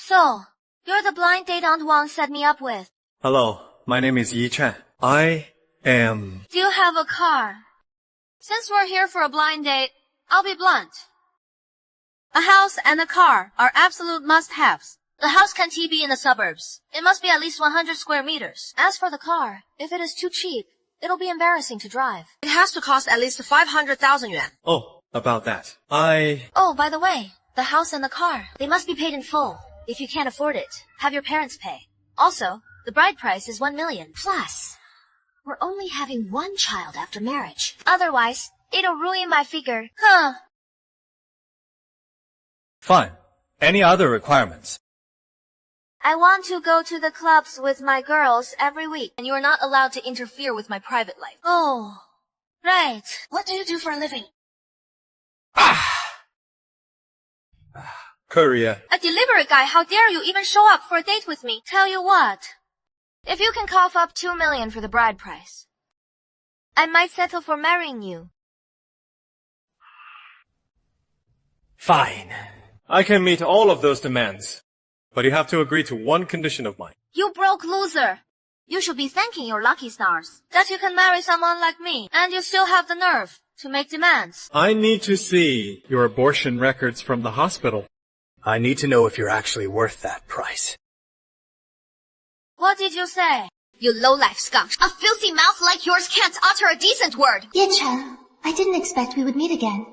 So, you're the blind date Aunt Wang set me up with. Hello, my name is Yi Chen. I am... Do you have a car? Since we're here for a blind date, I'll be blunt. A house and a car are absolute must-haves. The house can't be in the suburbs. It must be at least 100 square meters. As for the car, if it is too cheap, it'll be embarrassing to drive. It has to cost at least 500,000 yuan. Oh, about that. Oh, by the way, the house and the car, they must be paid in full. If you can't afford it, have your parents pay. Also, the bride price is 1 million. Plus, we're only having one child after marriage. Otherwise, it'll ruin my figure. Huh. Fine. Any other requirements? I want to go to the clubs with my girls every week. And you are not allowed to interfere with my private life. Oh, right. What do you do for a living? Korea. A delivery guy, how dare you even show up for a date with me? Tell you what, if you can cough up 2 million for the bride price, I might settle for marrying you. Fine. I can meet all of those demands. But you have to agree to one condition of mine. You broke loser. You should be thanking your lucky stars. That you can marry someone like me, and you still have the nerve to make demands. I need to see your abortion records from the hospital. I need to know if you're actually worth that price. What did you say? You low-life skunk. A filthy mouth like yours can't utter a decent word. Ye Chen, I didn't expect we would meet again.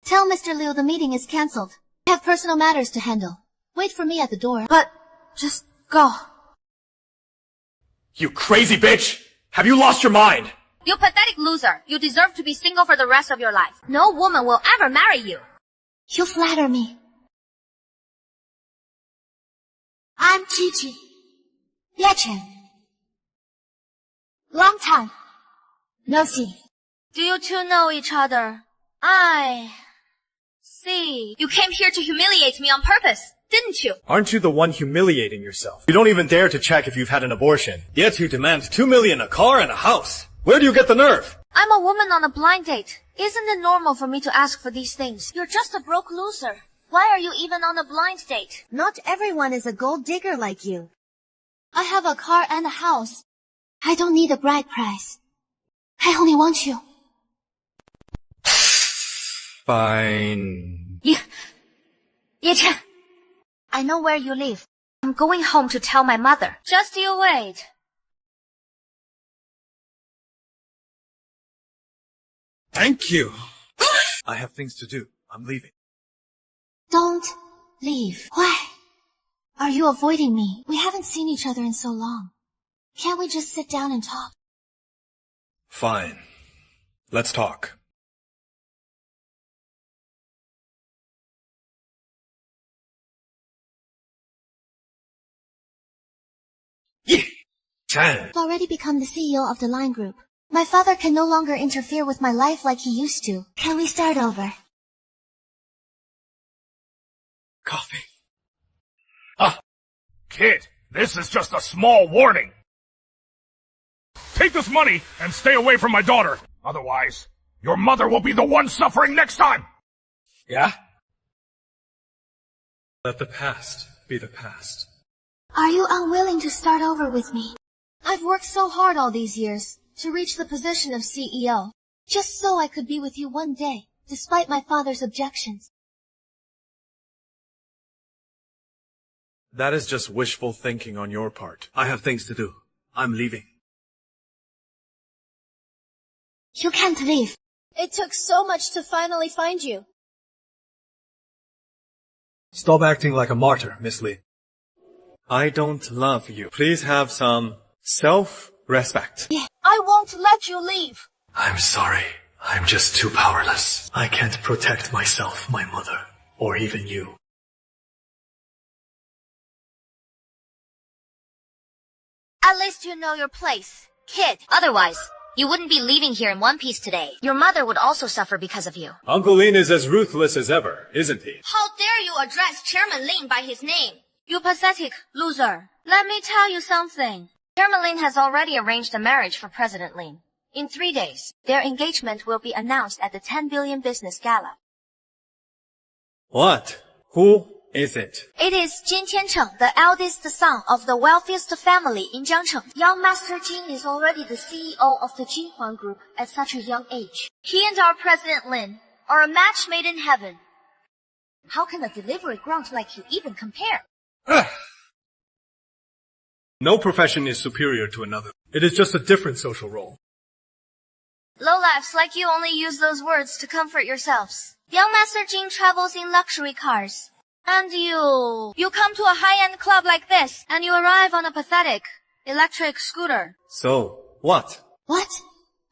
Tell Mr. Liu the meeting is cancelled. I have personal matters to handle. Wait for me at the door. But, just go. You crazy bitch! Have you lost your mind? You pathetic loser. You deserve to be single for the rest of your life. No woman will ever marry you. You flatter me. I'm Chi-Chi. Ye Chen. Long time. No see. Do you two know each other? I see. You came here to humiliate me on purpose, didn't you? Aren't you the one humiliating yourself? You don't even dare to check if you've had an abortion. Yet you demand 2 million, a car, and a house. Where do you get the nerve? I'm a woman on a blind date. Isn't it normal for me to ask for these things? You're just a broke loser. Why are you even on a blind date? Not everyone is a gold digger like you. I have a car and a house. I don't need a bride price. I only want you. Fine. Ye Chen, I know where you live. I'm going home to tell my mother. just you wait. Thank you. I have things to do. I'm leaving. Don't leave. Why? Are you avoiding me? We haven't seen each other in so long. Can't we just sit down and talk? Fine. Let's talk. Chen. I've already become the CEO of the line group. My father can no longer interfere with my life like he used to. Can we start over? Coffee. Kid, this is just a small warning. Take this money and stay away from my daughter. Otherwise, your mother will be the one suffering next time. Yeah? Let the past be the past. Are you unwilling to start over with me? I've worked so hard all these years to reach the position of CEO, just so I could be with you one day, despite my father's objections. That is just wishful thinking on your part. I have things to do. I'm leaving. You can't leave. It took so much to finally find you. Stop acting like a martyr, Miss Lee. I don't love you. Please have some self-respect. I won't let you leave. I'm sorry. I'm just too powerless. I can't protect myself, my mother, or even you. At least you know your place, kid. Otherwise, you wouldn't be leaving here in one piece today. Your mother would also suffer because of you. Uncle Lin is as ruthless as ever, isn't he? How dare you address Chairman Lin by his name? You pathetic loser. Let me tell you something. Chairman Lin has already arranged a marriage for President Lin. In 3 days, their engagement will be announced at the 10 billion business gala. What? Who is it? It is Jin Tiancheng, the eldest son of the wealthiest family in Jiangcheng. Young Master Jin is already the CEO of the Jinhuan Group at such a young age. He and our President Lin are a match made in heaven. How can a delivery grunt like you even compare? No profession is superior to another. It is just a different social role. Lowlifes like you only use those words to comfort yourselves. Young Master Jin travels in luxury cars. And you come to a high-end club like this. and you arrive on a pathetic electric scooter. So, what? What?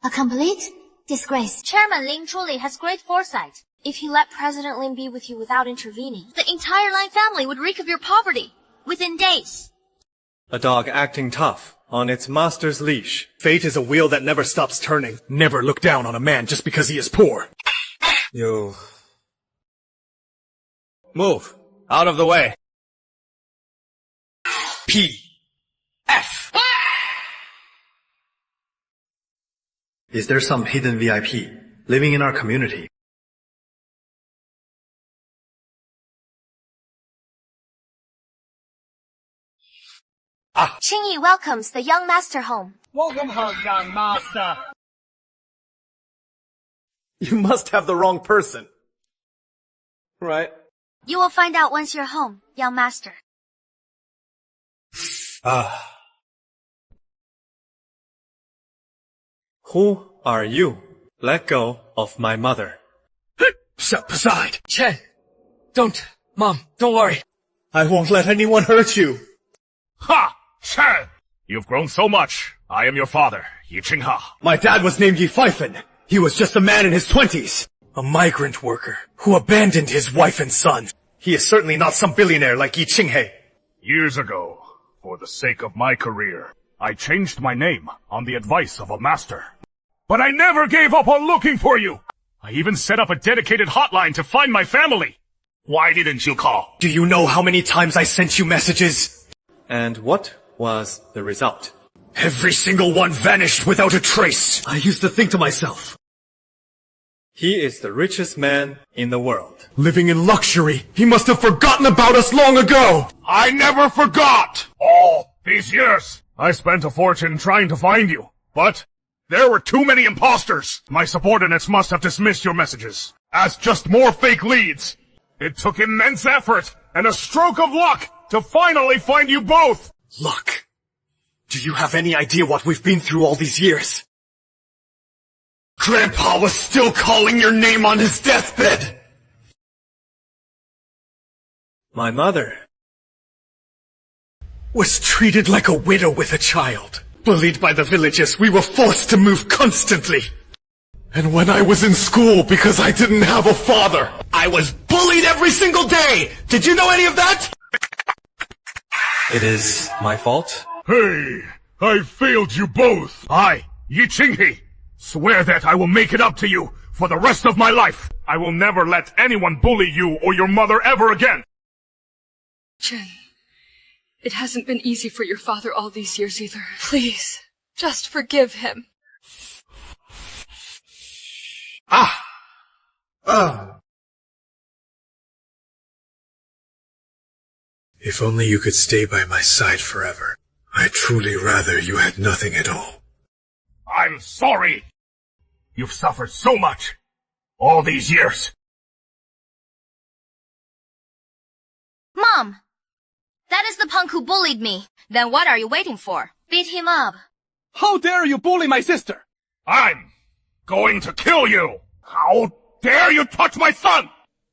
A complete disgrace. Chairman Lin truly has great foresight. If he let President Lin be with you without intervening. The entire Lin family would reek of your poverty within days. A dog acting tough on its master's leash. Fate is a wheel that never stops turning. Never look down on a man just because he is poor. You... Move. Out of the way. F. Is there some hidden VIP living in our community? Qingyi welcomes the young master home. Welcome home, young master. You must have the wrong person. Right? You will find out once you're home, young master. Who are you? Let go of my mother. Step aside. Chen, don't. Mom, don't worry. I won't let anyone hurt you. Ha! Chen! You've grown so much. I am your father, Yi Qingha. My dad was named Yi Pfeifen. He was just a man in his 20s. A migrant worker who abandoned his wife and son. He is certainly not some billionaire like Yi Qinghe. Years ago, for the sake of my career, I changed my name on the advice of a master. But I never gave up on looking for you. I even set up a dedicated hotline to find my family. Why didn't you call? Do you know how many times I sent you messages? And what was the result? Every single one vanished without a trace. I used to think to myself, He is the richest man in the world. living in luxury, he must have forgotten about us long ago. I never forgot! All these years, I spent a fortune trying to find you. But there were too many imposters. My subordinates must have dismissed your messages as just more fake leads. It took immense effort and a stroke of luck to finally find you both. Look, do you have any idea what we've been through all these years? Grandpa was still calling your name on his deathbed. My mother. Was treated like a widow with a child. Bullied by the villagers, we were forced to move constantly. And when I was in school because I didn't have a father, I was bullied every single day. Did you know any of that? It is my fault. Hey, I failed you both. I, Yi Qinghe, swear that I will make it up to you for the rest of my life. I will never let anyone bully you or your mother ever again. Chen, it hasn't been easy for your father all these years either. Please, just forgive him. If only you could stay by my side forever. I'd truly rather you had nothing at all. I'm sorry. You've suffered so much. All these years. Mom! That is the punk who bullied me. Then what are you waiting for? Beat him up. How dare you bully my sister? I'm going to kill you. How dare you touch my son?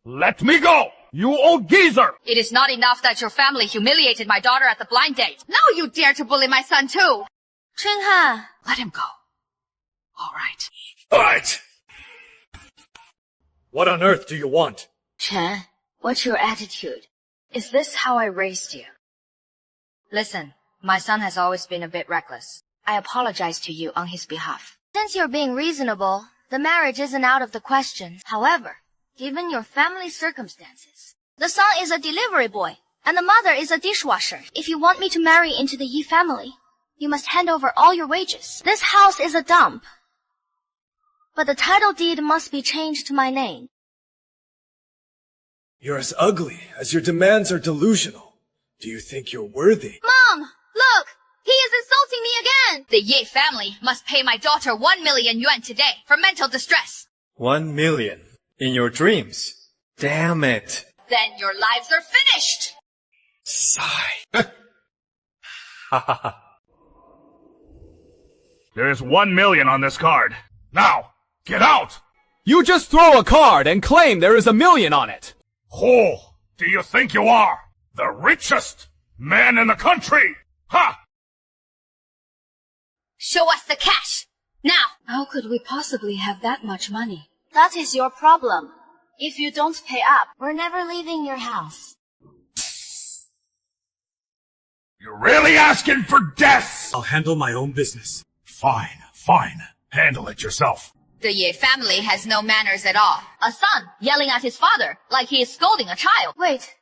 Let me go. You old geezer! It is not enough that your family humiliated my daughter at the blind date. Now you dare to bully my son too! Qinghe, Let him go. All right. Alright! What on earth do you want? Chen, what's your attitude? Is this how I raised you? Listen, my son has always been a bit reckless. I apologize to you on his behalf. Since you're being reasonable, the marriage isn't out of the question. However, given your family circumstances, The son is a delivery boy, and the mother is a dishwasher. if you want me to marry into the Yi family, you must hand over all your wages. This house is a dump, but the title deed must be changed to my name. You're as ugly as your demands are delusional. Do you think you're worthy? Mom! Look! He is insulting me again! The Ye family must pay my daughter 1 million yuan today for mental distress. 1 million. In your dreams. Damn it. Then your lives are finished! Sigh. There's 1 million on this card. Now, get out! You just throw a card and claim there is 1 million on it. Who do you think you are? The richest man in the country! Ha! Show us the cash! Now! How could we possibly have that much money? That is your problem. If you don't pay up, we're never leaving your house. You're really asking for death? I'll handle my own business. Fine, fine. Handle it yourself. The Ye family has no manners at all. A son yelling at his father like he is scolding a child. Wait.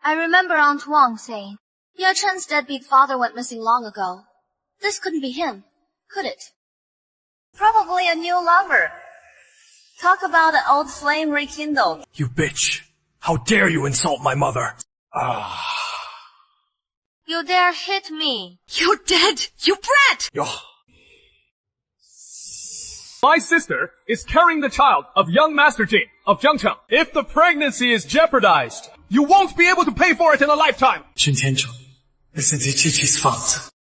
I remember Aunt Wang saying, Ye Chen's deadbeat father went missing long ago. This couldn't be him, could it? Probably a new lover. Talk about an old flame rekindled. You bitch. How dare you insult my mother? You dare hit me. You're dead, you brat! My sister is carrying the child of young Master Jin of Zhengcheng. If the pregnancy is jeopardized, you won't be able to pay for it in a lifetime. Xuntianzhou, listen to Qiqi's fault.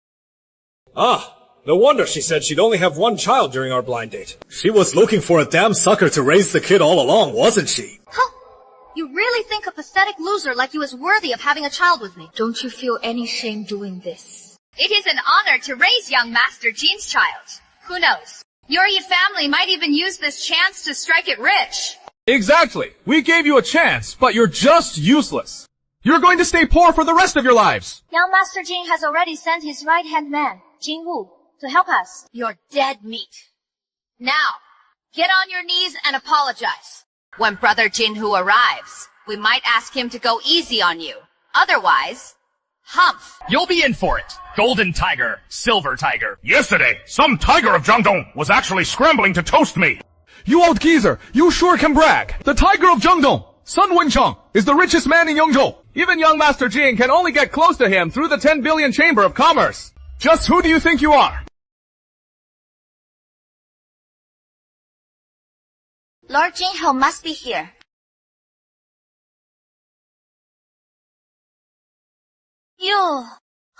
No wonder she said she'd only have one child during our blind date. She was looking for a damn sucker to raise the kid all along, wasn't she? Huh? You really think a pathetic loser like you is worthy of having a child with me? Don't you feel any shame doing this? It is an honor to raise young Master Jin's child. Who knows? Your Ye family might even use this chance to strike it rich. Exactly. We gave you a chance, but you're just useless. You're going to stay poor for the rest of your lives. Young Master Jin has already sent his right-hand man, Jin Wu, to help us. You're dead meat. Now, get on your knees and apologize. When Brother Jinhu arrives, we might ask him to go easy on you. Otherwise, humph. You'll be in for it. Golden tiger, silver tiger. Yesterday, some tiger of Jiangdong was actually scrambling to toast me. You old geezer, you sure can brag. The tiger of Jiangdong, Sun Wencheng, is the richest man in Yangzhou. Even young Master Jin can only get close to him through the 10 billion Chamber of Commerce. Just who do you think you are? Lord Jinho must be here. You,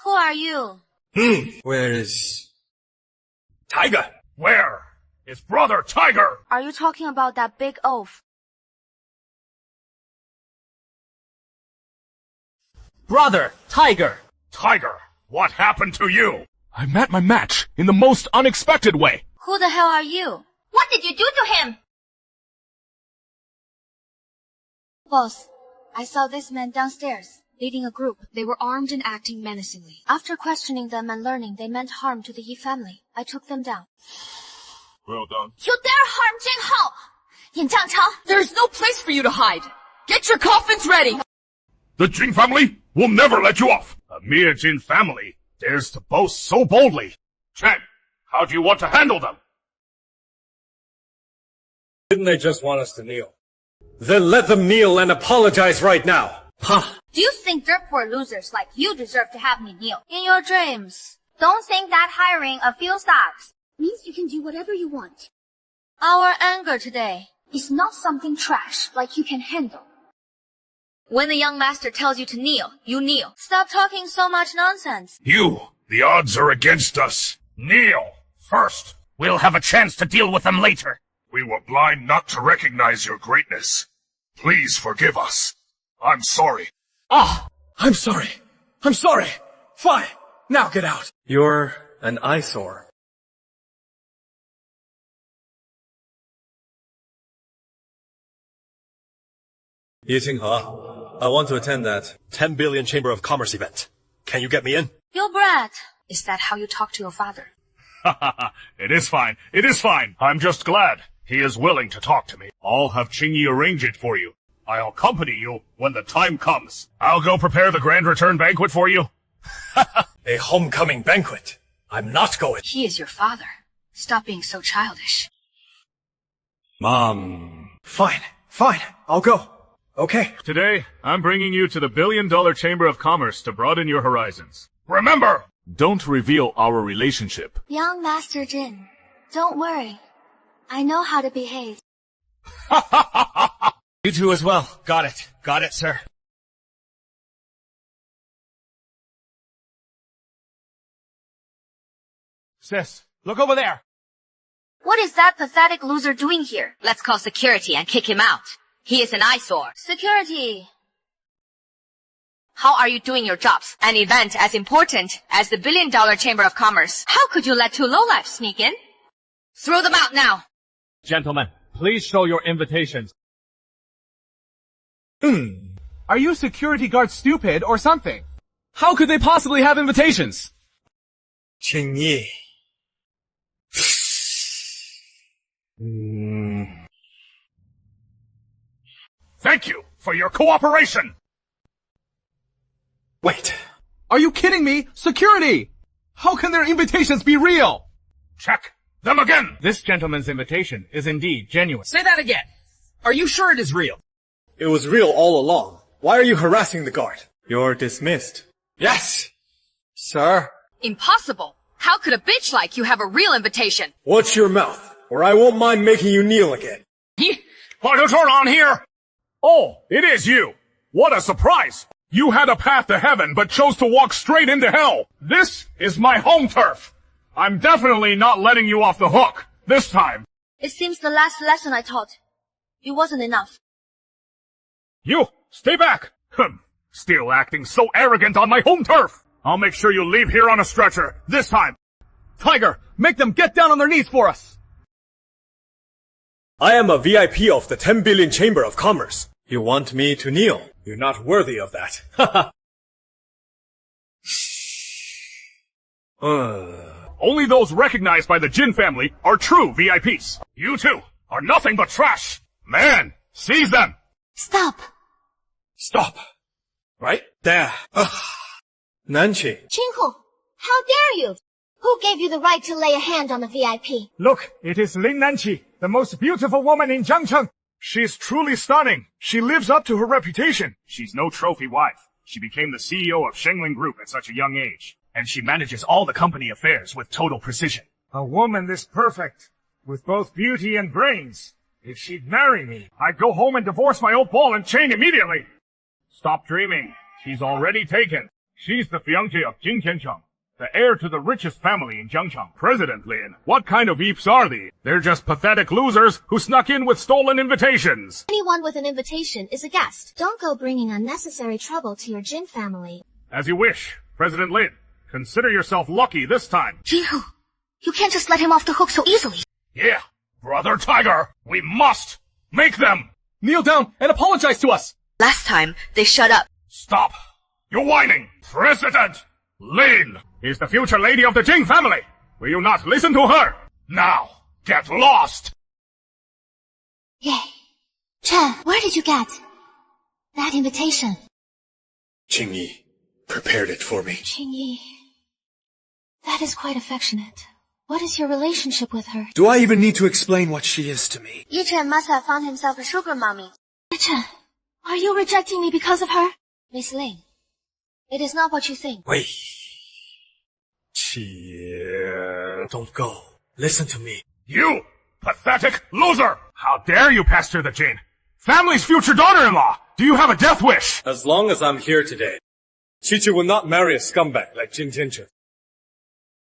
who are you? Where is... Tiger! Where is Brother Tiger? Are you talking about that big oaf? Brother, Tiger. Tiger, what happened to you? I met my match in the most unexpected way. Who the hell are you? What did you do to him? Boss, I saw this man downstairs, leading a group. They were armed and acting menacingly. After questioning them and learning they meant harm to the Yi family, I took them down. Well done. You dare harm Jinho! Yin Zhangchao, There is no place for you to hide. Get your coffins ready. The Jin family will never let you off. A mere Jin family dares to boast so boldly. Chen, how do you want to handle them? Didn't they just want us to kneel? Then let them kneel and apologize right now. Ha! do you think dirt poor losers like you deserve to have me kneel? In your dreams. Don't think that hiring a few stocks means you can do whatever you want. Our anger today is not something trash like you can handle. When the young master tells you to kneel, you kneel. Stop talking so much nonsense. You, the odds are against us. Kneel first. We'll have a chance to deal with them later. We were blind not to recognize your greatness. Please forgive us. I'm sorry. I'm sorry. I'm sorry. Fine. Now get out. You're an eyesore. Ye Qinghe, I want to attend that 10 billion Chamber of Commerce event. Can you get me in? You brat. Is that how you talk to your father? It is fine. It is fine. I'm just glad he is willing to talk to me. I'll have Qingyi arrange it for you. I'll accompany you when the time comes. I'll go prepare the grand return banquet for you. A homecoming banquet. I'm not going. He is your father. Stop being so childish. Mom. Fine. Fine. I'll go. Okay. Today, I'm bringing you to the $1 billion Chamber of Commerce to broaden your horizons. Remember, don't reveal our relationship. Young Master Jin, don't worry. I know how to behave. You two as well. Got it. Got it, sir. Sis, look over there. What is that pathetic loser doing here? Let's call security and kick him out. He is an eyesore. Security. How are you doing your jobs? An event as important as the $1 billion Chamber of Commerce. How could you let two lowlifes sneak in? Throw them out now. Gentlemen, please show your invitations. Are you security guards stupid or something? How could they possibly have invitations? 请意. Thank you for your cooperation. Wait. Are you kidding me? Security! How can their invitations be real? Check them again. This gentleman's invitation is indeed genuine. Say that again. Are you sure it is real? It was real all along. Why are you harassing the guard? You're dismissed. Yes! Sir? Impossible. How could a bitch like you have a real invitation? Watch your mouth, or I won't mind making you kneel again. What is going on here? Oh, it is you. What a surprise. You had a path to heaven, but chose to walk straight into hell. This is my home turf. I'm definitely not letting you off the hook. This time. It seems the last lesson I taught, it wasn't enough. You, stay back. Still acting so arrogant on my home turf. I'll make sure you leave here on a stretcher, this time. Tiger, make them get down on their knees for us! I am a VIP of the 10 billion Chamber of Commerce. You want me to kneel? You're not worthy of that. Only those recognized by the Jin family are true VIPs. You two are nothing but trash. Man, seize them. Stop. Stop. Right there. Nanchi. Chinku, how dare you? Who gave you the right to lay a hand on a VIP? Look, it is Lin Nanqi, the most beautiful woman in Jiangcheng. She's truly stunning. She lives up to her reputation. She's no trophy wife. She became the CEO of Shengling Group at such a young age. And she manages all the company affairs with total precision. A woman this perfect, with both beauty and brains. If she'd marry me, I'd go home and divorce my old ball and chain immediately. Stop dreaming. She's already taken. She's the fiancée of Jin Tiancheng, the heir to the richest family in Jiangcheng. President Lin, what kind of eeps are they? They're just pathetic losers who snuck in with stolen invitations. Anyone with an invitation is a guest. Don't go bringing unnecessary trouble to your Jin family. As you wish, President Lin. Consider yourself lucky this time. Jinhu, you can't just let him off the hook so easily. Yeah, Brother Tiger, we must make them. Kneel down and apologize to us! Last time, they shut up. Stop. You're whining. President Lin is the future lady of the Jing family. Will you not listen to her? Now, get lost. Yay. Chen, where did you get that invitation? Qingyi prepared it for me. Qingyi. That is quite affectionate. What is your relationship with her? Do I even need to explain what she is to me? Yichen must have found himself a sugar mommy. Yichen, are you rejecting me because of her? Miss Ling, it is not what you think. Wait. Don't go. Listen to me. You, pathetic loser! How dare you pester the Jin? Family's future daughter-in-law! Do you have a death wish? As long as I'm here today, Chichi will not marry a scumbag like Jin Tiancheng.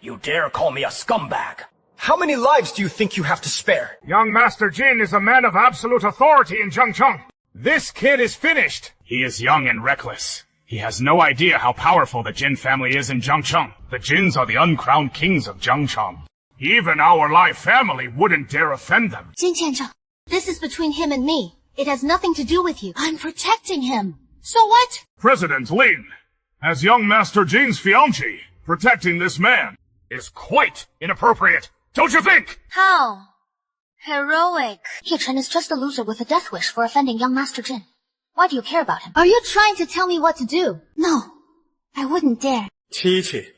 You dare call me a scumbag? How many lives do you think you have to spare? Young Master Jin is a man of absolute authority in Jiangcheng. This kid is finished. He is young and reckless. He has no idea how powerful the Jin family is in Jiangcheng. The Jins are the uncrowned kings of Jiangcheng. Even our Lai family wouldn't dare offend them. Jin Tiancheng, this is between him and me. It has nothing to do with you. I'm protecting him. So what? President Lin, as young Master Jin's fiancé, protecting this man is quite inappropriate, don't you think? How heroic. Yichen is just a loser with a death wish for offending young Master Jin. Why do you care about him? Are you trying to tell me what to do? No, I wouldn't dare. Chichi.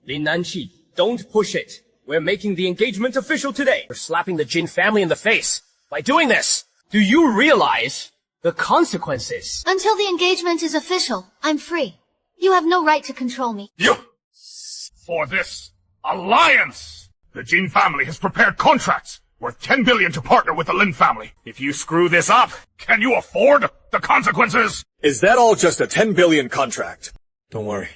Lin Nanqi, don't push it. We're making the engagement official today. You're slapping the Jin family in the face by doing this. Do you realize The consequences. Until the engagement is official, I'm free. You have no right to control me. You! For this alliance! The Jin family has prepared contracts worth 10 billion to partner with the Lin family. If you screw this up, can you afford the consequences? Is that all just a 10 billion contract? Don't worry,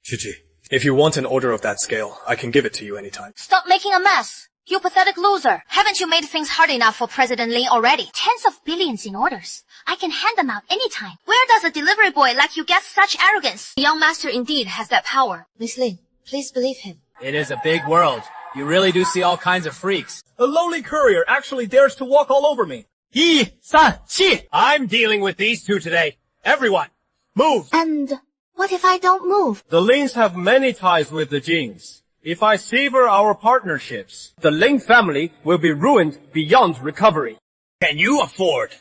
Chichi. If you want an order of that scale, I can give it to you anytime. Stop making a mess. You pathetic loser. Haven't you made things hard enough for President Lin already? Tens of billions in orders. I can hand them out anytime. Where does a delivery boy like you get such arrogance? The young master indeed has that power. Miss Lin, please believe him. It is a big world. You really do see all kinds of freaks. A lowly courier actually dares to walk all over me. 1, 3, 4. I'm dealing with these two today. Everyone, move! And what if I don't move? The Lins have many ties with the Jins. If I sever our partnerships, the Lin family will be ruined beyond recovery. Can you afford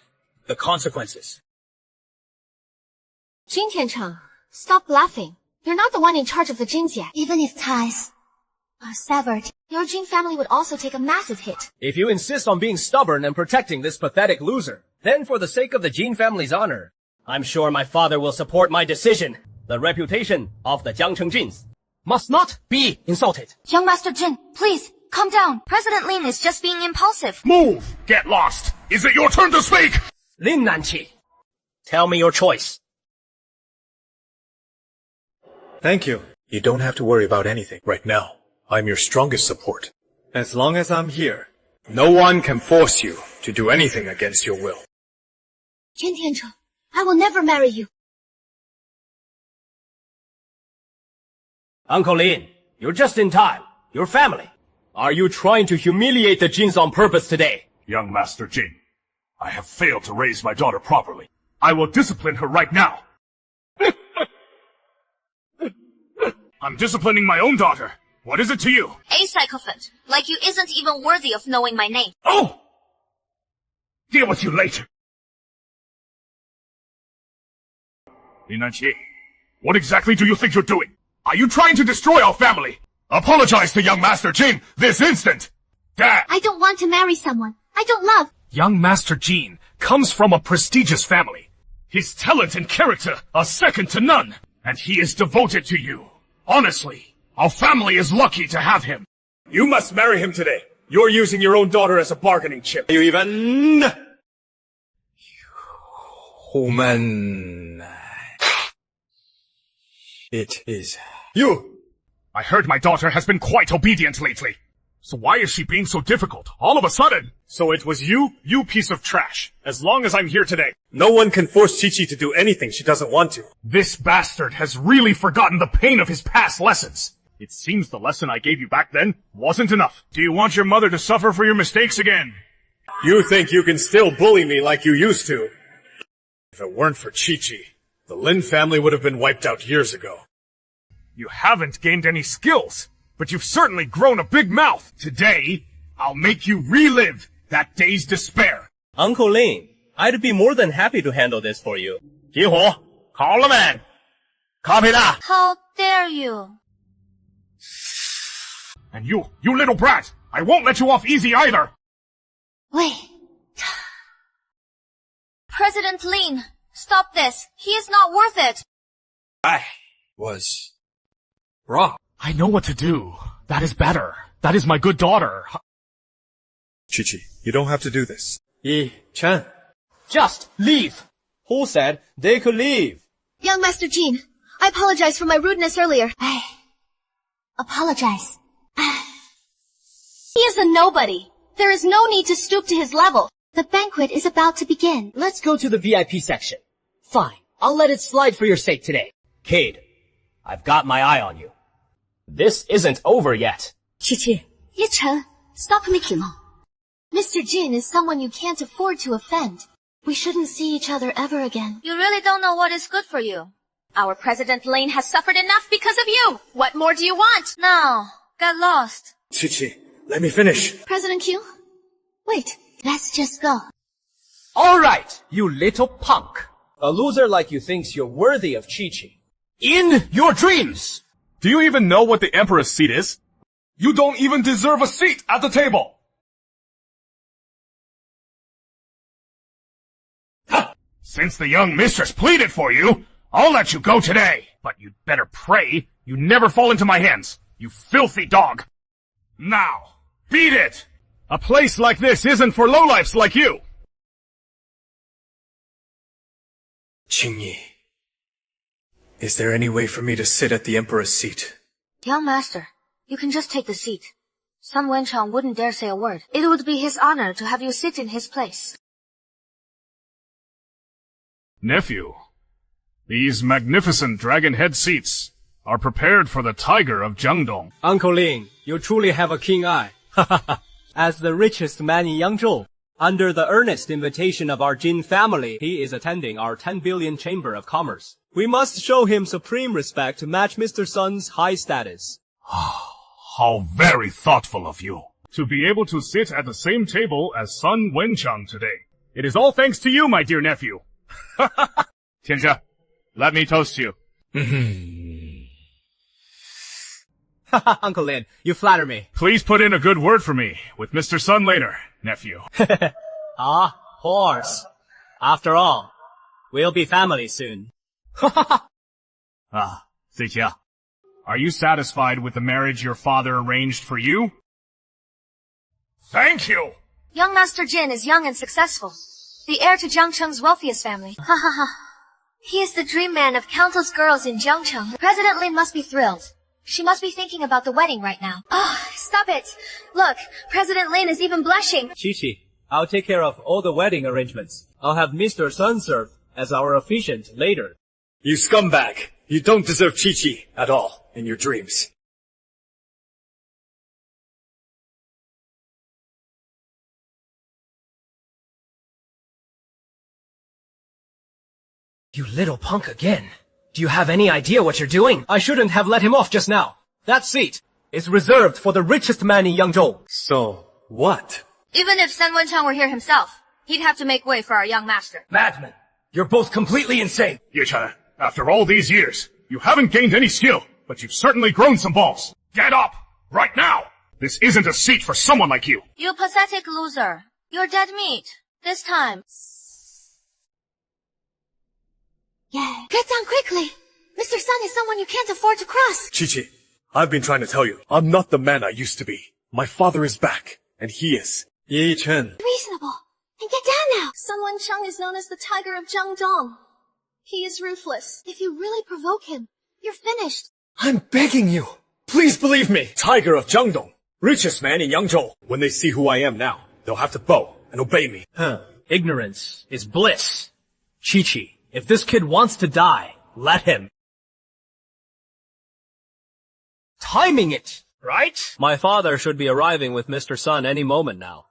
the consequences? Jin Tiancheng, stop laughing. You're not the one in charge of the Jins yet. Even if ties are severed, your Jin family would also take a massive hit. If you insist on being stubborn and protecting this pathetic loser, then for the sake of the Jin family's honor, I'm sure my father will support my decision. The reputation of the Jiangcheng Jins must not be insulted. Young Master Jin, please, calm down. President Lin is just being impulsive. Move! Get lost! Is it your turn to speak? Lin Nanqi, tell me your choice. Thank you. You don't have to worry about anything. Right now, I'm your strongest support. As long as I'm here, no one can force you to do anything against your will. Jin Tiancheng, I will never marry you. Uncle Lin, you're just in time. Your family. Are you trying to humiliate the Jins on purpose today? Young Master Jin, I have failed to raise my daughter properly. I will discipline her right now. I'm disciplining my own daughter. What is it to you? A sycophant, like you isn't even worthy of knowing my name. Oh! Deal with you later. Lin Nanqi, what exactly do you think you're doing? Are you trying to destroy our family? Apologize to young Master Jin this instant! Dad! I don't want to marry someone I don't love. Young Master Jin comes from a prestigious family. His talent and character are second to none, and he is devoted to you. Honestly, our family is lucky to have him. You must marry him today. You're using your own daughter as a bargaining chip. You even... Human... It is... You! I heard my daughter has been quite obedient lately. So why is she being so difficult, all of a sudden? So it was you piece of trash, as long as I'm here today. No one can force Chi-Chi to do anything she doesn't want to. This bastard has really forgotten the pain of his past lessons. It seems the lesson I gave you back then wasn't enough. Do you want your mother to suffer for your mistakes again? You think you can still bully me like you used to? If it weren't for Chi-Chi, the Lin family would have been wiped out years ago. You haven't gained any skills, but you've certainly grown a big mouth. Today, I'll make you relive that day's despair. Uncle Lin, I'd be more than happy to handle this for you. 集火，好了没？ Copy that. How dare you? And you little brat, I won't let you off easy either. Wait. President Lin, stop this. He is not worth it. I was wrong. I know what to do. That is better. That is my good daughter. Chi-Chi, you don't have to do this. Yi Chen. Just leave. Who said they could leave? Young Master Jin, I apologize for my rudeness earlier. I apologize. He is a nobody. There is no need to stoop to his level. The banquet is about to begin. Let's go to the VIP section. Fine, I'll let it slide for your sake today. Cade, I've got my eye on you. This isn't over yet. Chi-Chi, Yi Chen, stop making on. Mr. Jin is someone you can't afford to offend. We shouldn't see each other ever again. You really don't know what is good for you. Our President Lin has suffered enough because of you. What more do you want? No, get lost. Chi-Chi, let me finish. President Q? Wait, let's just go. Alright, you little punk. A loser like you thinks you're worthy of Chi-Chi. In your dreams! Do you even know what the Emperor's seat is? You don't even deserve a seat at the table! Since the young mistress pleaded for you, I'll let you go today. But you'd better pray you never fall into my hands, you filthy dog. Now, beat it! A place like this isn't for lowlifes like you! Qingyi, is there any way for me to sit at the Emperor's seat? Young master, you can just take the seat. Sun Wenchang wouldn't dare say a word. It would be his honor to have you sit in his place. Nephew, these magnificent dragon head seats are prepared for the tiger of Jiangdong. Uncle Ling, you truly have a keen eye. As the richest man in Yangzhou, under the earnest invitation of our Jin family, he is attending our 10 billion Chamber of Commerce. We must show him supreme respect to match Mr. Sun's high status. How very thoughtful of you. To be able to sit at the same table as Sun Wenchang today. It is all thanks to you, my dear nephew. Tianjia, let me toast you. Uncle Lin, you flatter me. Please put in a good word for me with Mr. Sun later, nephew. Horse. After all, we'll be family soon. Zijia, are you satisfied with the marriage your father arranged for you? Thank you! Young Master Jin is young and successful. The heir to Jiangcheng's wealthiest family. Ha ha ha. He is the dream man of countless girls in Jiangcheng. President Lin must be thrilled. She must be thinking about the wedding right now. Oh, stop it! Look, President Lin is even blushing. Chi-Chi, I'll take care of all the wedding arrangements. I'll have Mr. Sun serve as our officiant later. You scumbag! You don't deserve Chi-Chi at all in your dreams. You little punk again. Do you have any idea what you're doing? I shouldn't have let him off just now. That seat is reserved for the richest man in Yangzhou. So, what? Even if Sun Wenchang were here himself, he'd have to make way for our young master. Madman, you're both completely insane. Ye Chen, after all these years, you haven't gained any skill, but you've certainly grown some balls. Get up! Right now! This isn't a seat for someone like you. You pathetic loser. You're dead meat. This time. Yeah. Get down quickly. Mr. Sun is someone you can't afford to cross. Chi-Chi, I've been trying to tell you, I'm not the man I used to be. My father is back, and he is. Ye Chen. Reasonable. And get down now. Sun Wenchang is known as the Tiger of Jiangdong. He is ruthless. If you really provoke him, you're finished. I'm begging you. Please believe me. Tiger of Jiangdong. Richest man in Yangzhou. When they see who I am now, they'll have to bow and obey me. Ignorance is bliss. Chi-Chi, if this kid wants to die, let him. Timing it, right? My father should be arriving with Mr. Sun any moment now.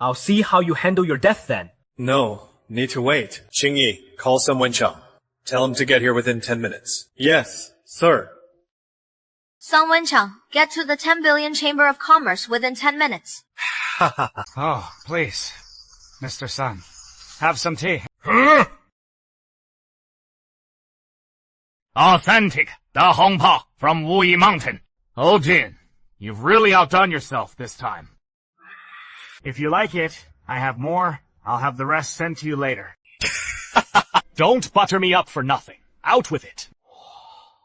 I'll see how you handle your death then. No, need to wait. Qingyi, call Sun Wenchang. Tell him to get here within 10 minutes. Yes, sir. Sun Wenchang, get to the 10 billion Chamber of Commerce within 10 minutes. Oh, please. Mr. Sun, have some tea. Authentic, the Hong Pa from Wuyi Mountain. Oh, Jin, you've really outdone yourself this time. If you like it, I have more. I'll have the rest sent to you later. Don't butter me up for nothing. Out with it.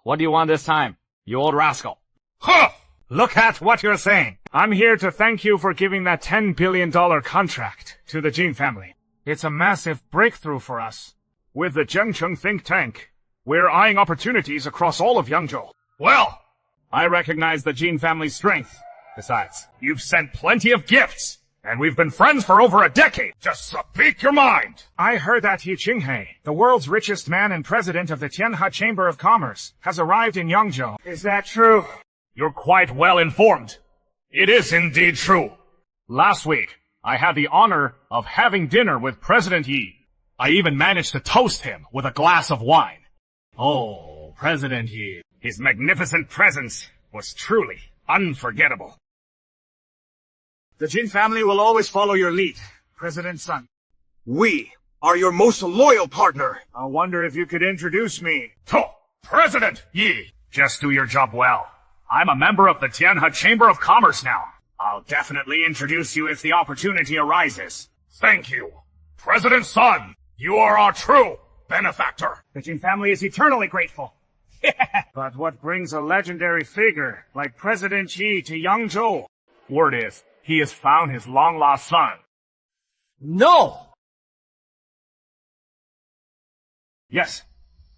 What do you want this time, you old rascal? Huh! Look at what you're saying. I'm here to thank you for giving that $10 billion contract to the Jin family. It's a massive breakthrough for us. With the Jiangcheng think tank, we're eyeing opportunities across all of Yangzhou. Well, I recognize the Jin family's strength. Besides, you've sent plenty of gifts, and we've been friends for over a decade. Just speak your mind. I heard that He Qinghe, the world's richest man and president of the Tianhe Chamber of Commerce, has arrived in Yangzhou. Is that true? You're quite well informed. It is indeed true. Last week, I had the honor of having dinner with President Yi. I even managed to toast him with a glass of wine. Oh, President Yi. His magnificent presence was truly unforgettable. The Jin family will always follow your lead, President Sun. We are your most loyal partner. I wonder if you could introduce me. To President Yi. Just do your job well. I'm a member of the Tianhe Chamber of Commerce now. I'll definitely introduce you if the opportunity arises. Thank you, President Sun. You are our true benefactor. The Jin family is eternally grateful. But what brings a legendary figure like President Qi to Yangzhou? Word is, he has found his long-lost son. No! Yes.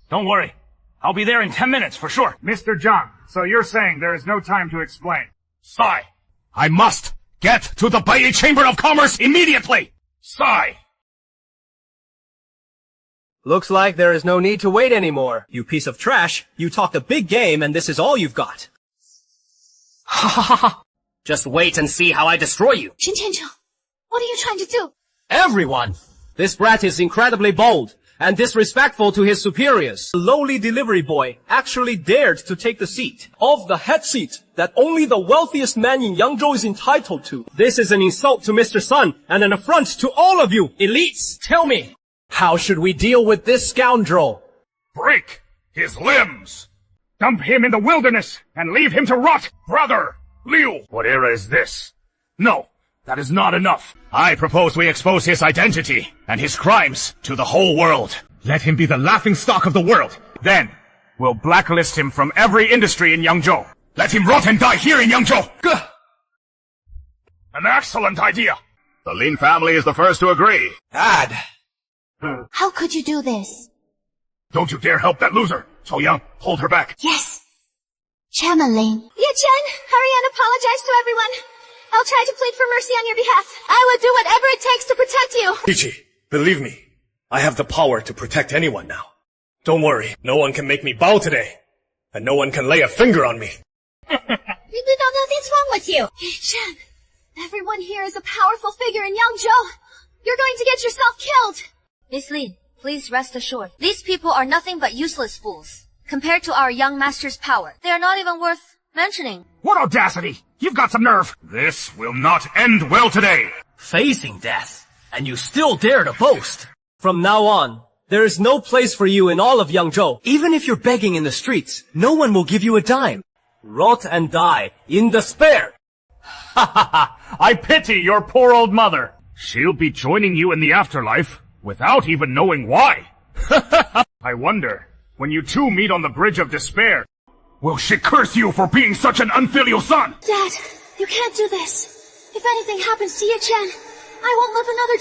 Don't worry. I'll be there in 10 minutes for sure. Mr. Zhang, so you're saying there is no time to explain? Sai, I must get to the Bullied Chamber of Commerce immediately! Sai! Looks like there is no need to wait anymore. You piece of trash. You talked a big game and this is all you've got. Ha ha ha ha! Just wait and see how I destroy you. Chen Qianzhou, what are you trying to do? Everyone! This brat is incredibly bold and disrespectful to his superiors. The lowly delivery boy actually dared to take the seat of the head seat that only the wealthiest man in Yangzhou is entitled to. This is an insult to Mr. Sun and an affront to all of you, elites. Tell me, how should we deal with this scoundrel? Break his limbs! Dump him in the wilderness and leave him to rot! Brother Liu! What era is this? No, that is not enough. I propose we expose his identity and his crimes to the whole world. Let him be the laughingstock of the world. Then, we'll blacklist him from every industry in Yangzhou. Let him rot and die here in Yangzhou! An excellent idea! The Lin family is the first to agree. Dad! How could you do this? Don't you dare help that loser! So Yang, hold her back. Yes. Chairman Lin. Ye Chen, hurry and apologize to everyone. I'll try to plead for mercy on your behalf. I will do whatever it takes to protect you. Chi, believe me, I have the power to protect anyone now. Don't worry, no one can make me bow today. And no one can lay a finger on me. Nothing's wrong with you. Ye Chen, everyone here is a powerful figure in Yangzhou. You're going to get yourself killed. Miss Lin, please rest assured. These people are nothing but useless fools, compared to our young master's power. They are not even worth mentioning. What audacity! You've got some nerve! This will not end well today! Facing death, and you still dare to boast. From now on, there is no place for you in all of Yangzhou. Even if you're begging in the streets, no one will give you a dime. Rot and die in despair. Ha ha ha! I pity your poor old mother. She'll be joining you in the afterlife without even knowing why. I wonder, when you two meet on the Bridge of Despair, will she curse you for being such an unfilial son? Dad, you can't do this. If anything happens to Ye Chen, I won't live another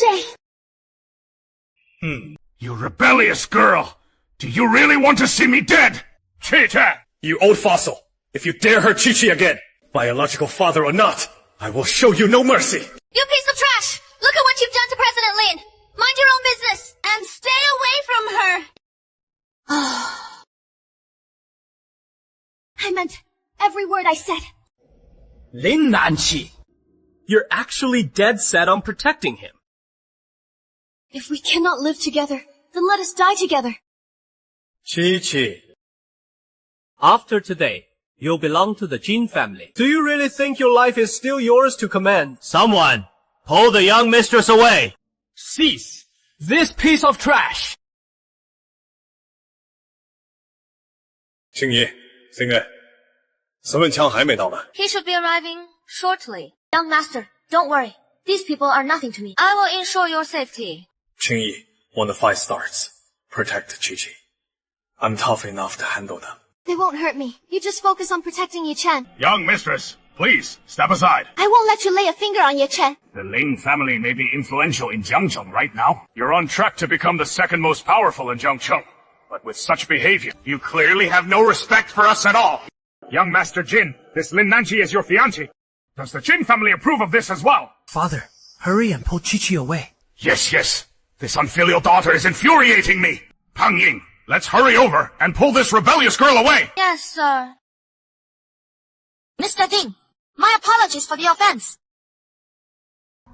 day. You rebellious girl! Do you really want to see me dead? Chi-Chan! You old fossil! If you dare hurt Chi-Chi again, biological father or not, I will show you no mercy! You piece of trash! Look at what you've done to President Lin! Mind your own business! And stay away from her! I meant every word I said. Lin Nanqi, you're actually dead set on protecting him. If we cannot live together, then let us die together. Chi-Chi. After today, you'll belong to the Jin family. Do you really think your life is still yours to command? Someone, pull the young mistress away! Cease this piece of trash! 青爷，星爷，沈文强还没到呢。 He should be arriving shortly. Young master, don't worry. These people are nothing to me. I will ensure your safety. 青爷, when the fight starts, protect Chi-Chi. I'm tough enough to handle them. They won't hurt me. You just focus on protecting Ye Chen. Young mistress, please, step aside. I won't let you lay a finger on Ye Chen. The Ling family may be influential in Jiangcheng right now. You're on track to become the second most powerful in Jiangcheng. But with such behavior, you clearly have no respect for us at all. Young Master Jin, this Lin Nanqi is your fiancé. Does the Jin family approve of this as well? Father, hurry and pull Chi-Chi away. Yes, yes. This unfilial daughter is infuriating me. Pang Ying, let's hurry over and pull this rebellious girl away. Yes, sir. Mr. Ding, my apologies for the offense.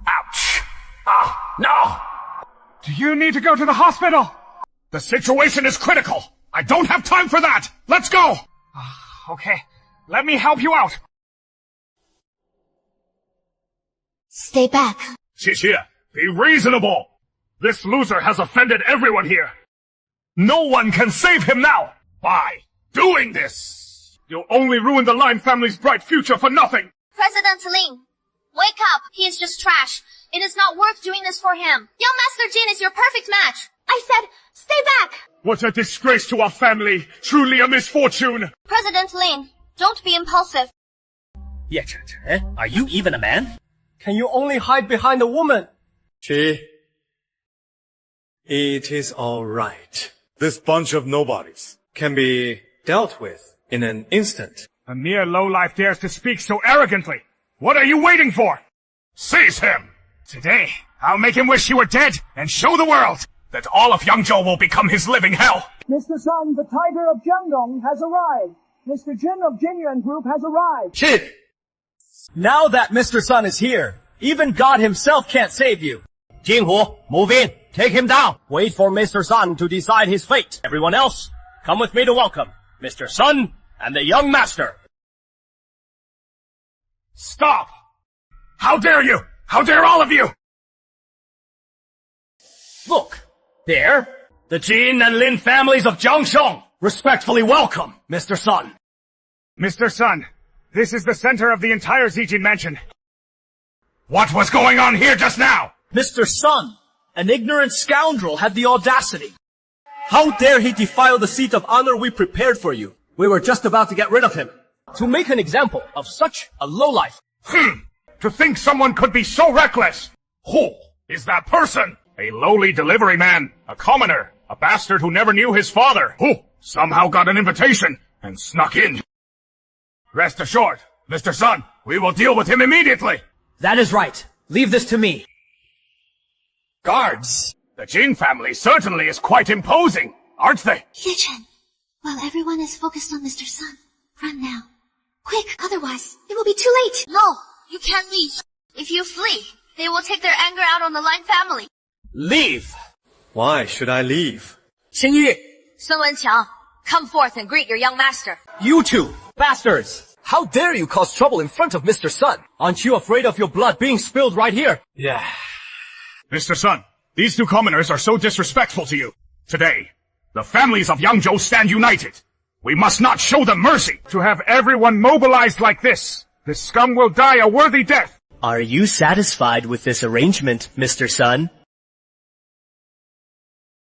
Ouch. Ah, no. Do you need to go to the hospital? The situation is critical. I don't have time for that. Let's go. Okay, let me help you out. Stay back. Xie, be reasonable. This loser has offended everyone here. No one can save him now. By doing this, you'll only ruin the Lin family's bright future for nothing. President Ling, wake up. He is just trash. It is not worth doing this for him. Young Master Jin is your perfect match. I said, stay back! What a disgrace to our family! Truly a misfortune! President Lin, don't be impulsive. Are you even a man? Can you only hide behind a woman? It is all right. This bunch of nobodies can be dealt with in an instant. A mere lowlife dares to speak so arrogantly. What are you waiting for? Seize him! Today, I'll make him wish he were dead and show the world that all of Yangzhou will become his living hell. Mr. Sun, the Tiger of Jiangdong has arrived. Mr. Jin of Jinyuan Group has arrived. Jin! Now that Mr. Sun is here, even God himself can't save you. Jinhu, move in. Take him down. Wait for Mr. Sun to decide his fate. Everyone else, come with me to welcome Mr. Sun and the young master. Stop! How dare you! How dare all of you! Look, there, the Jin and Lin families of Jiangsheng respectfully welcome Mr. Sun. Mr. Sun, this is the center of the entire Zijin mansion. What was going on here just now? Mr. Sun, an ignorant scoundrel, had the audacity. How dare he defile the seat of honor we prepared for you? We were just about to get rid of him. To make an example of such a lowlife. To think someone could be so reckless! Who is that person? A lowly delivery man, a commoner, a bastard who never knew his father, who somehow got an invitation and snuck in. Rest assured, Mr. Sun, we will deal with him immediately. That is right. Leave this to me. Guards! The Jin family certainly is quite imposing, aren't they? Ye Chen, while everyone is focused on Mr. Sun, run now. Quick, otherwise, it will be too late. No, you can't leave. If you flee, they will take their anger out on the Lin family. Leave! Why should I leave? Xingyi! Sun Wenqiang, come forth and greet your young master. You two, bastards! How dare you cause trouble in front of Mr. Sun? Aren't you afraid of your blood being spilled right here? Yeah. Mr. Sun, these two commoners are so disrespectful to you. Today, the families of Yangzhou stand united. We must not show them mercy. To have everyone mobilized like this scum will die a worthy death. Are you satisfied with this arrangement, Mr. Sun?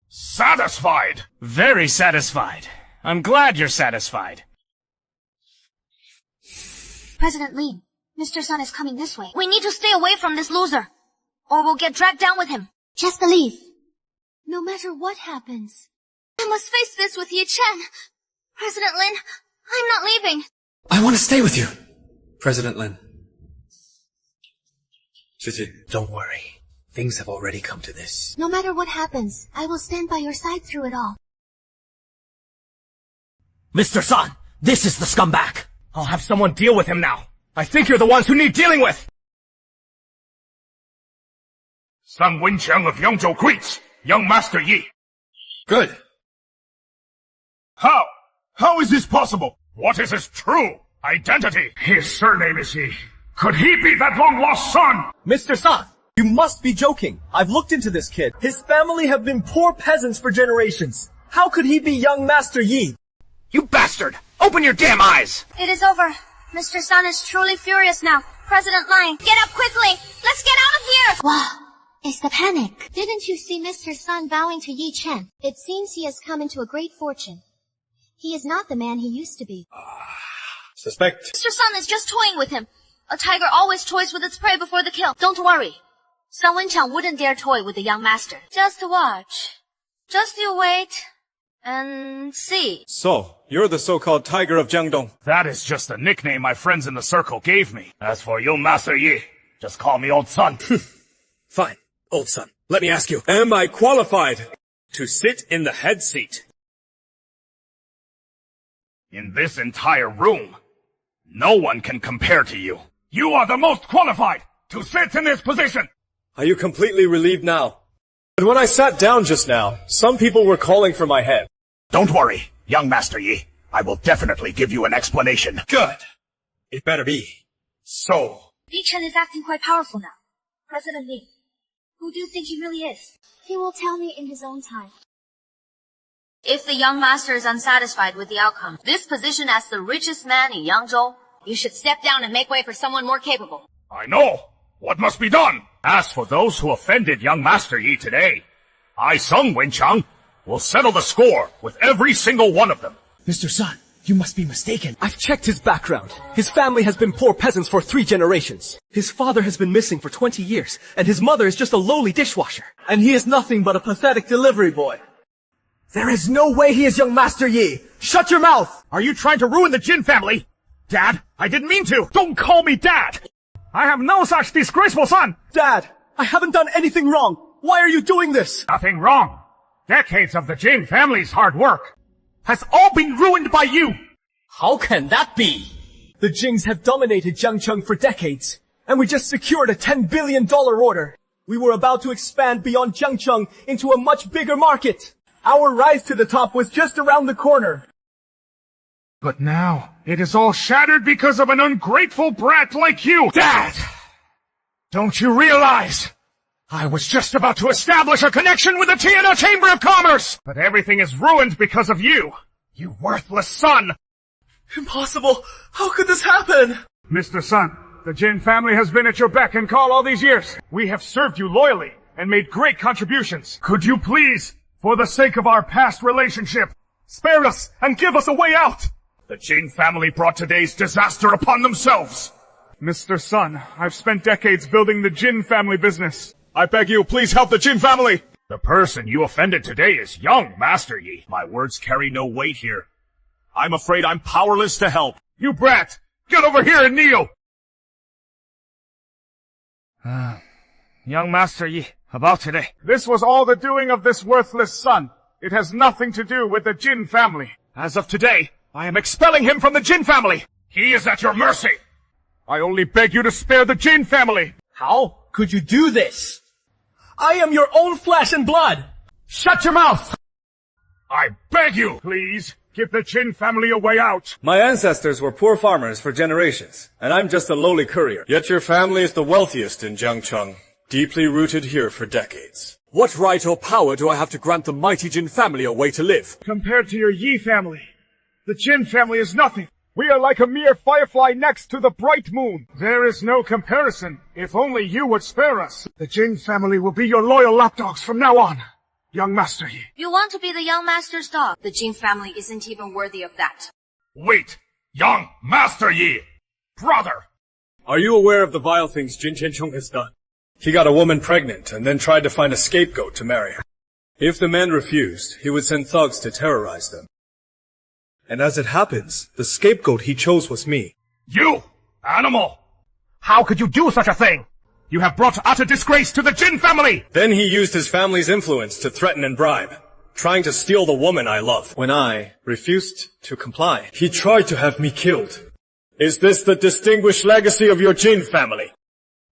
Satisfied? Very satisfied. I'm glad you're satisfied. President Lin, Mr. Sun is coming this way. We need to stay away from this loser, or we'll get dragged down with him. Just believe. No matter what happens. I must face this with Ye Chen. President Lin, I'm not leaving. I want to stay with you, President Lin. Don't worry. Things have already come to this. No matter what happens, I will stand by your side through it all. Mr. Sun, this is the scumbag. I'll have someone deal with him now. I think you're the ones who need dealing with. Sun Wenqiang of Yangzhou greets young Master Yi. Good. How is this possible? What is his true identity? His surname is Yi. Could he be that long-lost son? Mr. Sun, you must be joking. I've looked into this kid. His family have been poor peasants for generations. How could he be young Master Yi? You bastard! Open your damn eyes! It is over. Mr. Sun is truly furious now. President Lin, Get up quickly! Let's get out of here! Wow, it's the panic. Didn't you see Mr. Sun bowing to Ye Chen? It seems he has come into a great fortune. He is not the man he used to be. Suspect. Mr. Sun is just toying with him. A tiger always toys with its prey before the kill. Don't worry. Sun Wenqiang wouldn't dare toy with the young master. Just watch. Just you wait and see. So, you're the so-called Tiger of Jiangdong. That is just a nickname my friends in the circle gave me. As for you, Master Yi, just call me Old Sun. Fine, Old Sun. Let me ask you, am I qualified to sit in the head seat? In this entire room, no one can compare to you. You are the most qualified to sit in this position. Are you completely relieved now? But when I sat down just now, some people were calling for my head. Don't worry, young Master Yi. I will definitely give you an explanation. Good. It better be. So. Ye Chen is acting quite powerful now. President Li, who do you think he really is? He will tell me in his own time. If the young master is unsatisfied with the outcome, this position as the richest man in Yangzhou, you should step down and make way for someone more capable. I know. What must be done? As for those who offended young Master Yi today, I, Sung Wenchang, will settle the score with every single one of them. Mr. Sun, you must be mistaken. I've checked his background. His family has been poor peasants for 3 generations. His father has been missing for 20 years, and his mother is just a lowly dishwasher. And he is nothing but a pathetic delivery boy. There is no way he is young Master Yi! Shut your mouth! Are you trying to ruin the Jin family? Dad, I didn't mean to! Don't call me Dad! I have no such disgraceful son! Dad, I haven't done anything wrong! Why are you doing this? Nothing wrong. Decades of the Jin family's hard work has all been ruined by you! How can that be? The Jings have dominated Jiangcheng for decades, and we just secured a $10 billion order. We were about to expand beyond Jiangcheng into a much bigger market. Our rise to the top was just around the corner. But now, it is all shattered because of an ungrateful brat like you! Dad! Don't you realize? I was just about to establish a connection with the Tiana Chamber of Commerce! But everything is ruined because of you! You worthless son! Impossible! How could this happen? Mr. Sun, the Jin family has been at your beck and call all these years. We have served you loyally and made great contributions. Could you please, for the sake of our past relationship, spare us and give us a way out? The Jin family brought today's disaster upon themselves. Mr. Sun, I've spent decades building the Jin family business. I beg you, please help the Jin family! The person you offended today is young Master Yi. My words carry no weight here. I'm afraid I'm powerless to help. You brat! Get over here and kneel! Young Master Yi, about today. This was all the doing of this worthless son. It has nothing to do with the Jin family. As of today, I am expelling him from the Jin family. He is at your mercy. I only beg you to spare the Jin family. How could you do this? I am your own flesh and blood! Shut your mouth! I beg you, please, give the Jin family a way out. My ancestors were poor farmers for generations, and I'm just a lowly courier. Yet your family is the wealthiest in Jiangcheng, deeply rooted here for decades. What right or power do I have to grant the mighty Jin family a way to live? Compared to your Yi family, the Jin family is nothing. We are like a mere firefly next to the bright moon. There is no comparison. If only you would spare us. The Jin family will be your loyal lapdogs from now on. Young Master Yi. You want to be the young master's dog. The Jin family isn't even worthy of that. Wait! Young Master Yi! Brother! Are you aware of the vile things Jin Qianchong has done? He got a woman pregnant and then tried to find a scapegoat to marry her. If the men refused, he would send thugs to terrorize them. And as it happens, the scapegoat he chose was me. You! Animal! How could you do such a thing? You have brought utter disgrace to the Jin family! Then he used his family's influence to threaten and bribe, trying to steal the woman I love. When I refused to comply, he tried to have me killed. Is this the distinguished legacy of your Jin family?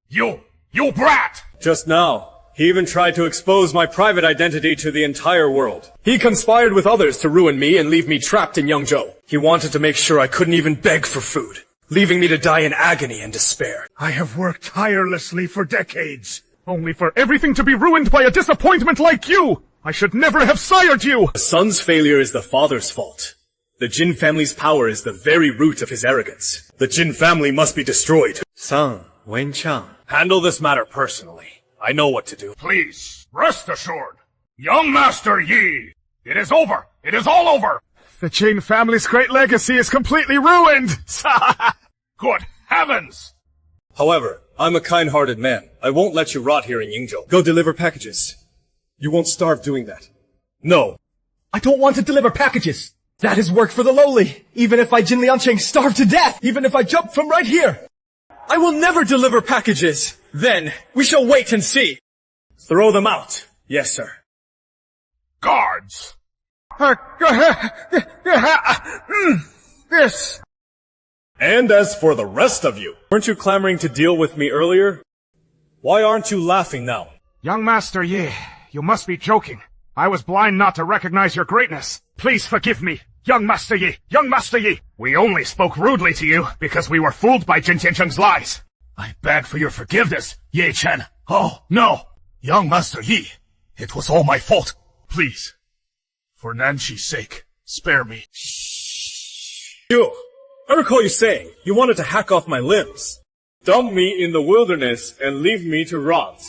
You brat! Just now, he even tried to expose my private identity to the entire world. He conspired with others to ruin me and leave me trapped in Yangzhou. He wanted to make sure I couldn't even beg for food, leaving me to die in agony and despair. I have worked tirelessly for decades, only for everything to be ruined by a disappointment like you! I should never have sired you! The son's failure is the father's fault. The Jin family's power is the very root of his arrogance. The Jin family must be destroyed. Sung Wenchang. Handle this matter personally. I know what to do. Please, rest assured. Young Master Yi, it is over. It is all over. The Jin family's great legacy is completely ruined. Good heavens! However, I'm a kind-hearted man. I won't let you rot here in Yingzhou. Go deliver packages. You won't starve doing that. No. I don't want to deliver packages. That is work for the lowly. Even if I Jin Liangcheng starve to death. Even if I jump from right here. I will never deliver packages. Then, we shall wait and see. Throw them out. Yes, sir. Guards! This! And as for the rest of you, weren't you clamoring to deal with me earlier? Why aren't you laughing now? Young Master Yi, you must be joking. I was blind not to recognize your greatness. Please forgive me. Young Master Yi! Young Master Yi! We only spoke rudely to you because we were fooled by Jin Qiancheng's lies. I beg for your forgiveness, Ye Chen. Oh, no! Young Master Yi, it was all my fault. Please, for Nanshi's sake, spare me. You! I recall you saying you wanted to hack off my limbs, dump me in the wilderness, and leave me to rot.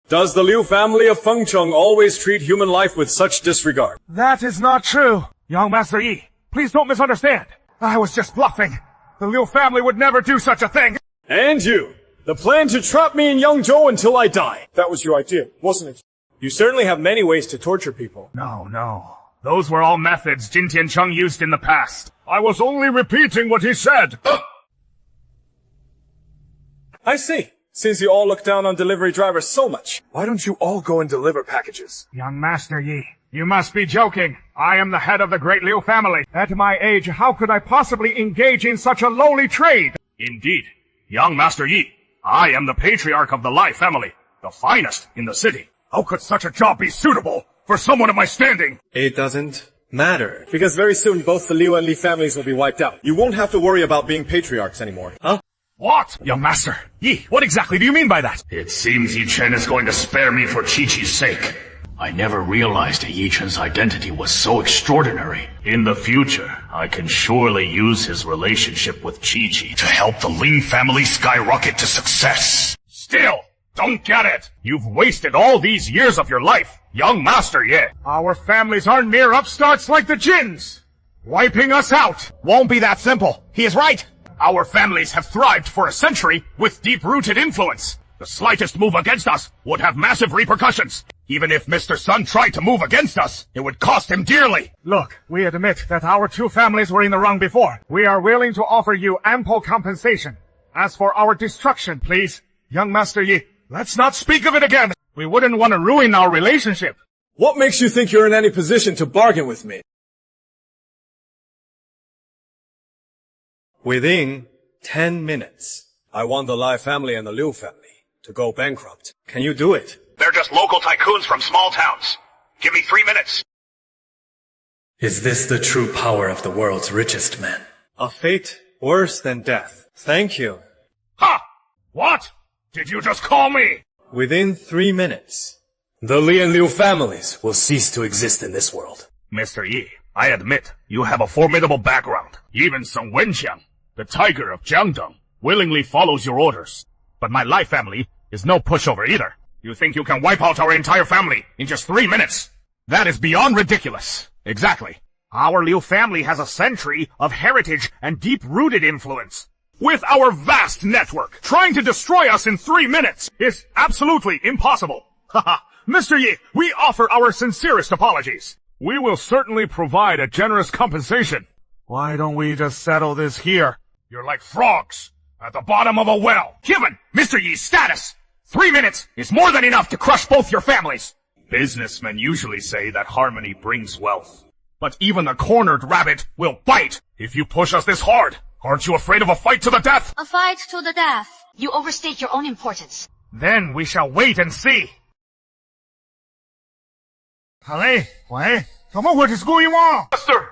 Does the Liu family of Fengcheng always treat human life with such disregard? That is not true. Young Master Yi, please don't misunderstand. I was just bluffing. The Liu family would never do such a thing. And you! The plan to trap me in Yangzhou until I die. That was your idea, wasn't it? You certainly have many ways to torture people. No. Those were all methods Jin Tiancheng used in the past. I was only repeating what he said. I see. Since you all look down on delivery drivers so much, why don't you all go and deliver packages? Young Master Yi, you must be joking. I am the head of the great Liu family. At my age, how could I possibly engage in such a lowly trade? Indeed. Young Master Yi, I am the patriarch of the Lai family, the finest in the city. How could such a job be suitable for someone of my standing? It doesn't matter. Because very soon both the Liu and Li families will be wiped out. You won't have to worry about being patriarchs anymore, huh? What? Young Master, Yi, what exactly do you mean by that? It seems Yi Chen is going to spare me for Chi-Chi's sake. I never realized Yi Chen's identity was so extraordinary. In the future, I can surely use his relationship with Chi-Chi to help the Ling family skyrocket to success. Still, don't get it. You've wasted all these years of your life, Young Master Yi. Our families aren't mere upstarts like the Jins. Wiping us out won't be that simple. He is right. Our families have thrived for a century with deep-rooted influence. The slightest move against us would have massive repercussions. Even if Mr. Sun tried to move against us, it would cost him dearly. Look, we admit that our two families were in the wrong before. We are willing to offer you ample compensation. As for our destruction, please, Young Master Yi, let's not speak of it again. We wouldn't want to ruin our relationship. What makes you think you're in any position to bargain with me? Within 10 minutes, I want the Lai family and the Liu family to go bankrupt. Can you do it? They're just local tycoons from small towns. Give me 3 minutes. Is this the true power of the world's richest man? A fate worse than death. Thank you. Ha! What? Did you just call me? Within 3 minutes, the Li and Liu families will cease to exist in this world. Mr. Yi, I admit, you have a formidable background. Even Song Wenqiang, the tiger of Jiangdong, willingly follows your orders. But my Lai family is no pushover either. You think you can wipe out our entire family in just 3 minutes? That is beyond ridiculous. Exactly. Our Liu family has a century of heritage and deep-rooted influence. With our vast network, trying to destroy us in 3 minutes is absolutely impossible. Haha. Mr. Yi, we offer our sincerest apologies. We will certainly provide a generous compensation. Why don't we just settle this here? You're like frogs at the bottom of a well. Given Mr. Yi's status, 3 minutes is more than enough to crush both your families. Businessmen usually say that harmony brings wealth. But even the cornered rabbit will bite if you push us this hard. Aren't you afraid of a fight to the death? A fight to the death. You overstate your own importance. Then we shall wait and see. Hey, what is going on? Master,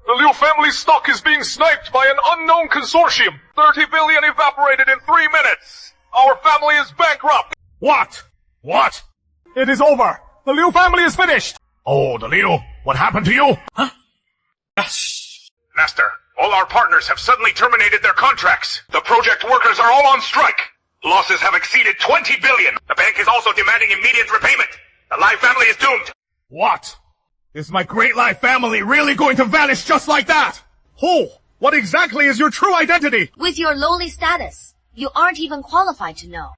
the Liu family stock is being sniped by an unknown consortium. 30 billion evaporated in 3 minutes. Our family is bankrupt. What? What? It is over. The Liu family is finished. Oh, the Liu. What happened to you? Huh? Master, all our partners have suddenly terminated their contracts. The project workers are all on strike. Losses have exceeded 20 billion. The bank is also demanding immediate repayment. The Lai family is doomed. What? Is my great Lai family really going to vanish just like that? Who? What exactly is your true identity? With your lowly status, you aren't even qualified to know.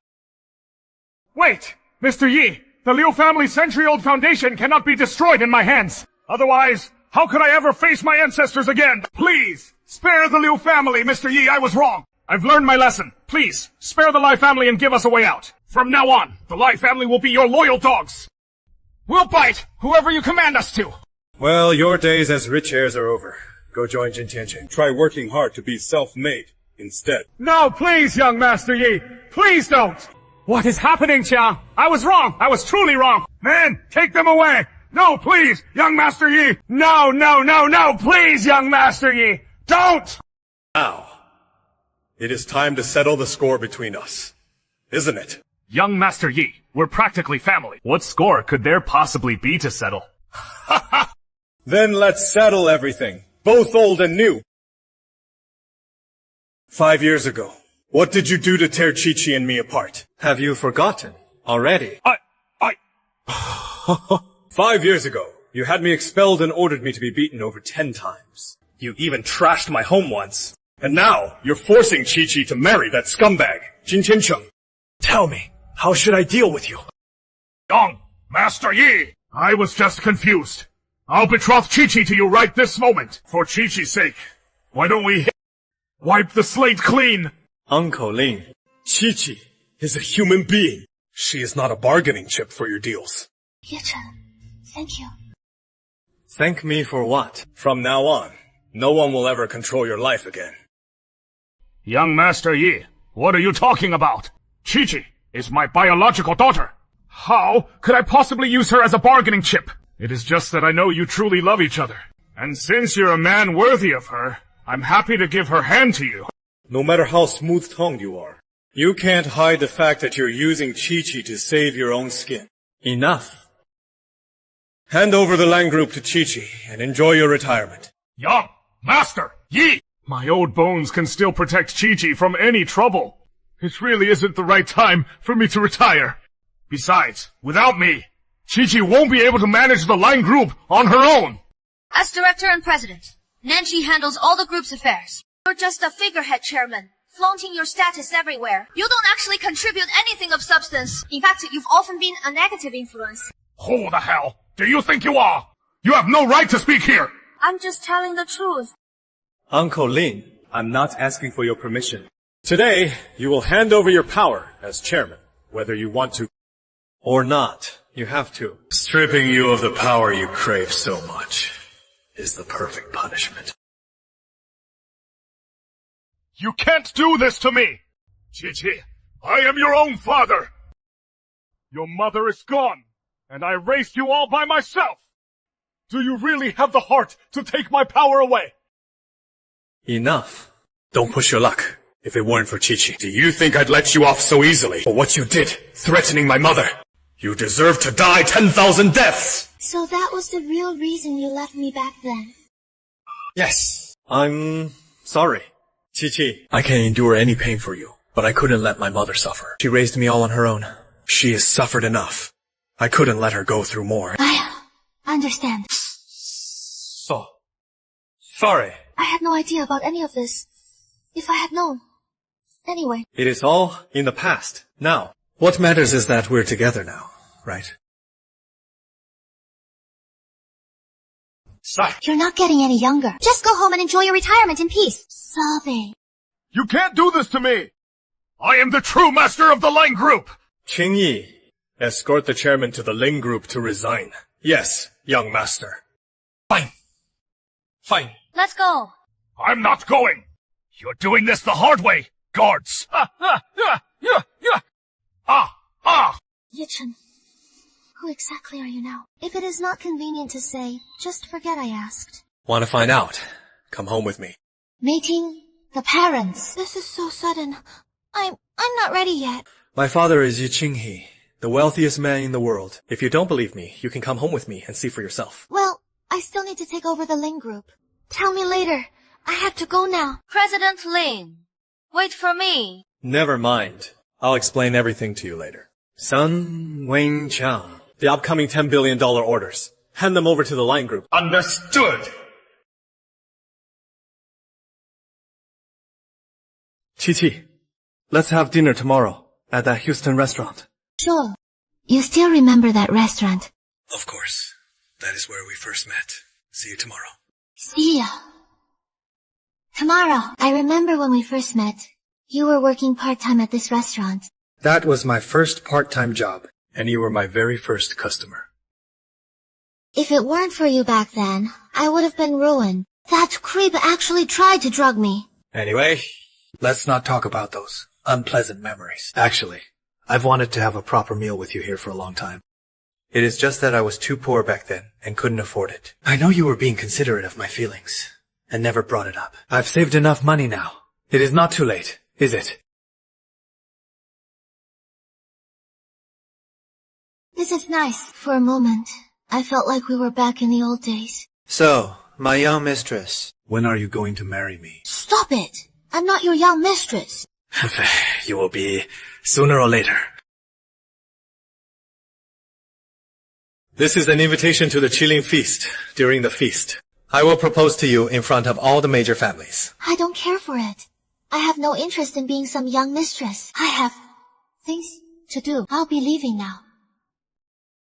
Wait! Mr. Yi, the Liu family's century-old foundation cannot be destroyed in my hands. Otherwise, how could I ever face my ancestors again? Please, spare the Liu family, Mr. Yi, I was wrong. I've learned my lesson. Please, spare the Lai family and give us a way out. From now on, the Lai family will be your loyal dogs. We'll bite whoever you command us to. Well, your days as rich heirs are over. Go join Jin Tiancheng. Try working hard to be self-made instead. No, please, young Master Yi. Please don't. What is happening, Chia? I was wrong. I was truly wrong. Man, take them away. No, please, young Master Yi. No, please, young Master Yi. Don't. Now, it is time to settle the score between us, isn't it? Young Master Yi, we're practically family. What score could there possibly be to settle? Then let's settle everything, both old and new. 5 years ago, what did you do to tear Chi-Chi and me apart? Have you forgotten already? 5 years ago, you had me expelled and ordered me to be beaten over 10 times. You even trashed my home once. And now, you're forcing Chi-Chi to marry that scumbag, Jin Qiancheng. Tell me, how should I deal with you? Young Master Yi! I was just confused. I'll betroth Chi-Chi to you right this moment. For Chi-Chi's sake, why don't we wipe the slate clean? Uncle Lin, Chi-Chi is a human being. She is not a bargaining chip for your deals. Ye-Chen, thank you. Thank me for what? From now on, no one will ever control your life again. Young Master Yi, what are you talking about? Chi-Chi is my biological daughter. How could I possibly use her as a bargaining chip? It is just that I know you truly love each other. And since you're a man worthy of her, I'm happy to give her hand to you. No matter how smooth-tongued you are, you can't hide the fact that you're using Chi-Chi to save your own skin. Enough. Hand over the Lang Group to Chi-Chi and enjoy your retirement. Young Master Yi! My old bones can still protect Chi-Chi from any trouble. It really isn't the right time for me to retire. Besides, without me, Chi-Chi won't be able to manage the Lang Group on her own. As director and president, Nanchi handles all the group's affairs. You're just a figurehead chairman, flaunting your status everywhere. You don't actually contribute anything of substance. In fact, you've often been a negative influence. Who the hell do you think you are? You have no right to speak here. I'm just telling the truth. Uncle Lin, I'm not asking for your permission. Today, you will hand over your power as chairman, whether you want to or not. You have to. Stripping you of the power you crave so much is the perfect punishment. You can't do this to me! Chi-Chi, I am your own father! Your mother is gone, and I raised you all by myself! Do you really have the heart to take my power away? Enough. Don't push your luck. If it weren't for Chi-Chi, do you think I'd let you off so easily for what you did, threatening my mother? You deserve to die 10,000 deaths! So that was the real reason you left me back then? Yes. I'm sorry. Chi-Chi, I can endure any pain for you, but I couldn't let my mother suffer. She raised me all on her own. She has suffered enough. I couldn't let her go through more. I understand. So, sorry. I had no idea about any of this. If I had known. Anyway. It is all in the past. Now, what matters is that we're together now, right? You're not getting any younger. Just go home and enjoy your retirement in peace. Sobbing. You can't do this to me! I am the true master of the Lang Group! Qing Yi, escort the chairman to the Ling Group to resign. Yes, young master. Fine. Fine. Let's go. I'm not going! You're doing this the hard way, guards! Ye-Chen, who exactly are you now? If it is not convenient to say, just forget I asked. Want to find out? Come home with me. Mating the parents. This is so sudden. I'm not ready yet. My father is Yi Qinghe, the wealthiest man in the world. If you don't believe me, you can come home with me and see for yourself. Well, I still need to take over the Ling Group. Tell me later. I have to go now. President Lin, wait for me. Never mind. I'll explain everything to you later. Sun Wing-Chang, the upcoming $10 billion orders. Hand them over to the Line Group. Understood! Chi-Chi, let's have dinner tomorrow at that Houston restaurant. Sure. You still remember that restaurant? Of course. That is where we first met. See you tomorrow. See ya. Tomorrow. I remember when we first met. You were working part-time at this restaurant. That was my first part-time job, and you were my very first customer. If it weren't for you back then, I would have been ruined. That creep actually tried to drug me. Anyway, let's not talk about those unpleasant memories. Actually, I've wanted to have a proper meal with you here for a long time. It is just that I was too poor back then and couldn't afford it. I know you were being considerate of my feelings and never brought it up. I've saved enough money now. It is not too late, is it? This is nice. For a moment, I felt like we were back in the old days. So, my young mistress, when are you going to marry me? Stop it! I'm not your young mistress. You will be sooner or later. This is an invitation to the Qilin feast. During the feast, I will propose to you in front of all the major families. I don't care for it. I have no interest in being some young mistress. I have things to do. I'll be leaving now.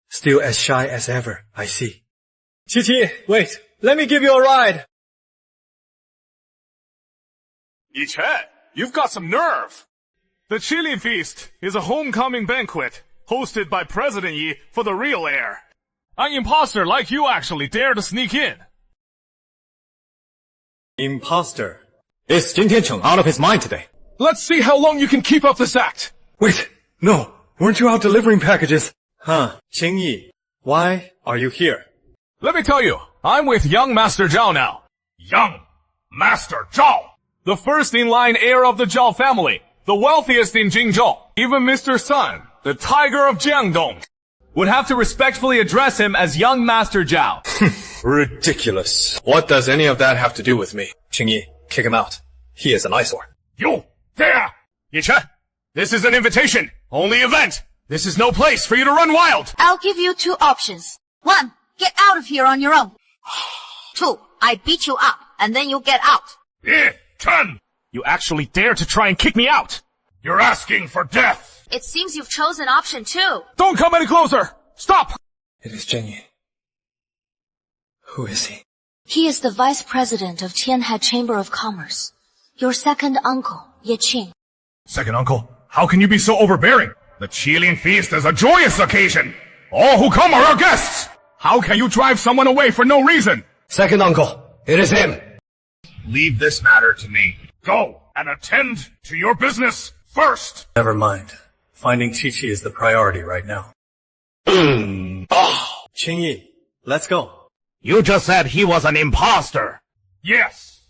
Still as shy as ever, I see. Qi, wait. Let me give you a ride. Yi Chen, you've got some nerve. The Qilin feast is a homecoming banquet hosted by President Yi for the real heir. An imposter like you actually dare to sneak in. Imposter. Is Jin Tiancheng out of his mind today? Let's see how long you can keep up this act. Wait, no. Weren't you out delivering packages? Qingyi, why are you here? Let me tell you, I'm with young Master Zhao now. Young Master Zhao! The first in-line heir of the Zhao family. The wealthiest in Jingzhou. Even Mr. Sun, the tiger of Jiangdong, would have to respectfully address him as young Master Zhao. Ridiculous. What does any of that have to do with me? Qingyi, kick him out. He is an eyesore. You there! Yi Chen, this is an invitation. Only event. This is no place for you to run wild. I'll give you 2 options. 1, get out of here on your own. 2, I beat you up, and then you get out. Yi Chen! You actually dare to try and kick me out! You're asking for death! It seems you've chosen option 2. Don't come any closer! Stop! It is Zhengyi. Who is he? He is the vice president of Tianhai Chamber of Commerce. Your second uncle, Ye Qing. Second uncle, how can you be so overbearing? The Qilin feast is a joyous occasion. All who come are our guests. How can you drive someone away for no reason? Second uncle, it is him. Leave this matter to me. Go and attend to your business first. Never mind. Finding Qi is the priority right now. Qingyi, let's go. You just said he was an imposter. Yes.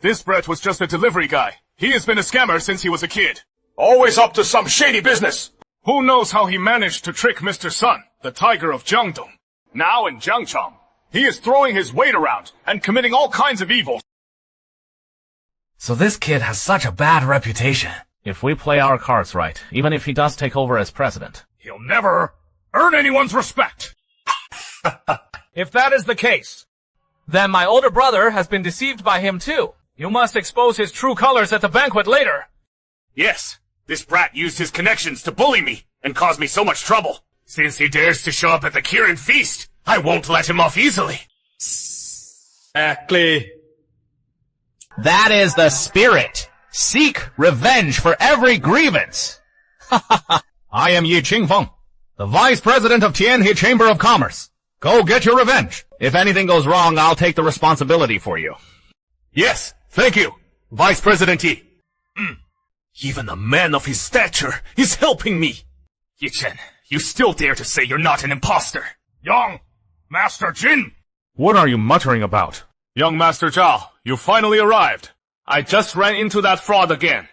This Brett was just a delivery guy. He has been a scammer since he was a kid. Always up to some shady business. Who knows how he managed to trick Mr. Sun, the tiger of Jiangdong. Now in Jiangchong, he is throwing his weight around and committing all kinds of evil. So this kid has such a bad reputation. If we play our cards right, even if he does take over as president, He'll never earn anyone's respect. if that is the case, then my older brother has been deceived by him too. You must expose his true colors at the banquet later. Yes, this brat used his connections to bully me and cause me so much trouble. Since he dares to show up at the Kirin feast, I won't let him off easily. Exactly. That is the spirit. Seek revenge for every grievance. I am Yi Qingfeng, the vice president of Tianhe Chamber of Commerce. Go get your revenge. If anything goes wrong, I'll take the responsibility for you. Yes, thank you, Vice President Yi. Even a man of his stature is helping me. Yi Chen, you still dare to say you're not an imposter. Young Master Jin! What are you muttering about? Young Master Zhao, you finally arrived. I just ran into that fraud again.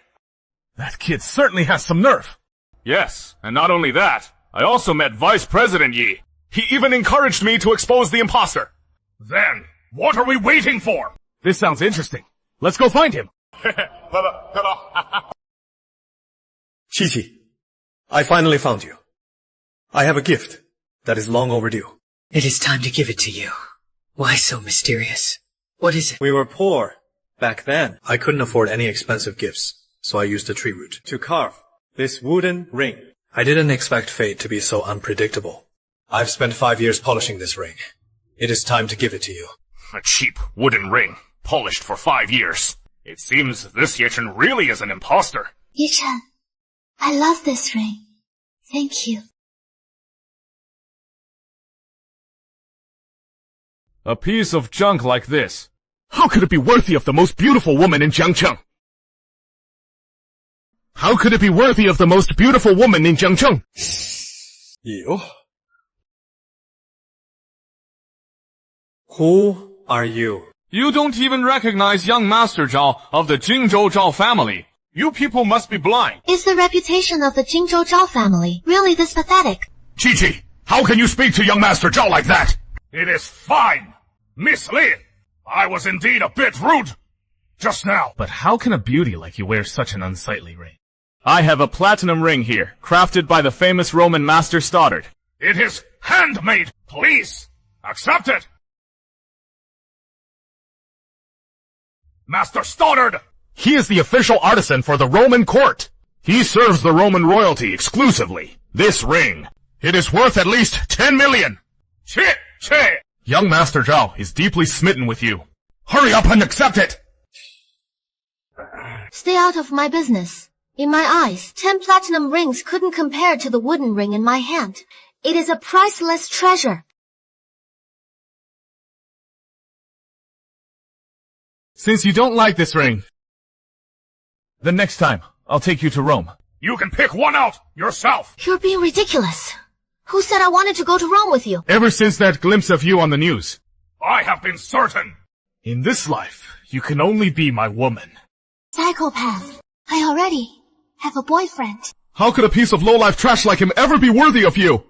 That kid certainly has some nerve. Yes, and not only that, I also met Vice President Yi. He even encouraged me to expose the imposter. Then, what are we waiting for? This sounds interesting. Let's go find him. Qi, I finally found you. I have a gift that is long overdue. It is time to give it to you. Why so mysterious? What is it? We were poor. Back then, I couldn't afford any expensive gifts, so I used a tree root to carve this wooden ring. I didn't expect fate to be so unpredictable. I've spent 5 years polishing this ring. It is time to give it to you. A cheap wooden ring, polished for 5 years. It seems this Ye Chen really is an imposter. Yi Chen, I love this ring. Thank you. A piece of junk like this. How could it be worthy of the most beautiful woman in Jiangcheng? How could it be worthy of the most beautiful woman in Jiangcheng? You? Who are you? You don't even recognize young Master Zhao of the Jingzhou Zhao family. You people must be blind. Is the reputation of the Jingzhou Zhao family really this pathetic? Qi, how can you speak to young Master Zhao like that? It is fine. Miss Lin, I was indeed a bit rude just now. But how can a beauty like you wear such an unsightly ring? I have a platinum ring here, crafted by the famous Roman master Stoddard. It is Handmade, please! Accept it! Master Stoddard! He is the official artisan for the Roman court. He serves the Roman royalty exclusively. This ring, it is worth at least 10 million. Che! Young Master Zhao is deeply smitten with you. Hurry up and accept it! Stay out of my business. In my eyes, 10 platinum rings couldn't compare to the wooden ring in my hand. It is a priceless treasure. Since you don't like this ring, then next time, I'll take you to Rome. You can pick one out yourself. You're being ridiculous. Who said I wanted to go to Rome with you? Ever since that glimpse of you on the news, I have been certain. in this life, you can only be my woman. Psychopath. I already have a boyfriend. How could a piece of low-life trash like him ever be worthy of you?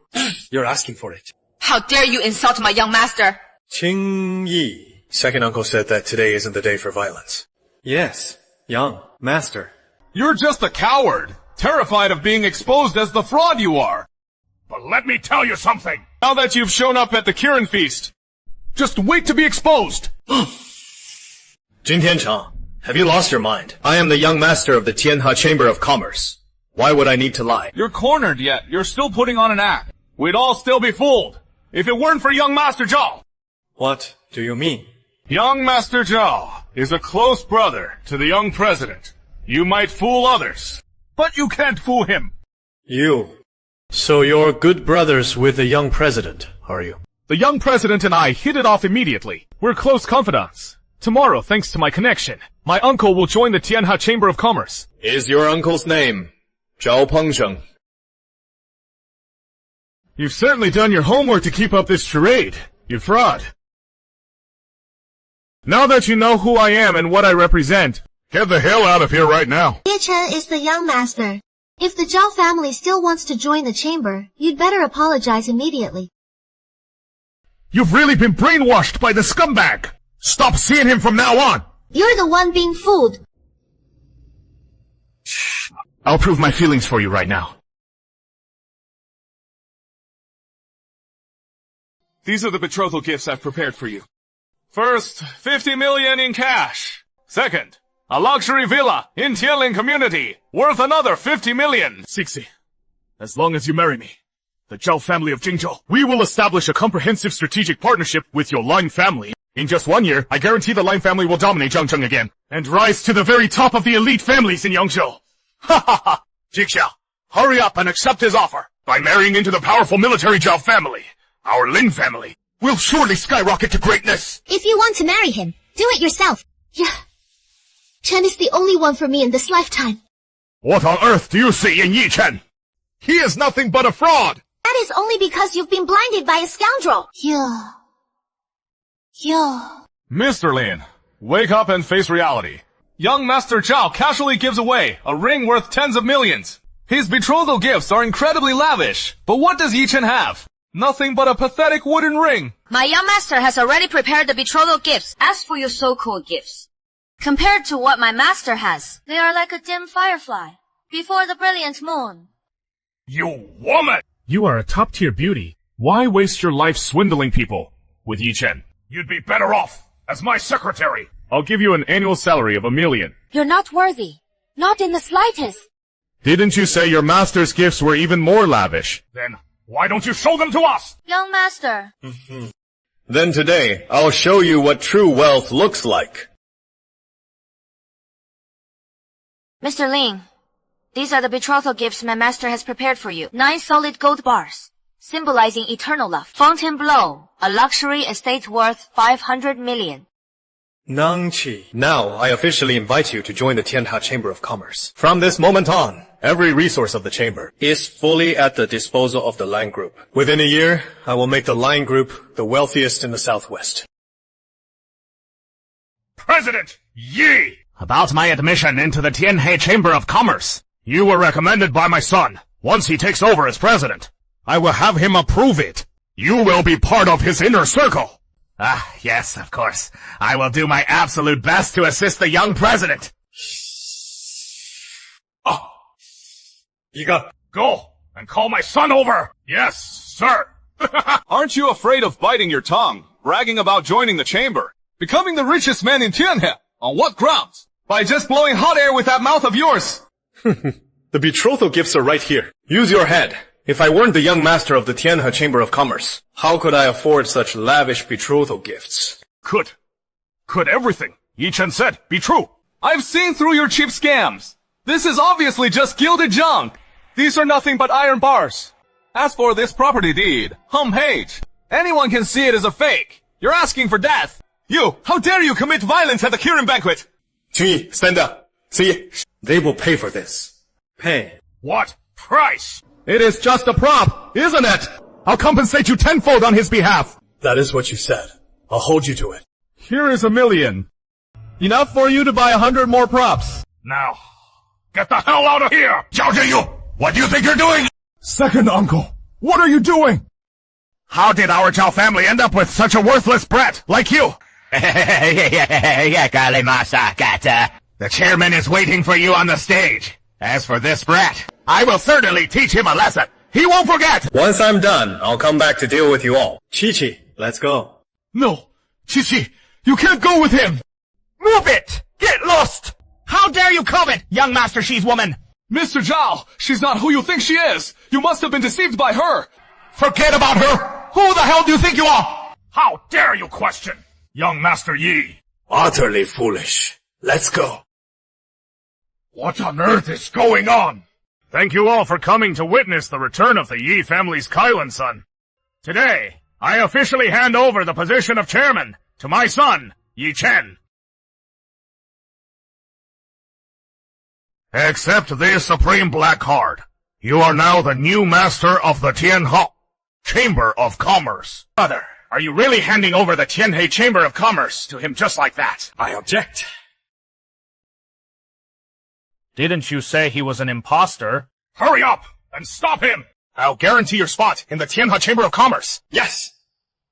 You're asking for it. How dare you insult my young master? Qing Yi. Second uncle said that today isn't the day for violence. Yes, young master. You're just a coward, terrified of being exposed as the fraud you are. But let me tell you something. Now that you've shown up at the Kirin feast, just wait to be exposed. Jin Tianchang, have you lost your mind? I am the young master of the Tianha Chamber of Commerce. Why would I need to lie? You're cornered yet. You're still putting on an act. We'd all still be fooled if it weren't for young Master Zhao. What do you mean? Young Master Zhao is a close brother to the young president. You might fool others, but you can't fool him. You. So you're good brothers with the young president, are you? The young president and I hit it off immediately. We're close confidants. Tomorrow, thanks to my connection, my uncle will join the Tianha Chamber of Commerce. Is your uncle's name Zhao Pengsheng? You've certainly done your homework to keep up this charade, you fraud. Now that you know who I am and what I represent, Get the hell out of here right now. Ye Chen is the young master. If the Zhao family still wants to join the chamber, you'd better apologize immediately. You've really been brainwashed by the scumbag. Stop seeing him from now on. You're the one being fooled. I'll prove my feelings for you right now. These are the betrothal gifts I've prepared for you. First, 50 million in cash. Second, a luxury villa in Tianlin community, worth another 50 million. Sixi, as long as you marry me, the Zhao family of Jingzhou, we will establish a comprehensive strategic partnership with your Line family. In just 1 year, I guarantee the Line family will dominate Jiangcheng again, and rise to the very top of the elite families in Yangzhou. Ha ha ha! Jingxiao, hurry up and accept his offer. By marrying into the powerful military Zhao family, our Lin family will surely skyrocket to greatness. If you want to marry him, do it yourself. Yeah. Chen is the only one for me in this lifetime. What on earth do you see in Yi Chen? He is nothing but a fraud. That is only because you've been blinded by a scoundrel. Yeah. Mr. Lin, wake up and face reality. Young Master Zhao casually gives away a ring worth tens of millions. His betrothal gifts are incredibly lavish, but what does Yi Chen have? Nothing but a pathetic wooden ring. My young master has already prepared the betrothal gifts. As for your so-called gifts, compared to what my master has, They are like a dim firefly before the brilliant moon. You woman! You are a top-tier beauty. Why waste your life swindling people with Yi Chen? You'd be better off as my secretary. I'll give you an annual salary of $1 million. You're not worthy. Not in the slightest. Didn't you say your master's gifts were even more lavish? Then why don't you show them to us? Young master. Then today, I'll show you what true wealth looks like. Mr. Ling, these are the betrothal gifts my master has prepared for you. 9 solid gold bars, symbolizing eternal love. Fontainebleau, a luxury estate worth 500 million. Nangqi. Now, I officially invite you to join the Tianha Chamber of Commerce. From this moment on, every resource of the chamber is fully at the disposal of the Line Group. Within a year, I will make the Line Group the wealthiest in the Southwest. President Yi! About my admission into the Tianhe Chamber of Commerce. You were recommended by my son. Once he takes over as president, I will have him approve it. You will be part of his inner circle. Ah, yes, of course. I will do my absolute best to assist the young president. You got go and call my son over. Yes, sir. Aren't you afraid of biting your tongue, bragging about joining the chamber? Becoming the richest man in Tianhe? On what grounds? By just blowing hot air with that mouth of yours. The betrothal gifts are right here. Use your head. If I weren't the young master of the Tianhe Chamber of Commerce, how could I afford such lavish betrothal gifts? Could everything Yi Chen said be true? I've seen through your cheap scams. This is obviously just gilded junk. These are nothing but iron bars. As for this property deed, homepage, anyone can see it as a fake. You're asking for death. You, how dare you commit violence at the Kirin banquet? Qingyi, stand up. See, they will pay for this. Pay. What price? It is just a prop, isn't it? I'll compensate you tenfold on his behalf. That is what you said. I'll hold you to it. Here is $1 million. Enough for you to buy 100 more props. Now, get the hell out of here! Zhao Zhenyu, what do you think you're doing? Second uncle, what are you doing? How did our Zhao family end up with such a worthless brat like you? The chairman is waiting for you on the stage. As for this brat, I will certainly teach him a lesson. He won't forget! Once I'm done, I'll come back to deal with you all. Chi-Chi, let's go. No, Chi-Chi, you can't go with him! Move it! Get lost! How dare you covet, young Master Shi's woman? Mr. Zhao, she's not who you think she is. You must have been deceived by her. Forget about her! Who the hell do you think you are? How dare you question, young Master Yi? Utterly foolish. Let's go. What on earth is going on? Thank you all for coming to witness the return of the Yi family's Kylan son. Today, I officially hand over the position of chairman to my son, Yi Chen. Accept this supreme black card. You are now the new master of the Tianhe Chamber of Commerce. Brother, are you really handing over the Tianhe Chamber of Commerce to him just like that? I object. Didn't you say he was an imposter? Hurry up and stop him! I'll guarantee your spot in the Tianhe Chamber of Commerce. Yes!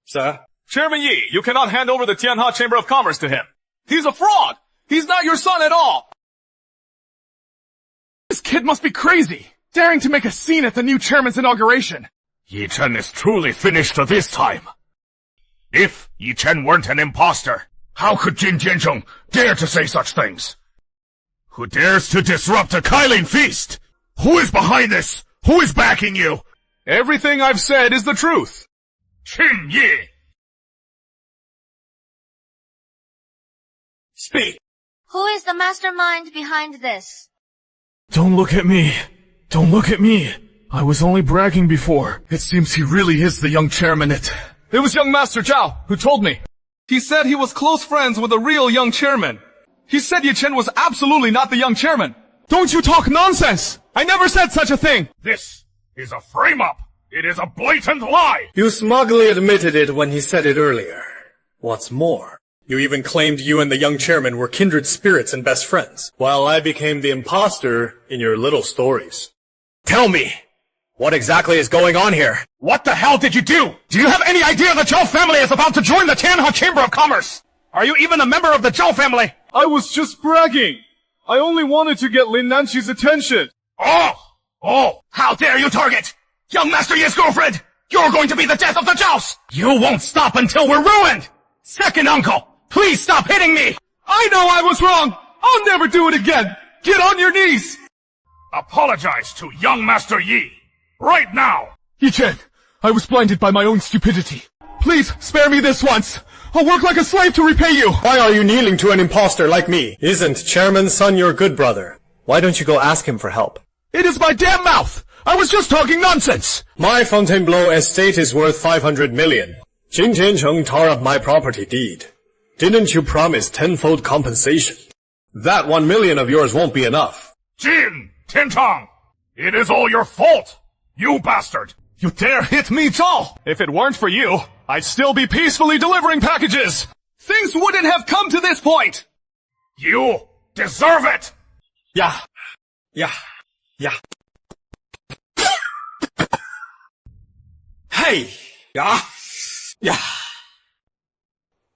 Sir? Chairman Yi, you cannot hand over the Tianhe Chamber of Commerce to him. He's a fraud! He's not your son at all! This kid must be crazy, daring to make a scene at the new chairman's inauguration. Yi Chen is truly finished this time. If Yi Chen weren't an imposter, how could Jin Tiancheng dare to say such things? Who dares to disrupt a Kylin feast? Who is behind this? Who is backing you? Everything I've said is the truth. Qin Yi! Speak! Who is the mastermind behind this? Don't look at me. Don't look at me. I was only bragging before. It seems he really is the young chairman. It was young Master Zhao who told me. He said he was close friends with the real young chairman. He said Yi Chen was absolutely not the young chairman. Don't you talk nonsense! I never said such a thing! This is a frame-up! It is a blatant lie! You smugly admitted it when he said it earlier. What's more, you even claimed you and the young chairman were kindred spirits and best friends, while I became the imposter in your little stories. Tell me, what exactly is going on here? What the hell did you do? Do you have any idea the Zhao family is about to join the Tianhe Chamber of Commerce? Are you even a member of the Zhao family? I was just bragging. I only wanted to get Lin Nanqi's attention. Oh! How dare you target young Master Yi's girlfriend! You're going to be the death of the Zhaos! You won't stop until we're ruined! Second uncle, please stop hitting me! I know I was wrong! I'll never do it again! Get on your knees! Apologize to young Master Yi! Right now! Yi Chen, I was blinded by my own stupidity. Please, spare me this once! I'll work like a slave to repay you! Why are you kneeling to an imposter like me? Isn't Chairman's son your good brother? Why don't you go ask him for help? It is my damn mouth! I was just talking nonsense! My Fontainebleau estate is worth 500 million. Jin Tiancheng tore up my property deed. Didn't you promise tenfold compensation? That 1 million of yours won't be enough. Jin Tiancheng! It is all your fault! You bastard! You dare hit me, Zhao! If it weren't for you, I'd still be peacefully delivering packages! Things wouldn't have come to this point! You deserve it! Yeah. Hey! Yeah.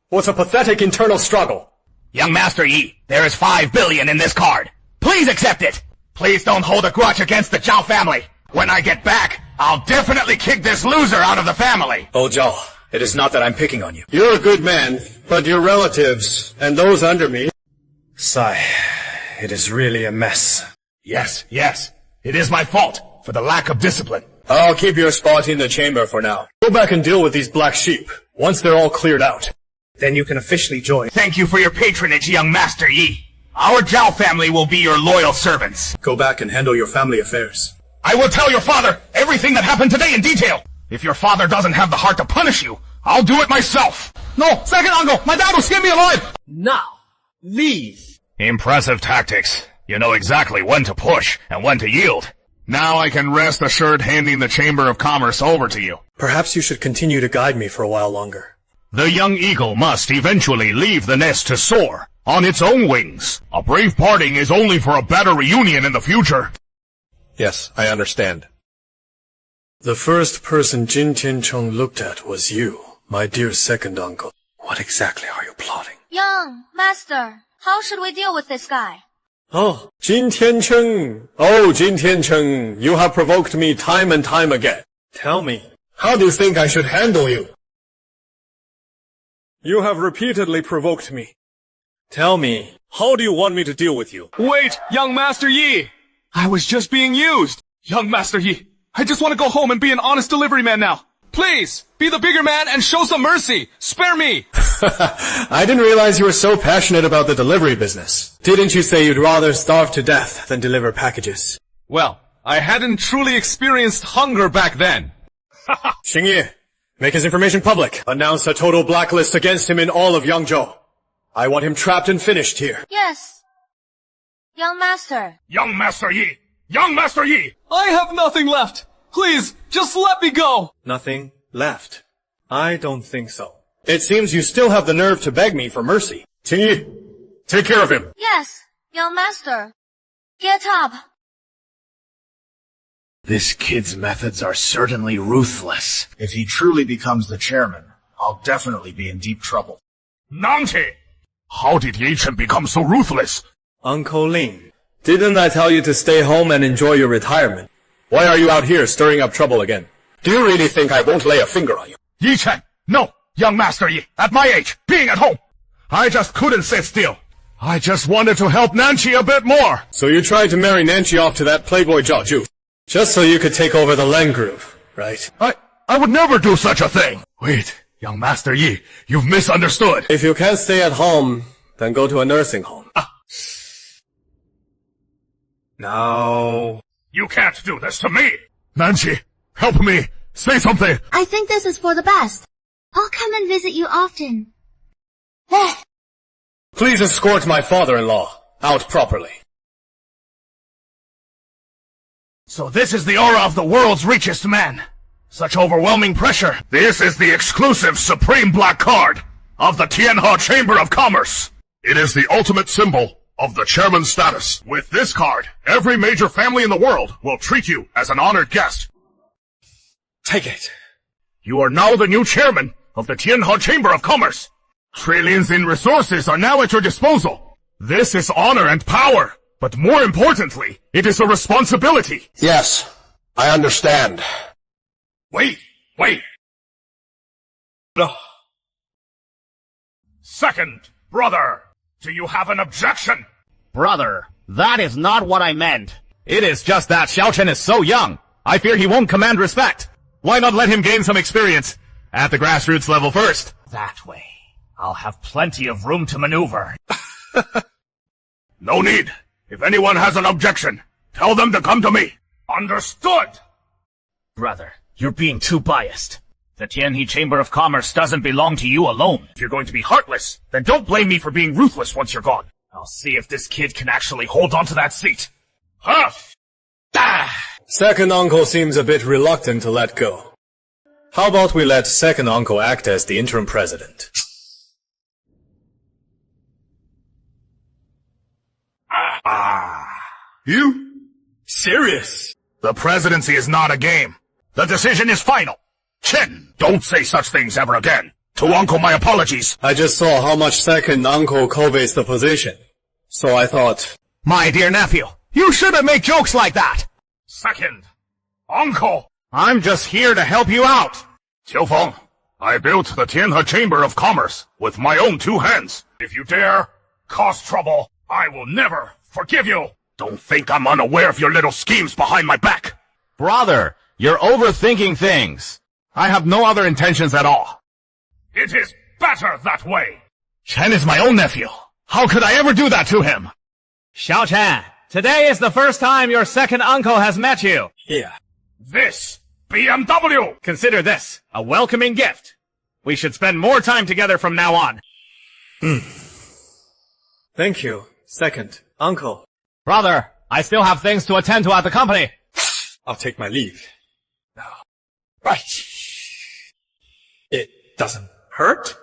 What's a pathetic internal struggle? Young Master Yi, there is 5 billion in this card. Please accept it! Please don't hold a grudge against the Zhao family. When I get back, I'll definitely kick this loser out of the family. Oh, Zhao, it is not that I'm picking on you. You're a good man, but your relatives, and those under me... Sigh, it is really a mess. Yes. It is my fault for the lack of discipline. I'll keep your spot in the chamber for now. Go back and deal with these black sheep, once they're all cleared out. Then you can officially join. Thank you for your patronage, young Master Yi. Our Zhao family will be your loyal servants. Go back and handle your family affairs. I will tell your father everything that happened today in detail. If your father doesn't have the heart to punish you, I'll do it myself. No, second uncle, my dad will skin me alive. Now, leave. Impressive tactics. You know exactly when to push and when to yield. Now I can rest assured handing the Chamber of Commerce over to you. Perhaps you should continue to guide me for a while longer. The young eagle must eventually leave the nest to soar on its own wings. A brave parting is only for a better reunion in the future. Yes, I understand. The first person Jin Tiancheng looked at was you, my dear second uncle. What exactly are you plotting? Young Master, how should we deal with this guy? Oh, Jin Tiancheng! Oh, Jin Tiancheng, you have provoked me time and time again. Tell me, how do you think I should handle you? You have repeatedly provoked me. Tell me, how do you want me to deal with you? Wait, young Master Yi! I was just being used! Young Master Yi, I just want to go home and be an honest delivery man now. Please, be the bigger man and show some mercy. Spare me! I didn't realize you were so passionate about the delivery business. Didn't you say you'd rather starve to death than deliver packages? Well, I hadn't truly experienced hunger back then. Xingye, make his information public. Announce a total blacklist against him in all of Yangzhou. I want him trapped and finished here. Yes. Young Master. Young Master Yi! Young Master Yi! I have nothing left. Please, just let me go. Nothing left? I don't think so. It seems you still have the nerve to beg me for mercy. Qingyi, take care of him. Yes, young Master. Get up. This kid's methods are certainly ruthless. If he truly becomes the chairman, I'll definitely be in deep trouble. Nangqi! How did Yi Chen become so ruthless? Uncle Ling, didn't I tell you to stay home and enjoy your retirement? Why are you out here stirring up trouble again? Do you really think I won't lay a finger on you? Yi Chen! No! Young Master Yi, at my age, being at home, I just couldn't sit still. I just wanted to help Nanqi a bit more. So you tried to marry Nanqi off to that playboy Zhao Ju? Just so you could take over the Len Group, right? I would never do such a thing. Wait, young Master Yi, you've misunderstood. If you can't stay at home, then go to a nursing home. No. You can't do this to me. Nanqi, help me. Say something. I think this is for the best. I'll come and visit you often. Please escort my father-in-law out properly. So this is the aura of the world's richest man. Such overwhelming pressure. This is the exclusive Supreme Black Card of the Tianhe Chamber of Commerce. It is the ultimate symbol of the chairman's status. With this card, every major family in the world will treat you as an honored guest. Take it. You are now the new chairman of the Tianhe Chamber of Commerce. Trillions in resources are now at your disposal. This is honor and power, but more importantly, it is a responsibility. Yes, I understand. Wait. No. Second, brother, do you have an objection? Brother, that is not what I meant. It is just that Xiao Chen is so young. I fear he won't command respect. Why not let him gain some experience at the grassroots level first? That way, I'll have plenty of room to maneuver. No need. If anyone has an objection, tell them to come to me. Understood! Brother, you're being too biased. The Tianhe Chamber of Commerce doesn't belong to you alone. If you're going to be heartless, then don't blame me for being ruthless once you're gone. I'll see if this kid can actually hold on to that seat. Huff! Second uncle seems a bit reluctant to let go. How about we let second uncle act as the interim president? You? Serious? The presidency is not a game. The decision is final. Chen, don't say such things ever again. To uncle, my apologies. I just saw how much second uncle covets the position. So I thought... My dear nephew, you shouldn't make jokes like that. Second, uncle, I'm just here to help you out. Qiu Feng, I built the Tianhe Chamber of Commerce with my own 2 hands. If you dare cause trouble, I will never forgive you. Don't think I'm unaware of your little schemes behind my back. Brother, you're overthinking things. I have no other intentions at all. It is better that way. Chen is my own nephew. How could I ever do that to him? Xiao Chen, today is the first time your second uncle has met you. Here. This BMW! Consider this a welcoming gift. We should spend more time together from now on. Thank you, second uncle. Brother, I still have things to attend to at the company. I'll take my leave. Right. It doesn't hurt?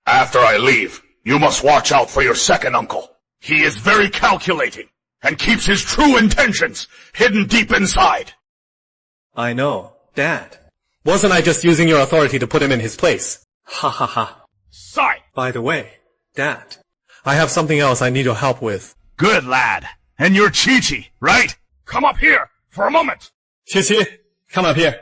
After I leave, you must watch out for your second uncle. He is very calculating and keeps his true intentions hidden deep inside. I know, Dad. Wasn't I just using your authority to put him in his place? Ha ha ha. Sigh! By the way, Dad, I have something else I need your help with. Good lad. And you're Chi-Chi, right? Come up here for a moment. Chi-Chi, come up here.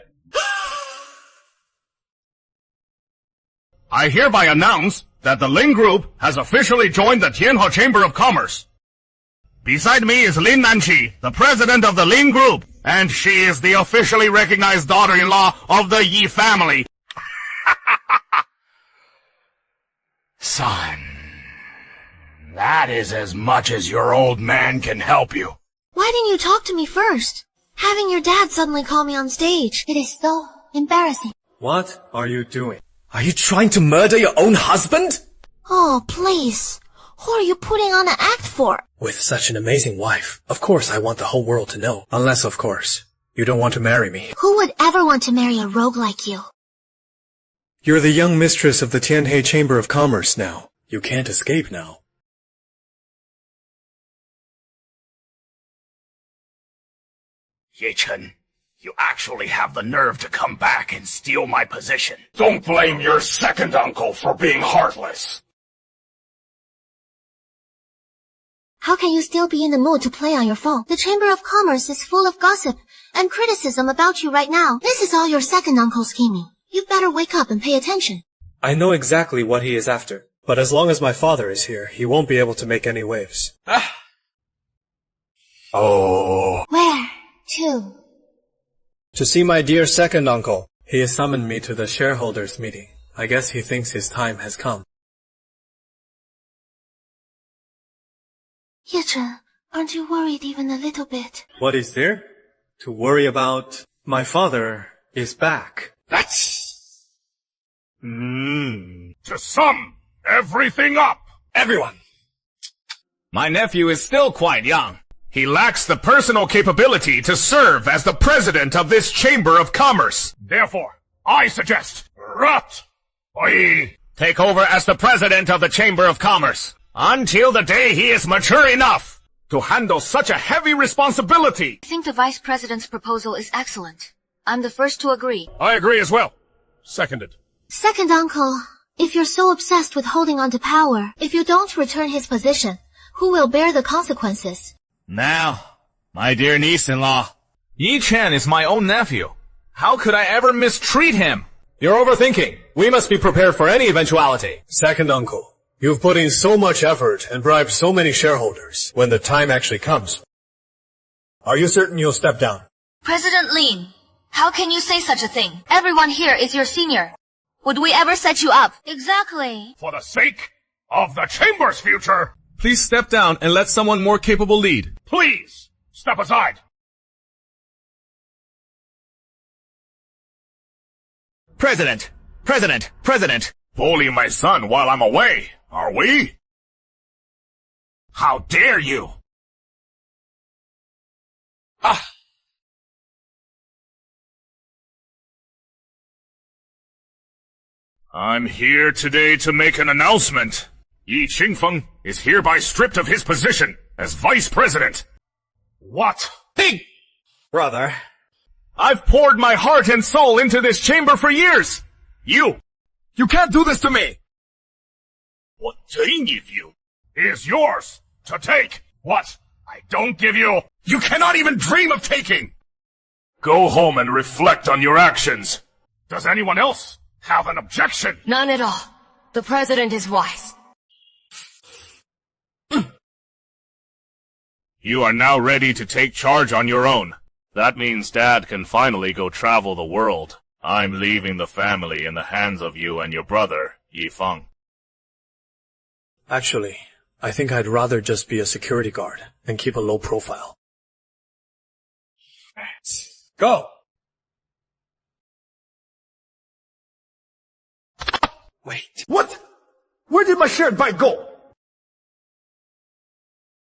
I hereby announce that the Lin Group has officially joined the Tianhe Chamber of Commerce. Beside me is Lin Nanqi, the president of the Lin Group, and she is the officially recognized daughter-in-law of the Yi family. Son, that is as much as your old man can help you. Why didn't you talk to me first? Having your dad suddenly call me on stage. It is so embarrassing. What are you doing? Are you trying to murder your own husband? Oh, please. Who are you putting on an act for? With such an amazing wife, of course I want the whole world to know. Unless, of course, you don't want to marry me. Who would ever want to marry a rogue like you? You're the young mistress of the Tianhe Chamber of Commerce now. You can't escape now. Ye Chen, you actually have the nerve to come back and steal my position. Don't blame your second uncle for being heartless. How can you still be in the mood to play on your phone? The Chamber of Commerce is full of gossip and criticism about you right now. This is all your second uncle scheming. You'd better wake up and pay attention. I know exactly what he is after, but as long as my father is here, he won't be able to make any waves. Oh. Where to? To see my dear second uncle. He has summoned me to the shareholders' meeting. I guess he thinks his time has come. Ye-Chen, aren't you worried even a little bit? What is there to worry about? My father is back. That's... To sum everything up, everyone. My nephew is still quite young. He lacks the personal capability to serve as the president of this Chamber of Commerce. Therefore, I suggest Rat Oi take over as the president of the Chamber of Commerce until the day he is mature enough to handle such a heavy responsibility. I think the vice president's proposal is excellent. I'm the first to agree. I agree as well. Seconded. Second uncle, if you're so obsessed with holding on to power, if you don't return his position, who will bear the consequences? Now, my dear niece-in-law, Yi Chen is my own nephew. How could I ever mistreat him? You're overthinking. We must be prepared for any eventuality. Second uncle, you've put in so much effort and bribed so many shareholders. When the time actually comes, are you certain you'll step down? President Lin, how can you say such a thing? Everyone here is your senior. Would we ever set you up? Exactly. For the sake of the Chamber's future, Please step down and let someone more capable lead. please step aside. President! Bully my son while I'm away, are we? How dare you? I'm here today to make an announcement. Yi Qingfeng is hereby stripped of his position as vice president. What? Big brother. I've poured my heart and soul into this chamber for years! You can't do this to me! What I give you is yours to take. What I don't give you, you cannot even dream of taking. Go home and reflect on your actions. Does anyone else have an objection? None at all. The president is wise. You are now ready to take charge on your own. That means Dad can finally go travel the world. I'm leaving the family in the hands of you and your brother, Yifeng. Actually, I think I'd rather just be a security guard and keep a low profile. Go! Wait. What? Where did my shared bike go?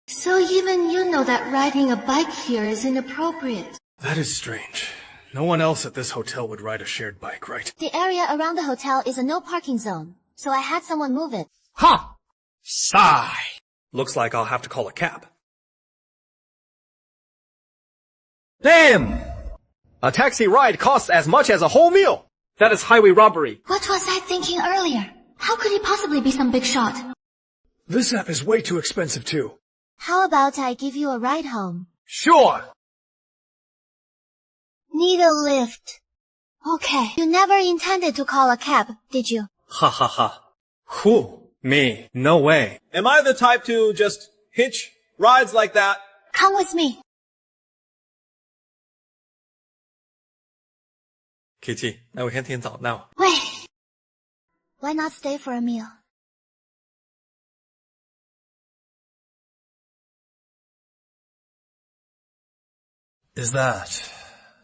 So even you know that riding a bike here is inappropriate. That is strange. No one else at this hotel would ride a shared bike, right? The area around the hotel is a no parking zone, so I had someone move it. Huh! Sigh! Looks like I'll have to call a cab. Damn! A taxi ride costs as much as a whole meal. That is highway robbery. What was I thinking earlier? How could he possibly be some big shot? This app is way too expensive too. How about I give you a ride home? Sure! Need a lift. Okay. You never intended to call a cab, did you? Ha ha ha. Who? Me? No way. Am I the type to just hitch rides like that? Come with me. Kitty, 那我先听早闹。 Wait. Why not stay for a meal? Is that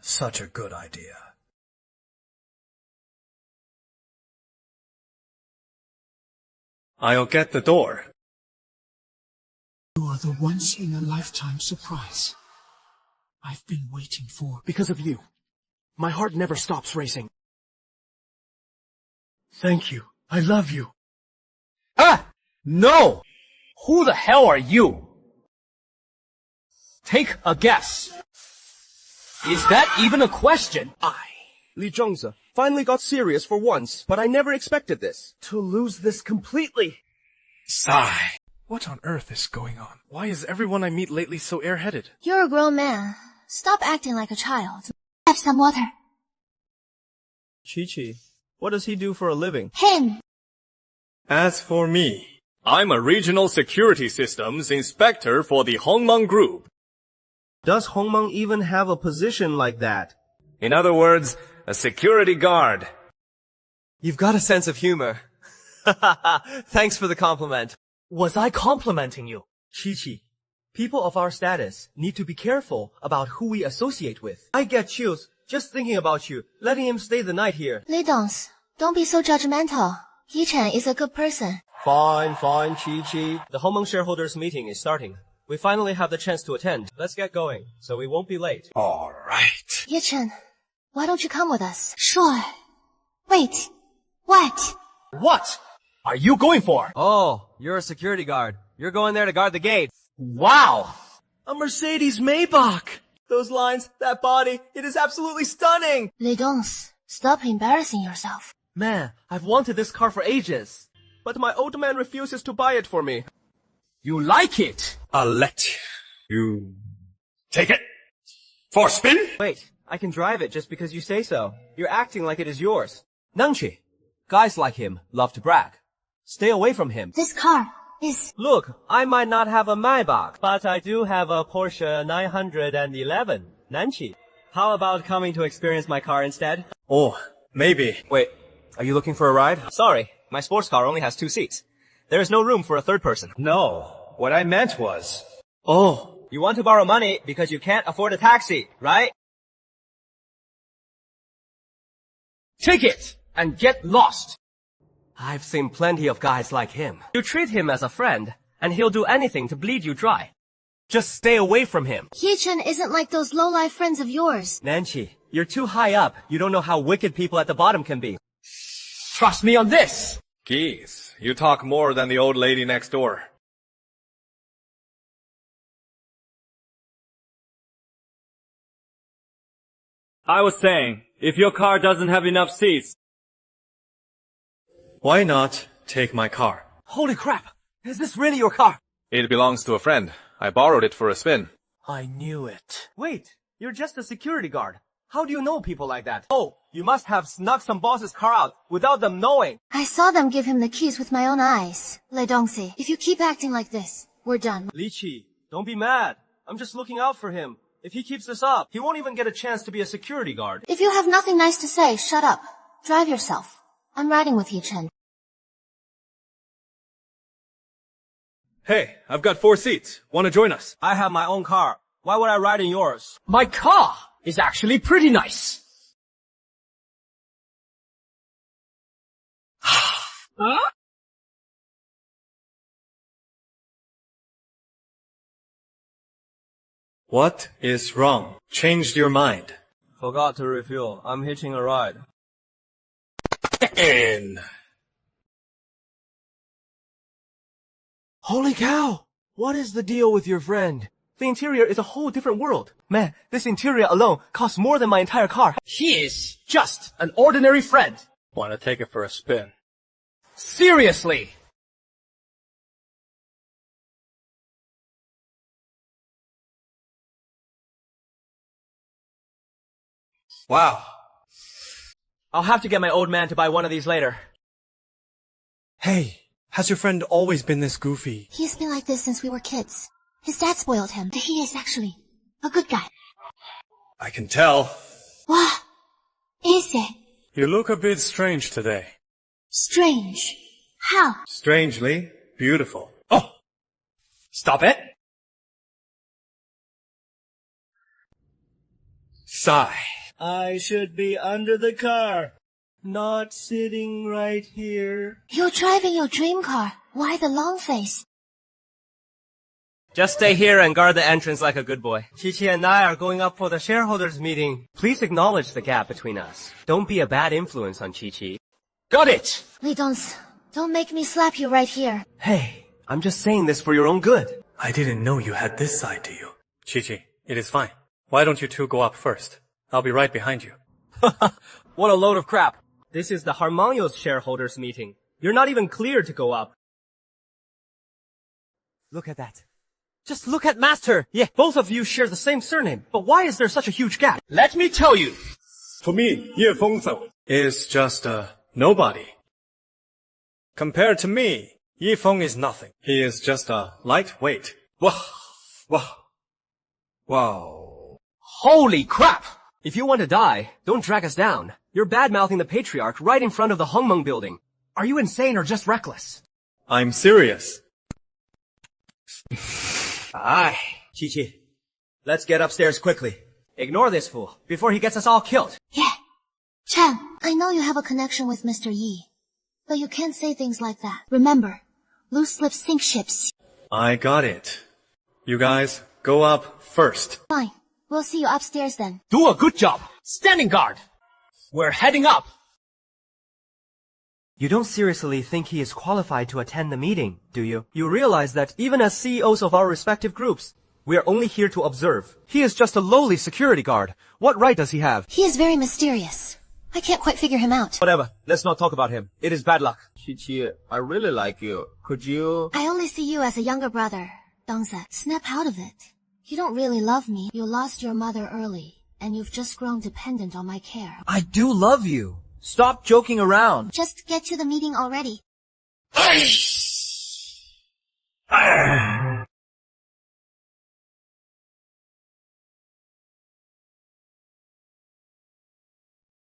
such a good idea? I'll get the door. You are the once-in-a-lifetime surprise I've been waiting for. Because of you. My heart never stops racing. Thank you. I love you. Ah! No! Who the hell are you? Take a guess. Is that even a question? Li Zhengzi finally got serious for once, but I never expected this. To lose this completely. Sigh. What on earth is going on? Why is everyone I meet lately so airheaded? You're a grown man. Stop acting like a child. Have some water. Chi-Chi, what does he do for a living? Him. As for me, I'm a regional security systems inspector for the Hongmeng Group. Does Hongmeng even have a position like that? In other words, a security guard. You've got a sense of humor. Thanks for the compliment. Was I complimenting you? Chi-Chi, people of our status need to be careful about who we associate with. I get chills just thinking about you, letting him stay the night here. Li Dongs, don't be so judgmental. Yi-Chen is a good person. Fine, Chi-Chi. The Hongmeng shareholders meeting is starting. We finally have the chance to attend. Let's get going, so we won't be late. All right. Yi-Chen, why don't you come with us? Sure. Wait. What? What are you going for? Oh, you're a security guard. You're going there to guard the gate. Wow! A Mercedes Maybach! Those lines, that body, it is absolutely stunning! Li Dongs, stop embarrassing yourself. Man, I've wanted this car for ages. But my old man refuses to buy it for me. You like it? I'll let you take it for a spin? Wait, I can drive it just because you say so. You're acting like it is yours. Nangchi, guys like him love to brag. Stay away from him. This car is... Look, I might not have a Maybach, but I do have a Porsche 911. Nanchi, how about coming to experience my car instead? Oh, maybe. Wait, are you looking for a ride? Sorry, my sports car only has 2 seats. There is no room for a third person. No, what I meant was... Oh, you want to borrow money because you can't afford a taxi, right? Take it and get lost. I've seen plenty of guys like him. You treat him as a friend, and he'll do anything to bleed you dry. Just stay away from him. Yi-Chen isn't like those low-life friends of yours. Nanchi, you're too high up. You don't know how wicked people at the bottom can be. Trust me on this! Geez, you talk more than the old lady next door. I was saying, if your car doesn't have enough seats... Why not take my car? Holy crap! Is this really your car? It belongs to a friend. I borrowed it for a spin. I knew it. Wait, you're just a security guard. How do you know people like that? Oh, you must have snuck some boss's car out without them knowing. I saw them give him the keys with my own eyes. Lei Dongxi, if you keep acting like this, we're done. Li Qi, don't be mad. I'm just looking out for him. If he keeps this up, he won't even get a chance to be a security guard. If you have nothing nice to say, shut up. Drive yourself. I'm riding with you, Chen. Hey, I've got 4 seats. Want to join us? I have my own car. Why would I ride in yours? My car is actually pretty nice. Huh? What is wrong? Changed your mind. Forgot to refuel. I'm hitching a ride. Holy cow! What is the deal with your friend? The interior is a whole different world. Man, this interior alone costs more than my entire car. He is just an ordinary friend. Want to take it for a spin? Seriously! Wow. I'll have to get my old man to buy one of these later. Hey, has your friend always been this goofy? He's been like this since we were kids. His dad spoiled him. He is actually a good guy. I can tell. What is it? You look a bit strange today. Strange. How? Strangely beautiful. Oh! Stop it! Sigh. I should be under the car, not sitting right here. You're driving your dream car. Why the long face? Just stay here and guard the entrance like a good boy. Qiqi and I are going up for the shareholders meeting. Please acknowledge the gap between us. Don't be a bad influence on Qiqi. Got it! Li Dongxi, don't make me slap you right here. Hey, I'm just saying this for your own good. I didn't know you had this side to you. Qiqi, it is fine. Why don't you two go up first? I'll be right behind you. What a load of crap. This is the Harmonious shareholders meeting. You're not even cleared to go up. Look at that. Just look at Master. Yeah, both of you share the same surname. But why is there such a huge gap? Let me tell you. For me, Ye Fengzhou Is just a nobody. compared to me, Yi Feng is nothing. He is just a lightweight. Wow. Wow. Wow. Holy crap! If you want to die, don't drag us down. You're bad-mouthing the patriarch right in front of the Hongmeng building. Are you insane or just reckless? I'm serious. Aye. Qiqi, let's get upstairs quickly. Ignore this fool before he gets us all killed. Yeah. Chen, I know you have a connection with Mr. Yi, but you can't say things like that. Remember, loose lips sink ships. I got it. You guys, go up first. Fine. We'll see you upstairs then. Do a good job. Standing guard. We're heading up. You don't seriously think he is qualified to attend the meeting, do you? You realize that even as CEOs of our respective groups, we are only here to observe. He is just a lowly security guard. What right does he have? He is very mysterious. I can't quite figure him out. Whatever. Let's not talk about him. It is bad luck. Qiqi, I really like you. Could you... I only see you as a younger brother. Dongxi, snap out of it. You don't really love me. You lost your mother early, and you've just grown dependent on my care. I do love you. Stop joking around. Just get to the meeting already.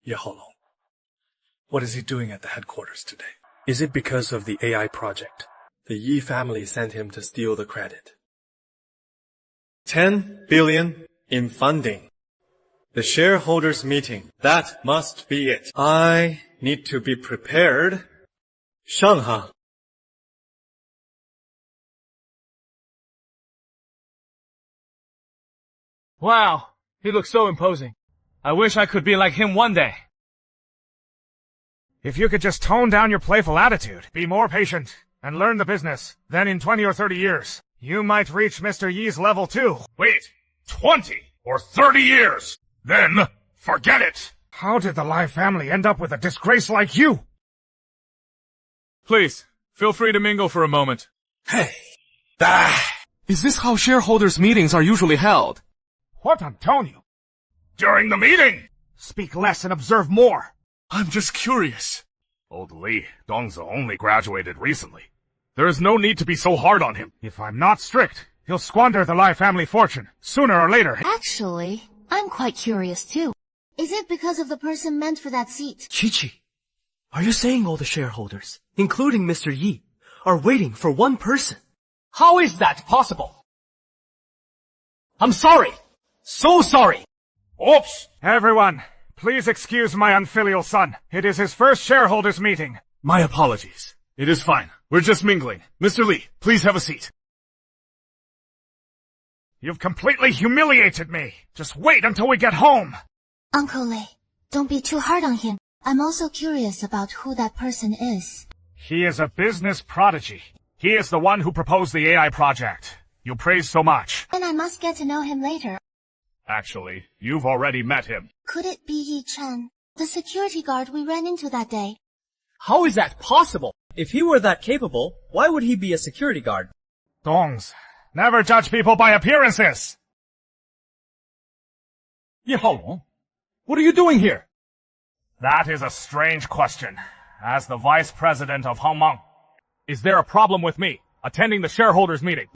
Ye Haolong, what is he doing at the headquarters today? Is it because of the AI project? The Yi family sent him to steal the credit. 10 billion in funding. The shareholders meeting. That must be it. I need to be prepared. Shanghai. Wow, he looks so imposing. I wish I could be like him one day. If you could just tone down your playful attitude, be more patient, and learn the business, then in 20 or 30 years, you might reach Mr. Yi's level too. Wait, 20 or 30 years? Then, forget it! How did the Lai family end up with a disgrace like you? Please, feel free to mingle for a moment. Hey! Is this how shareholders' meetings are usually held? What, Antonio? During the meeting, Speak less and observe more. I'm just curious. Old Li, Dongzi only graduated recently. There is no need to be so hard on him. If I'm not strict, he'll squander the Lai family fortune, sooner or later. Actually, I'm quite curious too. Is it because of the person meant for that seat? Chi-Chi, are you saying all the shareholders, including Mr. Yi, are waiting for one person? How is that possible? I'm sorry. So sorry. Oops! Everyone, please excuse my unfilial son. It is his first shareholders meeting. My apologies. It is fine. We're just mingling. Mr. Li, please have a seat. You've completely humiliated me. Just wait until we get home. Uncle Lei, don't be too hard on him. I'm also curious about who that person is. He is a business prodigy. He is the one who proposed the AI project. You praise so much. And I must get to know him later. Actually, you've already met him. Could it be Yi Chen, the security guard we ran into that day? How is that possible? If he were that capable, why would he be a security guard? Dongs, never judge people by appearances. Ye Haolong, what are you doing here? That is a strange question. As the vice president of Hongmeng, Is there a problem with me attending the shareholders meeting?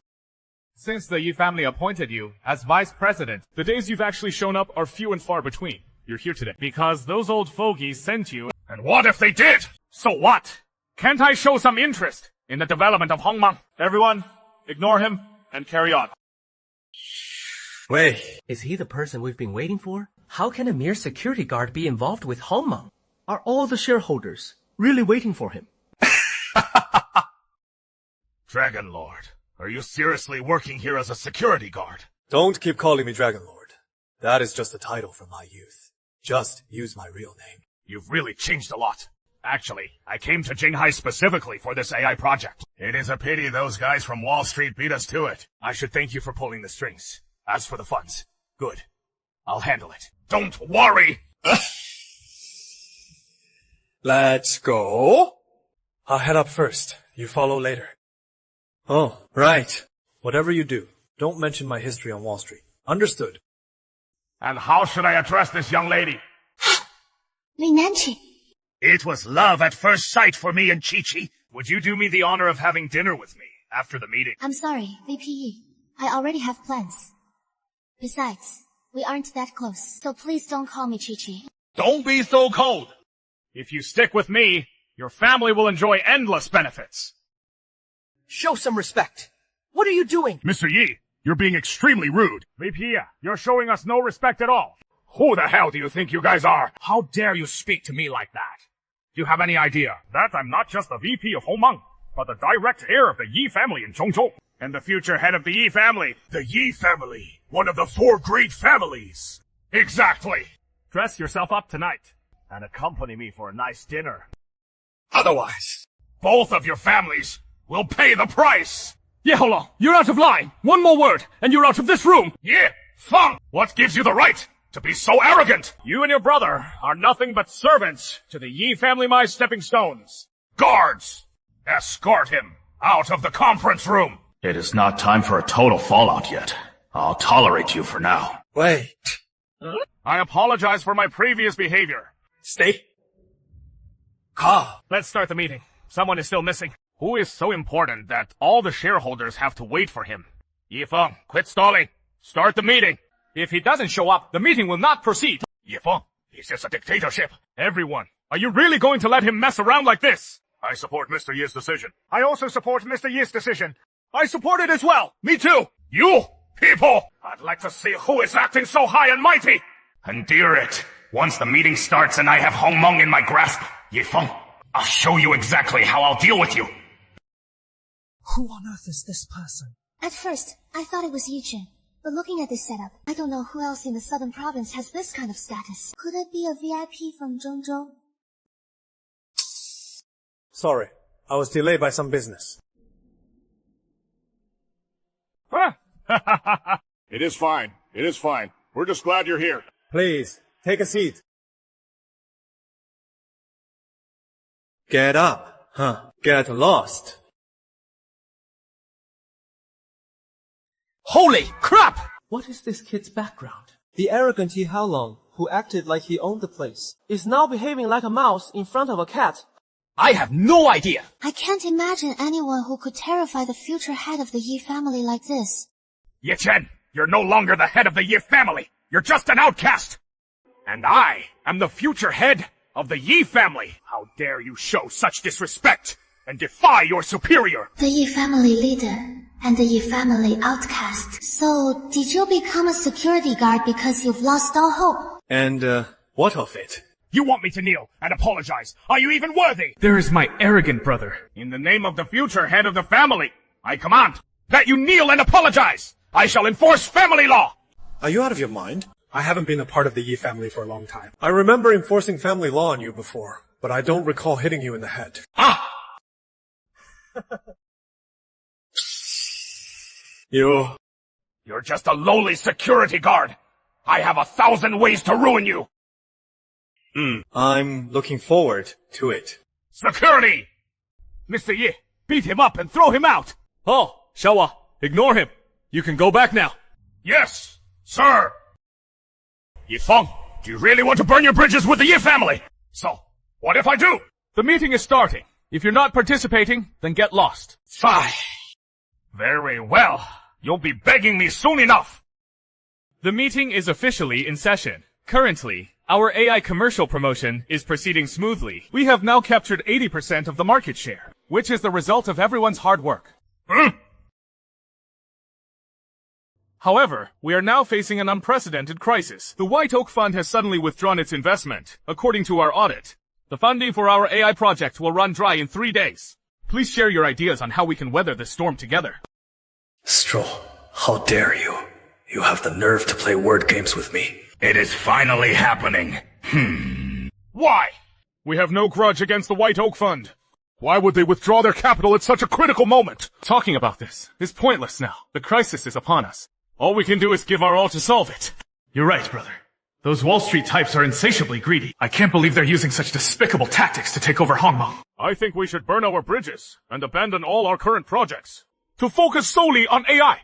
Since the Yi family appointed you as vice president, The days you've actually shown up are few and far between. You're here today. Because those old fogies sent you. and what if they did? So what? Can't I show some interest in the development of Hongmeng? Everyone, ignore him and carry on. Wei. Is he the person we've been waiting for? How can a mere security guard be involved with Hongmeng? Are all the shareholders really waiting for him? Dragon Lord, are you seriously working here as a security guard? Don't keep calling me Dragon Lord. That is just a title from my youth. Just use my real name. You've really changed a lot. Actually, I came to Jinghai specifically for this AI project. It is a pity those guys from Wall Street beat us to it. I should thank you for pulling the strings. As for the funds, good. I'll handle it. Don't worry! Let's go. I'll head up first. You follow later. Oh, right. Whatever you do, don't mention my history on Wall Street. Understood. And how should I address this young lady? Li Nanqi. It was love at first sight for me and Chi-Chi. Would you do me the honor of having dinner with me after the meeting? I'm sorry, VP Yi. I already have plans. Besides, we aren't that close, so please don't call me Chi-Chi. Don't be so cold! If you stick with me, your family will enjoy endless benefits. Show some respect. What are you doing? Mr. Yi, you're being extremely rude. VP, you're showing us no respect at all. Who the hell do you think you guys are? How dare you speak to me like that? Do you have any idea that I'm not just the VP of Hongmeng, but the direct heir of the Yi family in Zhongzhou, and the future head of the Yi family? The Yi family, one of the 4 great families. Exactly. Dress yourself up tonight, and accompany me for a nice dinner. Otherwise, both of your families will pay the price. Ye Haolong, you're out of line. One more word, and you're out of this room. Ye Feng, what gives you the right to be so arrogant? You and your brother are nothing but servants to the Yi family, my stepping stones. Guards, escort him out of the conference room. It is not time for a total fallout yet. I'll tolerate you for now. Wait. I apologize for my previous behavior. Stay. Ka. Let's start the meeting. Someone is still missing. Who is so important that all the shareholders have to wait for him? Yi Feng, quit stalling. Start the meeting. If he doesn't show up, the meeting will not proceed. Yi Feng, is this a dictatorship? Everyone, are you really going to let him mess around like this? I support Mr. Yi's decision. I also support Mr. Yi's decision. I support it as well. Me too. You people, I'd like to see who is acting so high and mighty. Endear it. Once the meeting starts and I have Hongmeng in my grasp, Yi Feng, I'll show you exactly how I'll deal with you. Who on earth is this person? At first, I thought it was Yi Chen. But looking at this setup, I don't know who else in the southern province has this kind of status. Could it be a VIP from Zhongzhou? Sorry, I was delayed by some business. It is fine. It is fine. We're just glad you're here. Please, take a seat. Get up. Get lost. Holy crap! What is this kid's background? The arrogant Yi Haolong who acted like he owned the place, is now behaving like a mouse in front of a cat. I have no idea. I can't imagine anyone who could terrify the future head of the Yi family like this. Ye Chen, you're no longer the head of the Yi family. You're just an outcast. And I am the future head of the Yi family. How dare you show such disrespect and defy your superior? The Yi family leader and the Yi family outcast. So, did you become a security guard because you've lost all hope? And, what of it? You want me to kneel and apologize? Are you even worthy? There is my arrogant brother. In the name of the future head of the family, I command that you kneel and apologize. I shall enforce family law. Are you out of your mind? I haven't been a part of the Yi family for a long time. I remember enforcing family law on you before, but I don't recall hitting you in the head. Ah! You're just a lowly security guard. I have 1,000 ways to ruin you. I'm looking forward to it. Security! Mr. Yi, beat him up and throw him out. Oh, Xiaowa, ignore him. You can go back now. Yes, sir. Yifeng, do you really want to burn your bridges with the Yi family? So, what if I do? The meeting is starting. If you're not participating, then get lost. Fine. Very well. You'll be begging me soon enough. The meeting is officially in session. Currently, our AI commercial promotion is proceeding smoothly. We have now captured 80% of the market share, which is the result of everyone's hard work. However, we are now facing an unprecedented crisis. The White Oak Fund has suddenly withdrawn its investment, according to our audit. The funding for our AI project will run dry in 3 days. Please share your ideas on how we can weather this storm together. Stroll, how dare you? You have the nerve to play word games with me. It is finally happening. Why? We have no grudge against the White Oak Fund. Why would they withdraw their capital at such a critical moment? Talking about this is pointless now. The crisis is upon us. All we can do is give our all to solve it. You're right, brother. Those Wall Street types are insatiably greedy. I can't believe they're using such despicable tactics to take over Hong Kong. I think we should burn our bridges and abandon all our current projects to focus solely on AI.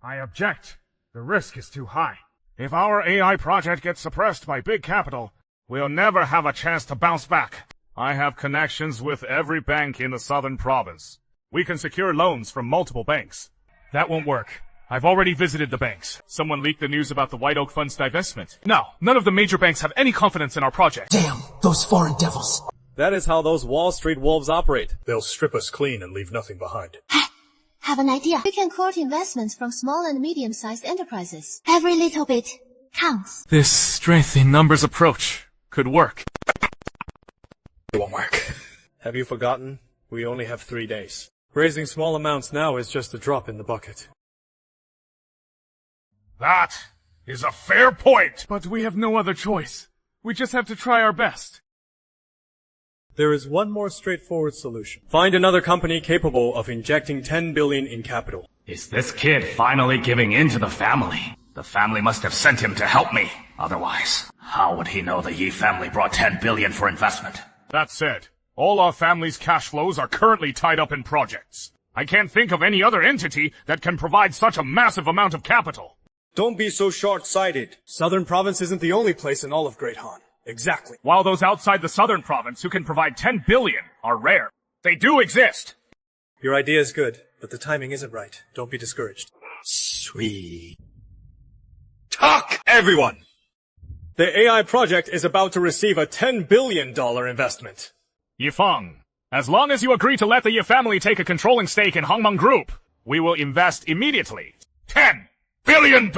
I object. The risk is too high. If our AI project gets suppressed by big capital, we'll never have a chance to bounce back. I have connections with every bank in the southern province. We can secure loans from multiple banks. That won't work. I've already visited the banks. Someone leaked the news about the White Oak Fund's divestment. Now, none of the major banks have any confidence in our project. Damn, those foreign devils. That is how those Wall Street wolves operate. They'll strip us clean and leave nothing behind. Have an idea. We can court investments from small and medium-sized enterprises. Every little bit counts. This strength in numbers approach could work. It won't work. Have you forgotten? We only have 3 days. Raising small amounts now is just a drop in the bucket. That is a fair point. But we have no other choice. We just have to try our best. There is one more straightforward solution. Find another company capable of injecting 10 billion in capital. Is this kid finally giving in to the family? The family must have sent him to help me. Otherwise, how would he know the Yi family brought 10 billion for investment? That said, all our family's cash flows are currently tied up in projects. I can't think of any other entity that can provide such a massive amount of capital. Don't be so short-sighted. Southern Province isn't the only place in all of Great Han. Exactly. While those outside the southern province who can provide 10 billion are rare, they do exist. Your idea is good, but the timing isn't right. Don't be discouraged. Sweet. Talk, everyone! The AI project is about to receive a $10 billion investment. Yifeng, as long as you agree to let the Yi family take a controlling stake in Hongmeng Group, we will invest immediately. $10 billion!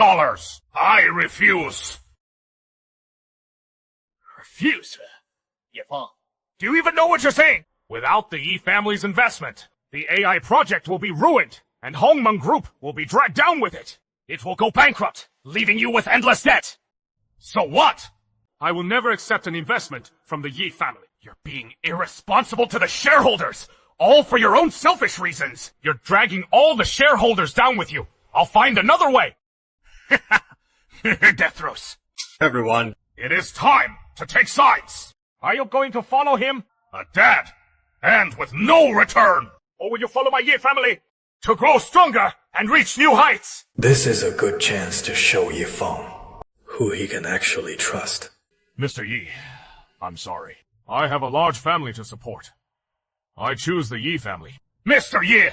I refuse. Refuse? Yifeng, do you even know what you're saying? Without the Yi family's investment, the AI project will be ruined, and Hongmeng Group will be dragged down with it. It will go bankrupt, leaving you with endless debt. So what? I will never accept an investment from the Yi family. You're being irresponsible to the shareholders, all for your own selfish reasons. You're dragging all the shareholders down with you. I'll find another way. Death throes. Everyone. It is time to take sides. Are you going to follow him? A dad, and with no return. Or will you follow my Yi family to grow stronger and reach new heights? This is a good chance to show Yifeng who he can actually trust. Mr. Yi, I'm sorry. I have a large family to support. I choose the Yi family. Mr. Yi!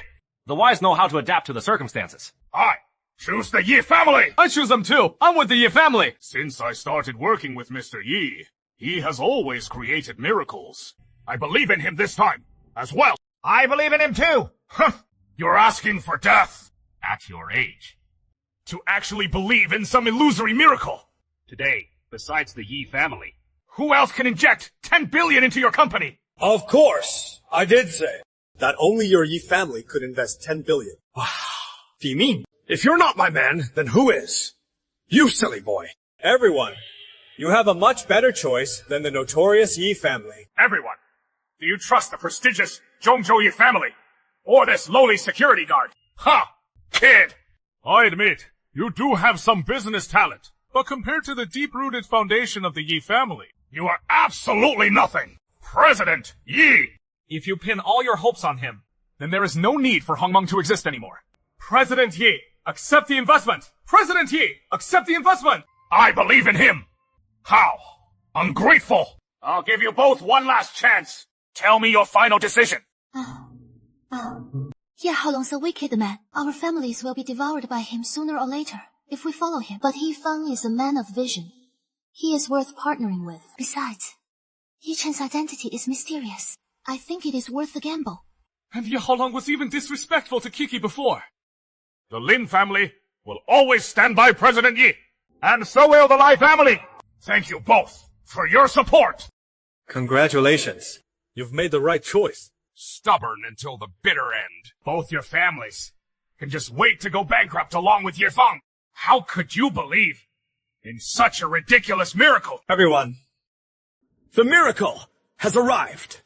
The wise know how to adapt to the circumstances. I choose the Yi family! I choose them too! I'm with the Yi family! Since I started working with Mr. Yi, he has always created miracles. I believe in him this time, as well. I believe in him too! You're asking for death, at your age, to actually believe in some illusory miracle. Today, besides the Yi family, who else can inject 10 billion into your company? Of course, I did say that only your Yi family could invest 10 billion. Do you mean? If you're not my man, then who is? You silly boy. Everyone, you have a much better choice than the notorious Yi family. Everyone, do you trust the prestigious Zhongzhou Yi family? Or this lowly security guard? Ha! Kid! I admit, you do have some business talent, but compared to the deep-rooted foundation of the Yi family, you are absolutely nothing! President Yi! If you pin all your hopes on him, then there is no need for Hongmeng to exist anymore. President Yi, accept the investment! President Yi, accept the investment! I believe in him! How? Ungrateful! I'll give you both one last chance. Tell me your final decision. Ye Haolong's a wicked man. Our families will be devoured by him sooner or later, if we follow him. But Yi Fang is a man of vision. He is worth partnering with. Besides, Yi Chen's identity is mysterious. I think it is worth the gamble. And Ye Haolong was even disrespectful to Kiki before. The Lin family will always stand by President Yi. And so will the Lai family. Thank you both for your support. Congratulations. You've made the right choice. Stubborn until the bitter end. Both your families can just wait to go bankrupt along with Yi Fang. How could you believe in such a ridiculous miracle? Everyone, the miracle has arrived.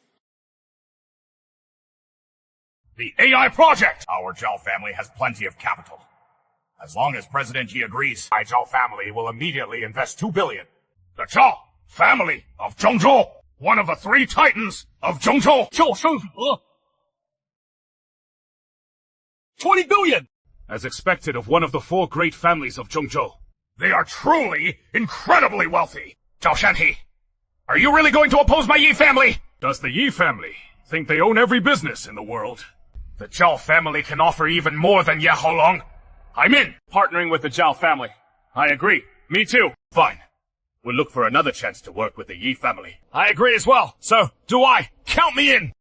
The AI project! Our Zhao family has plenty of capital. As long as President Yi agrees, my Zhao family will immediately invest 2 billion. The Zhao family of Zhongzhou, one of the 3 titans of Zhongzhou. 20 billion! As expected of one of the 4 great families of Zhongzhou. They are truly incredibly wealthy. Zhao Shanhe, are you really going to oppose my Yi family? Does the Yi family think they own every business in the world? The Zhao family can offer even more than Ye Haolong. I'm in. Partnering with the Zhao family. I agree. Me too. Fine. We'll look for another chance to work with the Yi family. I agree as well. So, do I. Count me in.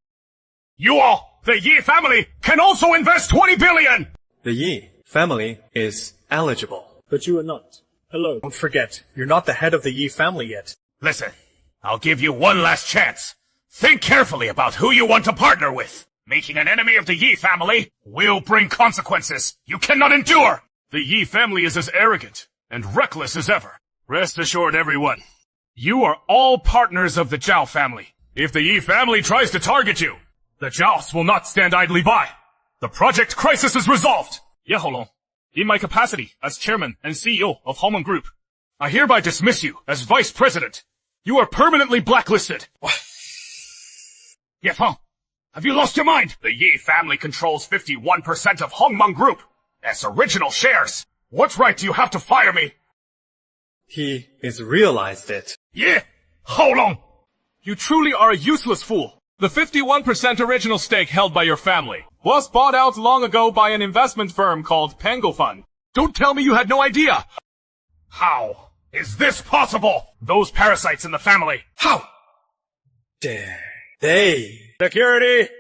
You all, the Yi family, can also invest 20 billion! The Yi family is eligible. But you are not. Hello. Don't forget, you're not the head of the Yi family yet. Listen, I'll give you one last chance. Think carefully about who you want to partner with. Making an enemy of the Yi family will bring consequences you cannot endure. The Yi family is as arrogant and reckless as ever. Rest assured, everyone. You are all partners of the Zhao family. If the Yi family tries to target you, the Zhaos will not stand idly by. The project crisis is resolved. Ye Haolong, in my capacity as chairman and CEO of Hongmeng Group, I hereby dismiss you as vice president. You are permanently blacklisted. What? Ye Fang, have you lost your mind? The Yi family controls 51% of Hongmeng Group. As original shares. What right do you have to fire me? He has realized it. Ye Haolong! You truly are a useless fool. The 51% original stake held by your family was bought out long ago by an investment firm called Pango Fund. Don't tell me you had no idea! How is this possible? Those parasites in the family. How dare they? Security!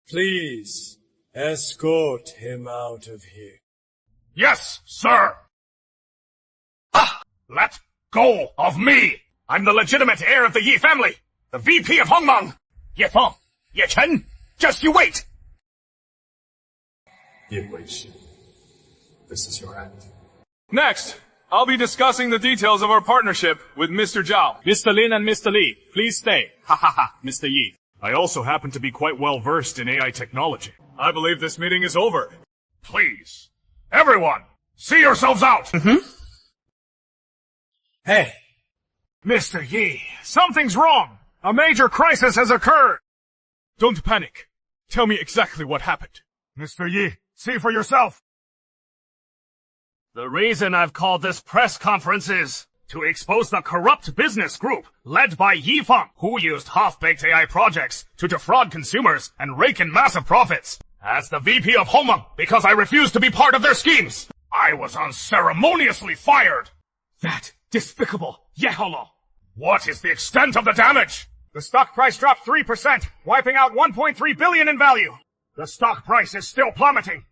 Please, escort him out of here. Yes, sir! Let go of me! I'm the legitimate heir of the Yi family! The VP of Hongmeng! Ye Fang! Ye Chen! Just you wait! Ye Weishi, this is your hand. Next, I'll be discussing the details of our partnership with Mr. Zhao. Mr. Lin and Mr. Li, please stay. Ha ha ha, Mr. Yi. I also happen to be quite well versed in AI technology. I believe this meeting is over. Please, everyone, see yourselves out! Hey! Mr. Yi, something's wrong! A major crisis has occurred! Don't panic. Tell me exactly what happened. Mr. Yi, see for yourself! The reason I've called this press conference is to expose the corrupt business group led by Yifeng, who used half-baked AI projects to defraud consumers and rake in massive profits. As the VP of Homeng, because I refused to be part of their schemes, I was unceremoniously fired. That despicable Yeholong. What is the extent of the damage? The stock price dropped 3%, wiping out 1.3 billion in value. The stock price is still plummeting.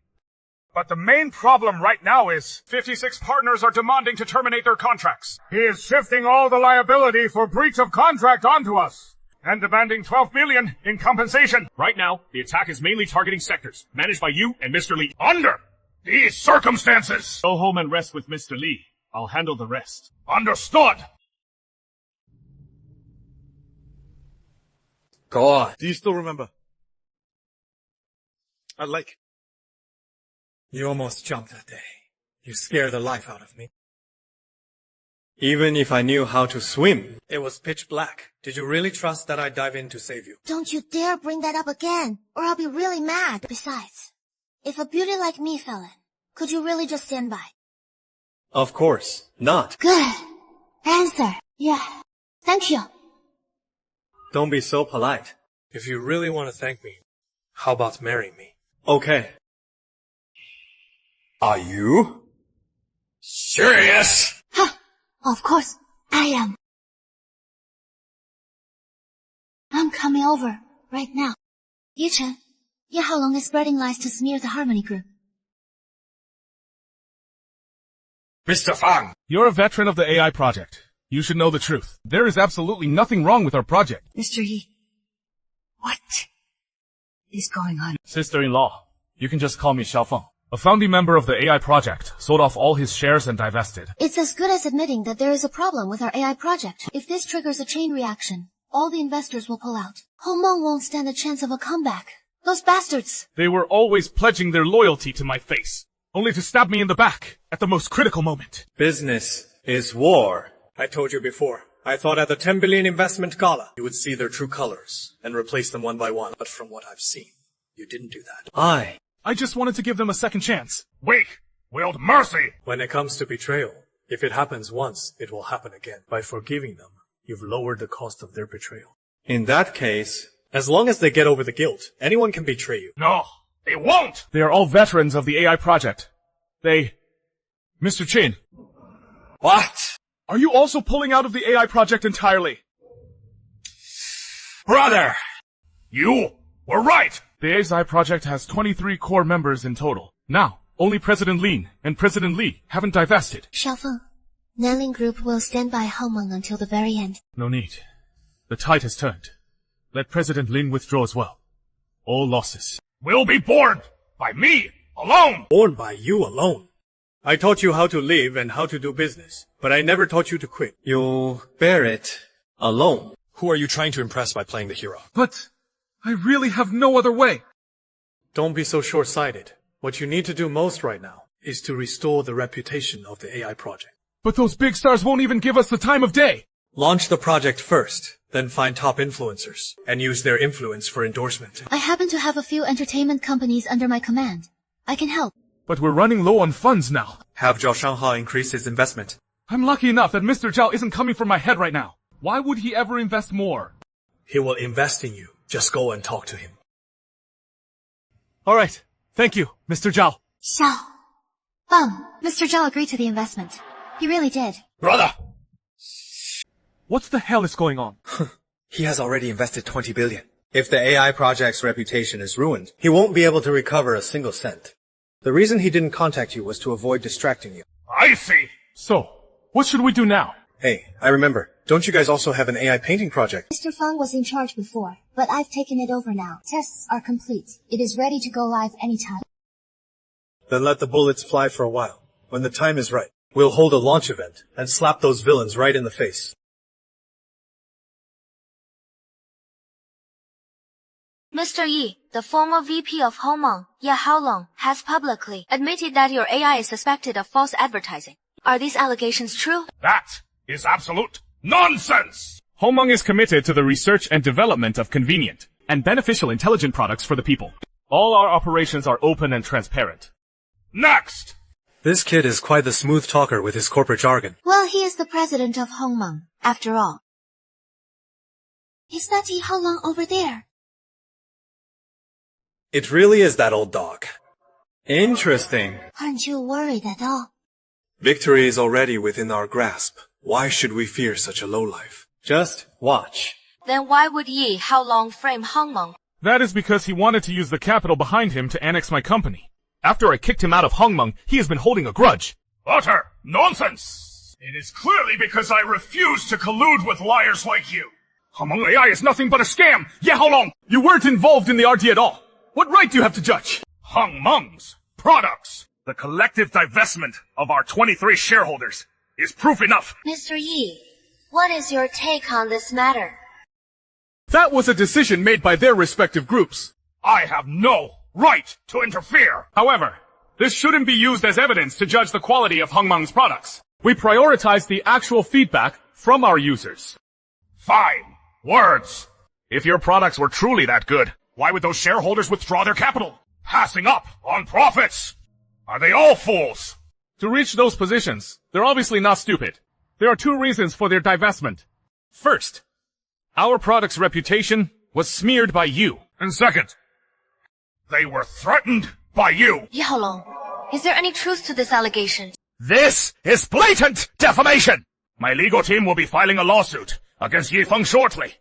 But the main problem right now is 56 partners are demanding to terminate their contracts. He is shifting all the liability for breach of contract onto us and demanding 12 million in compensation. Right now, the attack is mainly targeting sectors managed by you and Mr. Lee. Under these circumstances, Go home and rest with Mr. Lee. I'll handle the rest. Understood. Go on. Do you still remember? I'd like... You almost jumped that day. You scared the life out of me. Even if I knew how to swim, it was pitch black. Did you really trust that I'd dive in to save you? Don't you dare bring that up again, or I'll be really mad. Besides, if a beauty like me fell in, could you really just stand by? Of course not. Good. Answer. Yeah. Thank you. Don't be so polite. If you really want to thank me, how about marrying me? Okay. Are you serious? Huh. Of course, I am. I'm coming over right now. Yichen, Yeholong is spreading lies to smear the Harmony Group. Mr. Fang! You're a veteran of the AI project. You should know the truth. There is absolutely nothing wrong with our project. Mr. Yi, what is going on? Sister-in-law, you can just call me Xiaofeng. A founding member of the AI project sold off all his shares and divested. It's as good as admitting that there is a problem with our AI project. If this triggers a chain reaction, all the investors will pull out. Homeng won't stand a chance of a comeback. Those bastards! They were always pledging their loyalty to my face, only to stab me in the back at the most critical moment. Business is war. I told you before. I thought at the 10 billion investment gala, you would see their true colors and replace them one by one. But from what I've seen, you didn't do that. I just wanted to give them a second chance. Weak! Wield mercy! When it comes to betrayal, if it happens once, it will happen again. By forgiving them, you've lowered the cost of their betrayal. In that case, as long as they get over the guilt, anyone can betray you. No, they won't! They are all veterans of the AI project. Mr. Chin. What? Are you also pulling out of the AI project entirely? Brother! You were right! The AI project has 23 core members in total. Now, only President Lin and President Li haven't divested. Xiaofeng, Nanling Group will stand by Homeng until the very end. No need. The tide has turned. Let President Lin withdraw as well. All losses will be borne by me alone! Borne by you alone? I taught you how to live and how to do business, but I never taught you to quit. You'll bear it alone. Who are you trying to impress by playing the hero? But I really have no other way. Don't be so short-sighted. What you need to do most right now is to restore the reputation of the AI project. But those big stars won't even give us the time of day. Launch the project first, then find top influencers and use their influence for endorsement. I happen to have a few entertainment companies under my command. I can help. But we're running low on funds now. Have Zhao Shanghai increase his investment. I'm lucky enough that Mr. Zhao isn't coming from my head right now. Why would he ever invest more? He will invest in you. Just go and talk to him. All right. Thank you, Mr. Zhao. Xiao. Mr. Zhao agreed to the investment. He really did. Brother! What the hell is going on? He has already invested 20 billion. If the AI project's reputation is ruined, he won't be able to recover a single cent. The reason he didn't contact you was to avoid distracting you. I see. So, what should we do now? Hey, I remember. Don't you guys also have an AI painting project? Mr. Fang was in charge before, but I've taken it over now. Tests are complete. It is ready to go live anytime. Then let the bullets fly for a while. When the time is right, we'll hold a launch event and slap those villains right in the face. Mr. Yi, the former VP of Homeng, Yeholong, has publicly admitted that your AI is suspected of false advertising. Are these allegations true? That is absolute nonsense! Homeng is committed to the research and development of convenient and beneficial intelligent products for the people. All our operations are open and transparent. Next! This kid is quite the smooth talker with his corporate jargon. Well, he is the president of Hongmeng, after all. Is that Yi Haolong over there? It really is that old dog. Interesting. Aren't you worried at all? Victory is already within our grasp. Why should we fear such a lowlife? Just watch. Then why would Yi Haolong frame Hongmeng? That is because he wanted to use the capital behind him to annex my company. After I kicked him out of Hongmeng, he has been holding a grudge. Utter nonsense! It is clearly because I refuse to collude with liars like you. Hongmeng AI is nothing but a scam! Ye Haolong! You weren't involved in the RT at all. What right do you have to judge? Hongmeng's products, the collective divestment of our 23 shareholders, is proof enough. Mr. Yi, what is your take on this matter? That was a decision made by their respective groups. I have no right to interfere. However, this shouldn't be used as evidence to judge the quality of Hongmeng's products. We prioritize the actual feedback from our users. Fine. Words. If your products were truly that good, why would those shareholders withdraw their capital? Passing up on profits. Are they all fools? To reach those positions, they're obviously not stupid. There are two reasons for their divestment. First, our product's reputation was smeared by you. And second, they were threatened by you. Yi Haolong, is there any truth to this allegation? This is blatant defamation! My legal team will be filing a lawsuit against Yi Feng shortly.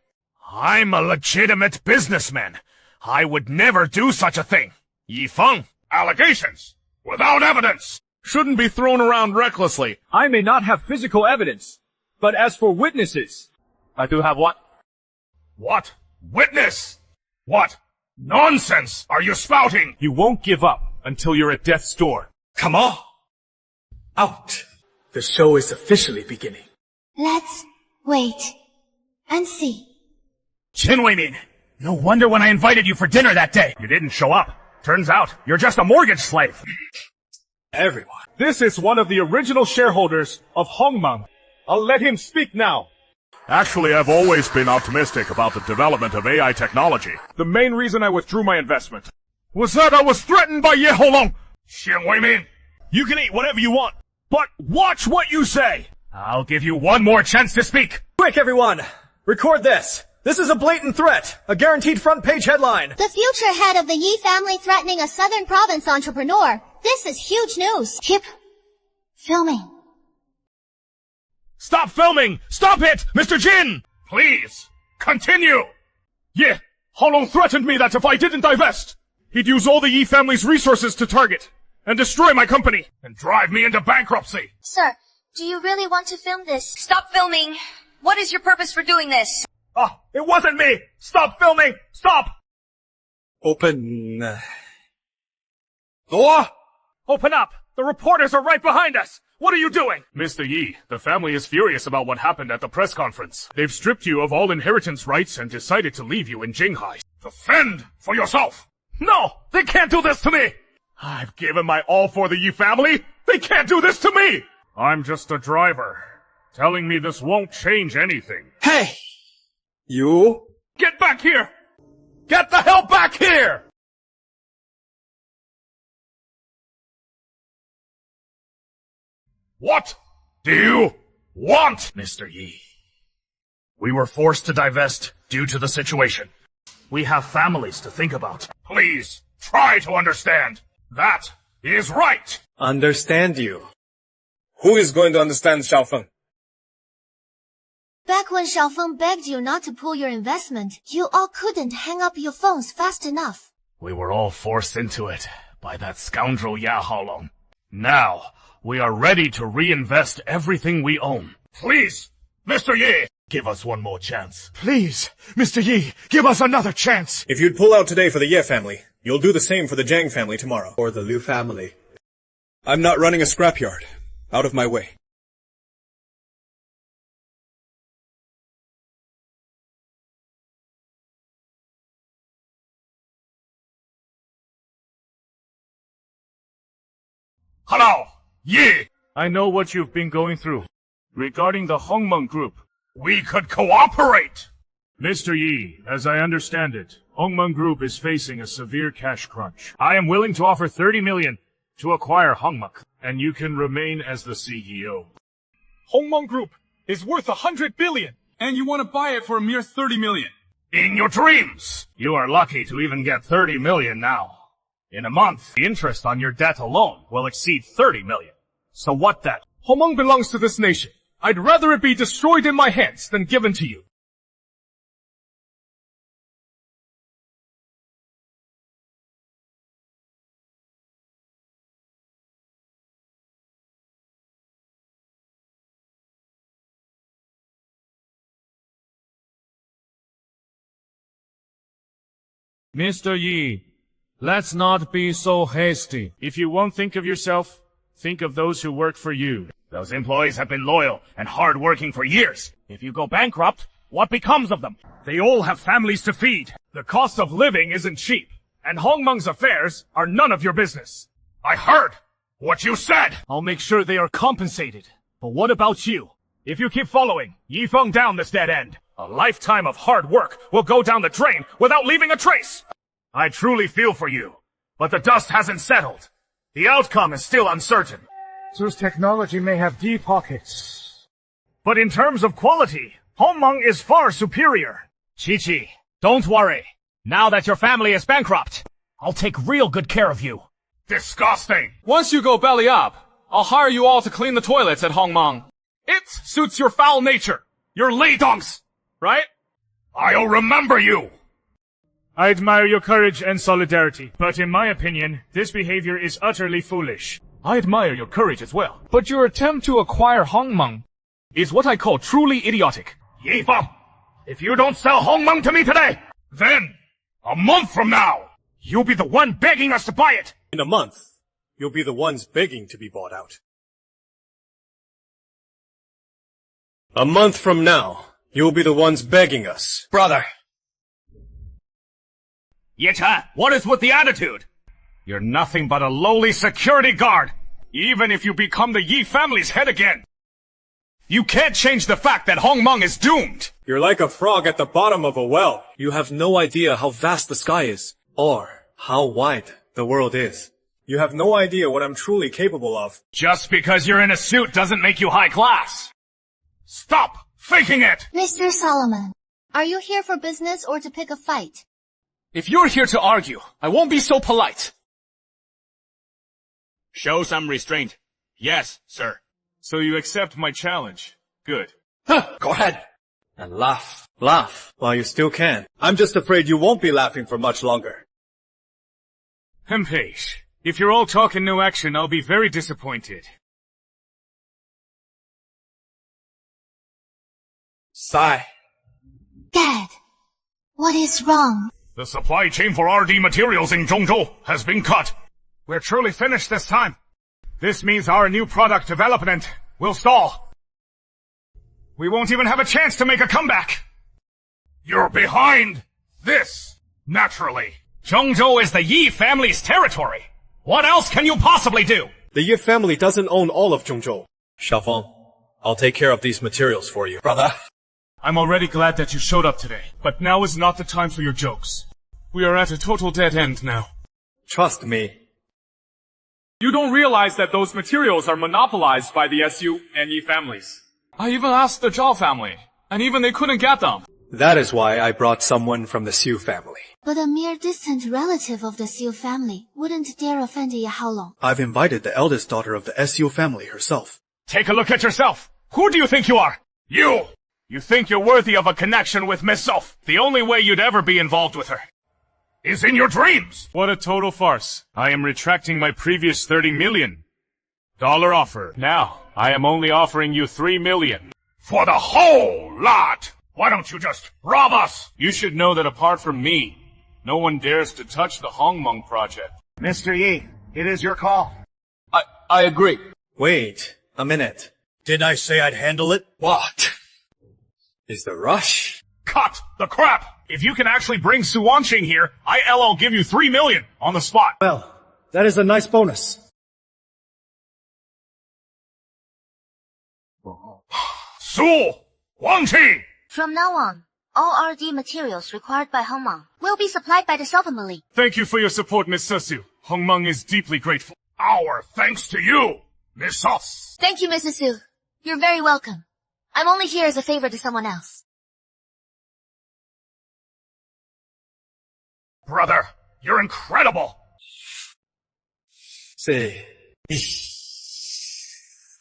I'm a legitimate businessman. I would never do such a thing. Yi Feng, allegations without evidence shouldn't be thrown around recklessly. I may not have physical evidence, but as for witnesses, I do have one. What? Witness? What nonsense are you spouting? You won't give up until you're at death's door. Come on! Out! The show is officially beginning. Let's wait and see. Qin Weimin, no wonder when I invited you for dinner that day, you didn't show up. Turns out, you're just a mortgage slave. Everyone. This is one of the original shareholders of Hongmeng. I'll let him speak now. Actually, I've always been optimistic about the development of AI technology. The main reason I withdrew my investment was that I was threatened by Ye Haolong. Qin Weimin, you can eat whatever you want, but watch what you say. I'll give you one more chance to speak. Quick, everyone! Record this! This is a blatant threat! A guaranteed front-page headline! The future head of the Yi family threatening a southern province entrepreneur. This is huge news. Keep filming. Stop filming! Stop it! Mr. Jin! Please, continue! Ye Haolong threatened me that if I didn't divest, he'd use all the Yi family's resources to target and destroy my company. And drive me into bankruptcy. Sir, do you really want to film this? Stop filming! What is your purpose for doing this? Oh, it wasn't me! Stop filming! Stop! Open... Door? Open up! The reporters are right behind us! What are you doing? Mr. Yi, the family is furious about what happened at the press conference. They've stripped you of all inheritance rights and decided to leave you in Jinghai. Defend for yourself! No! They can't do this to me! I've given my all for the Yi family! They can't do this to me! I'm just a driver. Telling me this won't change anything. Hey! You? Get back here! Get the hell back here! What do you want, Mr. Yi? We were forced to divest due to the situation. We have families to think about. Please, try to understand. That is right. Understand you. Who is going to understand Xiaofeng? Back when Xiaofeng begged you not to pull your investment, you all couldn't hang up your phones fast enough. We were all forced into it by that scoundrel Ya Haolong. Now, we are ready to reinvest everything we own. Please, Mr. Yi, give us one more chance. Please, Mr. Yi, give us another chance. If you'd pull out today for the Ye family, you'll do the same for the Zhang family tomorrow. Or the Liu family. I'm not running a scrapyard. Out of my way. Hello, Yi! I know what you've been going through. Regarding the Hongmeng Group, we could cooperate! Mr. Yi, as I understand it, Hongmeng Group is facing a severe cash crunch. I am willing to offer 30 million to acquire Hongmeng, and you can remain as the CEO. Hongmeng Group is worth 100 billion, and you want to buy it for a mere 30 million. In your dreams! You are lucky to even get 30 million now. In a month, the interest on your debt alone will exceed 30 million. So what then? Hongmeng belongs to this nation. I'd rather it be destroyed in my hands than given to you. Mr. Yi, let's not be so hasty. If you won't think of yourself, think of those who work for you. Those employees have been loyal and hard-working for years. If you go bankrupt, what becomes of them? They all have families to feed. The cost of living isn't cheap, and Hongmeng's affairs are none of your business. I heard what you said! I'll make sure they are compensated. But what about you? If you keep following Yifeng down this dead end, a lifetime of hard work will go down the drain without leaving a trace! I truly feel for you, but the dust hasn't settled. The outcome is still uncertain. Zhu's technology may have deep pockets. But in terms of quality, Hongmeng is far superior. Chi-Chi, don't worry. Now that your family is bankrupt, I'll take real good care of you. Disgusting! Once you go belly up, I'll hire you all to clean the toilets at Hongmeng. It suits your foul nature. You're lay-dongs, right? I'll remember you! I admire your courage and solidarity, but in my opinion, this behavior is utterly foolish. I admire your courage as well, but your attempt to acquire Hongmeng is what I call truly idiotic. Yifeng, if you don't sell Hongmeng to me today, then, a month from now, you'll be the one begging us to buy it! In a month, you'll be the ones begging to be bought out. A month from now, you'll be the ones begging us. Brother! Ye Chen, what is with the attitude? You're nothing but a lowly security guard, even if you become the Yi family's head again. You can't change the fact that Hongmeng is doomed! You're like a frog at the bottom of a well. You have no idea how vast the sky is, or how wide the world is. You have no idea what I'm truly capable of. Just because you're in a suit doesn't make you high class. Stop faking it! Mr. Solomon, are you here for business or to pick a fight? If you're here to argue, I won't be so polite. Show some restraint. Yes, sir. So you accept my challenge. Good. Go ahead. And laugh. Laugh while you still can. I'm just afraid you won't be laughing for much longer. Hempage, if you're all talk and no action, I'll be very disappointed. Sigh. Dad, what is wrong? The supply chain for RD materials in Zhongzhou has been cut. We're truly finished this time. This means our new product development will stall. We won't even have a chance to make a comeback. You're behind this, naturally. Zhongzhou is the Yi family's territory. What else can you possibly do? The Yi family doesn't own all of Zhongzhou. Xiaofeng, I'll take care of these materials for you. Brother. I'm already glad that you showed up today, but now is not the time for your jokes. We are at a total dead end now. Trust me. You don't realize that those materials are monopolized by the SU and Yi families. I even asked the Zhao family, and even they couldn't get them. That is why I brought someone from the Xiu family. But a mere distant relative of the Xiu family wouldn't dare offend Ye Haolong. I've invited the eldest daughter of the SU family herself. Take a look at yourself. Who do you think you are? You! You think you're worthy of a connection with Miss Soph. The only way you'd ever be involved with her is in your dreams. What a total farce. I am retracting my previous $30 million offer. Now, I am only offering you $3 million. For the whole lot! Why don't you just rob us? You should know that apart from me, no one dares to touch the Hongmeng project. Mr. Yi, it is your call. I agree. Wait a minute. Did I say I'd handle it? What is the rush? Cut the crap! If you can actually bring Su Wanqing here, I'll give you $3 million on the spot. Well, that is a nice bonus. Su Wanqing! From now on, all RD materials required by Hongmeng will be supplied by the Self-Family. Thank you for your support, Miss Susu. Hongmeng is deeply grateful. Our thanks to you, Miss Sauce. Thank you, Mrs. Su. You're very welcome. I'm only here as a favor to someone else. Brother, you're incredible. Say,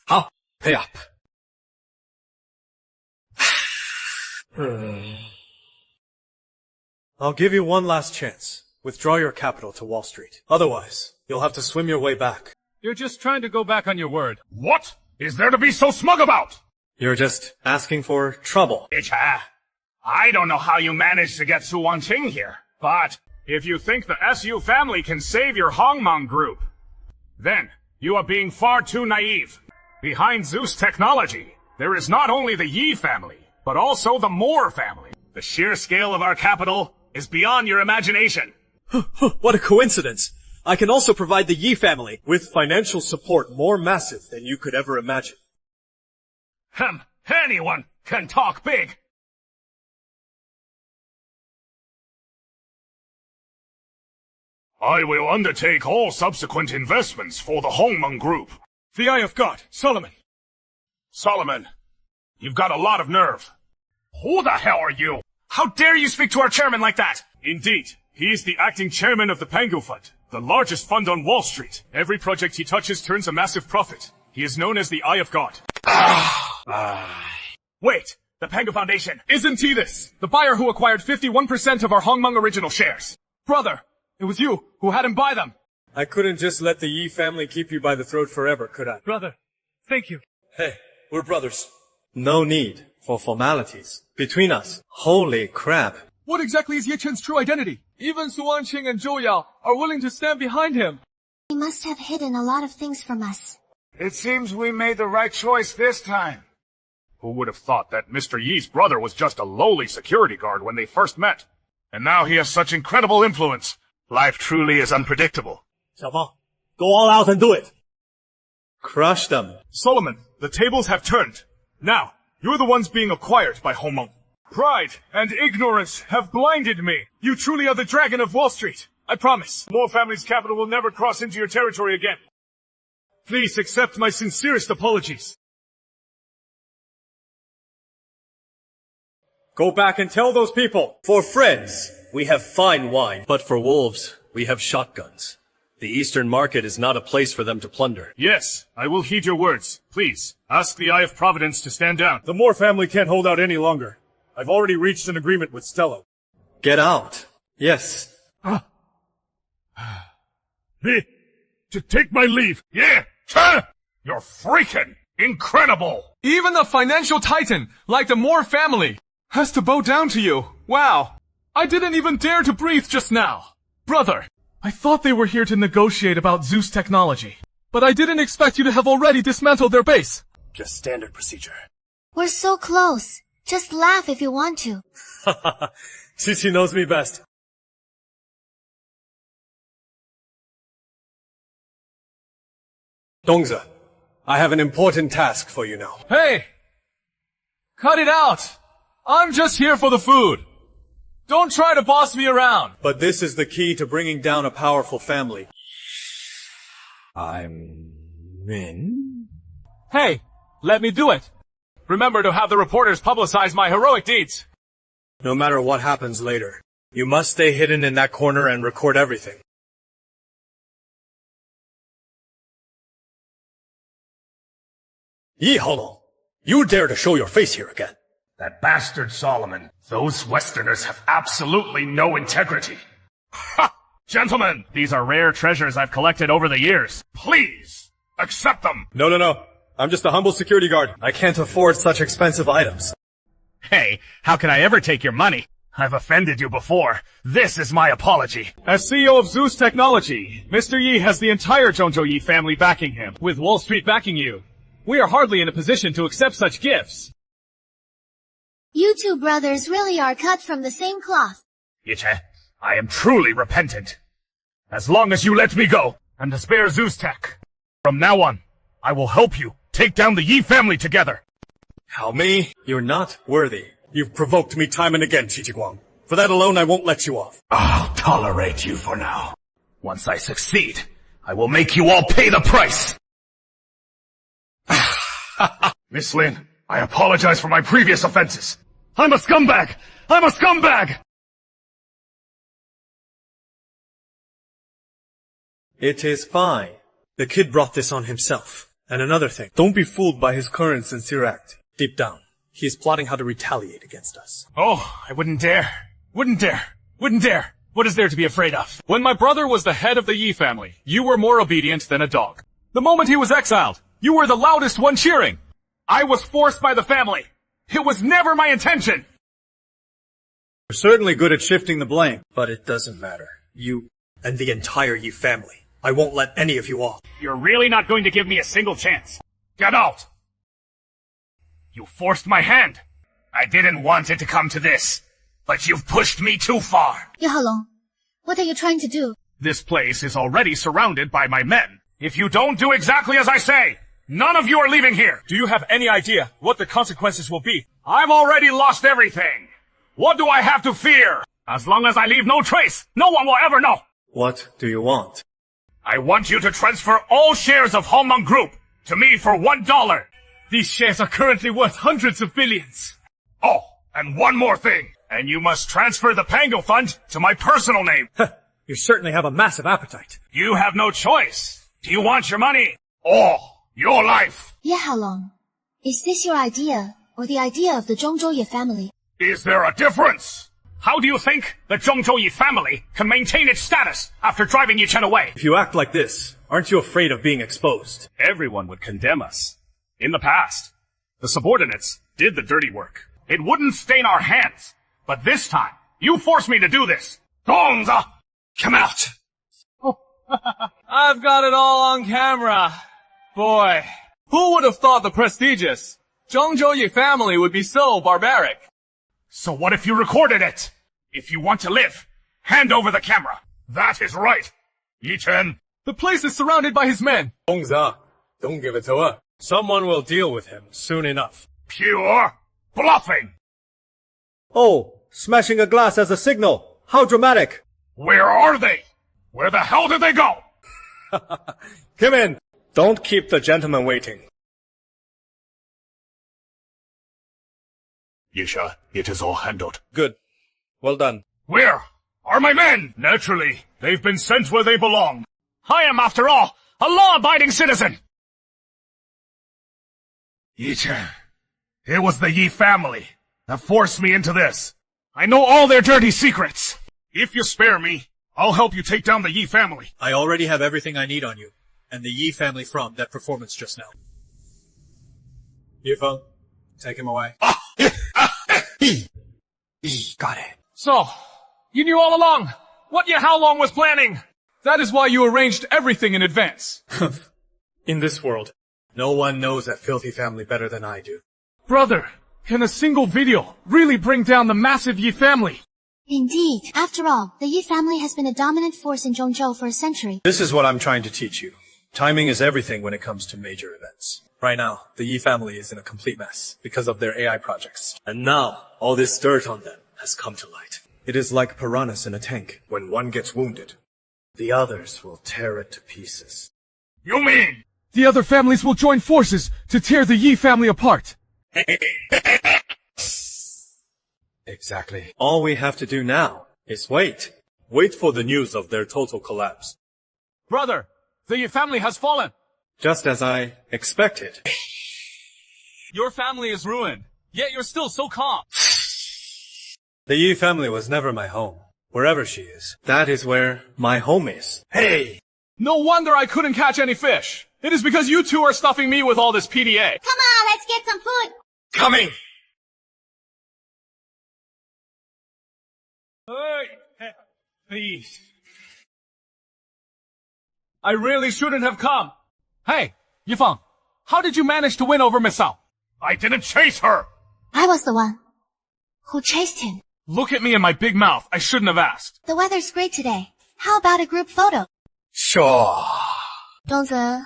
how? Pay up. I'll give you one last chance. Withdraw your capital to Wall Street. Otherwise, you'll have to swim your way back. You're just trying to go back on your word. What is there to be so smug about? You're just asking for trouble. I don't know how you managed to get Su Wanqing here, but if you think the SU family can save your Hongmeng group, then you are being far too naive. Behind Zeus technology, there is not only the Yi family, but also the Moore family. The sheer scale of our capital is beyond your imagination. What a coincidence! I can also provide the Yi family with financial support more massive than you could ever imagine. Anyone can talk big. I will undertake all subsequent investments for the Hongmeng Group. The Eye of God, Solomon. Solomon, you've got a lot of nerve. Who the hell are you? How dare you speak to our chairman like that? Indeed, he is the acting chairman of the Pangu Fund, the largest fund on Wall Street. Every project he touches turns a massive profit. He is known as the Eye of God. Wait, the Pangu Foundation. Isn't he this? The buyer who acquired 51% of our Hongmeng original shares. Brother, it was you who had him buy them. I couldn't just let the Yi family keep you by the throat forever, could I? Brother, thank you. Hey, we're brothers. No need for formalities between us. Holy crap. What exactly is Ye Chen's true identity? Even Su Wanqing and Zhou Yao are willing to stand behind him. He must have hidden a lot of things from us. It seems we made the right choice this time. Who would have thought that Mr. Yi's brother was just a lowly security guard when they first met? And now he has such incredible influence. Life truly is unpredictable. Xiaofang, go all out and do it. Crush them. Solomon, the tables have turned. Now, you're the ones being acquired by Hongmeng. Pride and ignorance have blinded me. You truly are the dragon of Wall Street. I promise. Moore family's capital will never cross into your territory again. Please accept my sincerest apologies. Go back and tell those people. For friends, we have fine wine. But for wolves, we have shotguns. The Eastern market is not a place for them to plunder. Yes, I will heed your words. Please, ask the Eye of Providence to stand down. The Moore family can't hold out any longer. I've already reached an agreement with Stella. Get out. Yes. To take my leave. Yeah. You're freaking incredible. Even a financial titan like the Moore family has to bow down to you. Wow. I didn't even dare to breathe just now. Brother, I thought they were here to negotiate about Zeus technology. But I didn't expect you to have already dismantled their base. Just standard procedure. We're so close. Just laugh if you want to. Chichi knows me best. Dongza, I have an important task for you now. Hey! Cut it out! I'm just here for the food. Don't try to boss me around. But this is the key to bringing down a powerful family. I'm in. Hey, let me do it. Remember to have the reporters publicize my heroic deeds. No matter what happens later, you must stay hidden in that corner and record everything. Yi Holong, you dare to show your face here again. That bastard Solomon. Those Westerners have absolutely no integrity. Ha! Gentlemen, these are rare treasures I've collected over the years. Please, accept them. No. I'm just a humble security guard. I can't afford such expensive items. Hey, how can I ever take your money? I've offended you before. This is my apology. As CEO of Zeus Technology, Mr. Yi has the entire Zhongzhou Yi family backing him. With Wall Street backing you, we are hardly in a position to accept such gifts. You two brothers really are cut from the same cloth. Ye Chen, I am truly repentant. As long as you let me go, and to spare Zeus Tech. From now on, I will help you take down the Yi family together. Help me? You're not worthy. You've provoked me time and again, Chichiguang. For that alone, I won't let you off. I'll tolerate you for now. Once I succeed, I will make you all pay the price! Miss Lin, I apologize for my previous offenses. I'm a scumbag! I'm a scumbag! It is fine. The kid brought this on himself. And another thing, don't be fooled by his current sincere act. Deep down, he is plotting how to retaliate against us. Oh, I wouldn't dare. Wouldn't dare. Wouldn't dare. What is there to be afraid of? When my brother was the head of the Yi family, you were more obedient than a dog. The moment he was exiled, you were the loudest one cheering. I was forced by the family. It was never my intention. You're certainly good at shifting the blame, but it doesn't matter. You and the entire Yi family. I won't let any of you off. You're really not going to give me a single chance. Get out! You forced my hand. I didn't want it to come to this, but you've pushed me too far. Yahalong, what are you trying to do? This place is already surrounded by my men. If you don't do exactly as I say, none of you are leaving here. Do you have any idea what the consequences will be? I've already lost everything. What do I have to fear? As long as I leave no trace, no one will ever know. What do you want? I want you to transfer all shares of Hongmeng Group to me for $1. These shares are currently worth hundreds of billions. Oh, and one more thing. And you must transfer the Pango Fund to my personal name. You certainly have a massive appetite. You have no choice. Do you want your money? Or your life? Yahalong, is this your idea or the idea of the Zhongzhouyi family? Is there a difference? How do you think the Zhongzhouyi family can maintain its status after driving Yi Chen away? If you act like this, aren't you afraid of being exposed? Everyone would condemn us. In the past, the subordinates did the dirty work. It wouldn't stain our hands. But this time, you forced me to do this. Gongza! Come out! I've got it all on camera. Boy, who would have thought the prestigious Zhongzhouyi family would be so barbaric? So what if you recorded it? If you want to live, hand over the camera. That is right. Yi Chen. The place is surrounded by his men. Gongza, don't give it to her. Someone will deal with him soon enough. Pure bluffing. Oh, smashing a glass as a signal. How dramatic. Where are they? Where the hell did they go? Come in. Don't keep the gentleman waiting. Yisha, it is all handled. Good. Well done. Where are my men? Naturally, they've been sent where they belong. I am, after all, a law-abiding citizen. Yi Chen, it was the Yi family that forced me into this. I know all their dirty secrets. If you spare me, I'll help you take down the Yi family. I already have everything I need on you, and the Yi family from that performance just now. Yifeng, take him away. Got it. So, you knew all along what Yahalong was planning. That is why you arranged everything in advance. In this world, no one knows that filthy family better than I do. Brother, can a single video really bring down the massive Yi family? Indeed. After all, the Yi family has been a dominant force in Zhongzhou for a century. This is what I'm trying to teach you. Timing is everything when it comes to major events. Right now, the Yi family is in a complete mess because of their AI projects. And now, all this dirt on them has come to light. It is like piranhas in a tank. When one gets wounded, the others will tear it to pieces. You mean? The other families will join forces to tear the Yi family apart. Exactly. All we have to do now is wait. Wait for the news of their total collapse. Brother, the Yi family has fallen. Just as I expected. Your family is ruined, yet you're still so calm. The Yi family was never my home. Wherever she is, that is where my home is. Hey! No wonder I couldn't catch any fish. It is because you two are stuffing me with all this PDA. Come on, let's get some food. Coming! Hey, please. I really shouldn't have come. Hey, Yifeng, how did you manage to win over Miss Sao? I didn't chase her! I was the one who chased him. Look at me and my big mouth. I shouldn't have asked. The weather's great today. How about a group photo? Sure. Dongzi,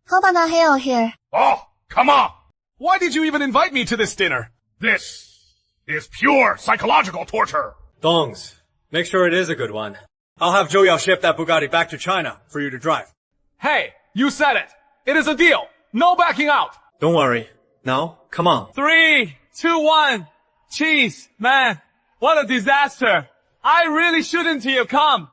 how about not Hale here? Oh, come on! Why did you even invite me to this dinner? This is pure psychological torture. Dongs, make sure it is a good one. I'll have Zhou Yao ship that Bugatti back to China for you to drive. Hey, you said it. It is a deal. No backing out. Don't worry. Now, come on. 3, 2, 1. Jeez, man. What a disaster. I really shouldn't have come.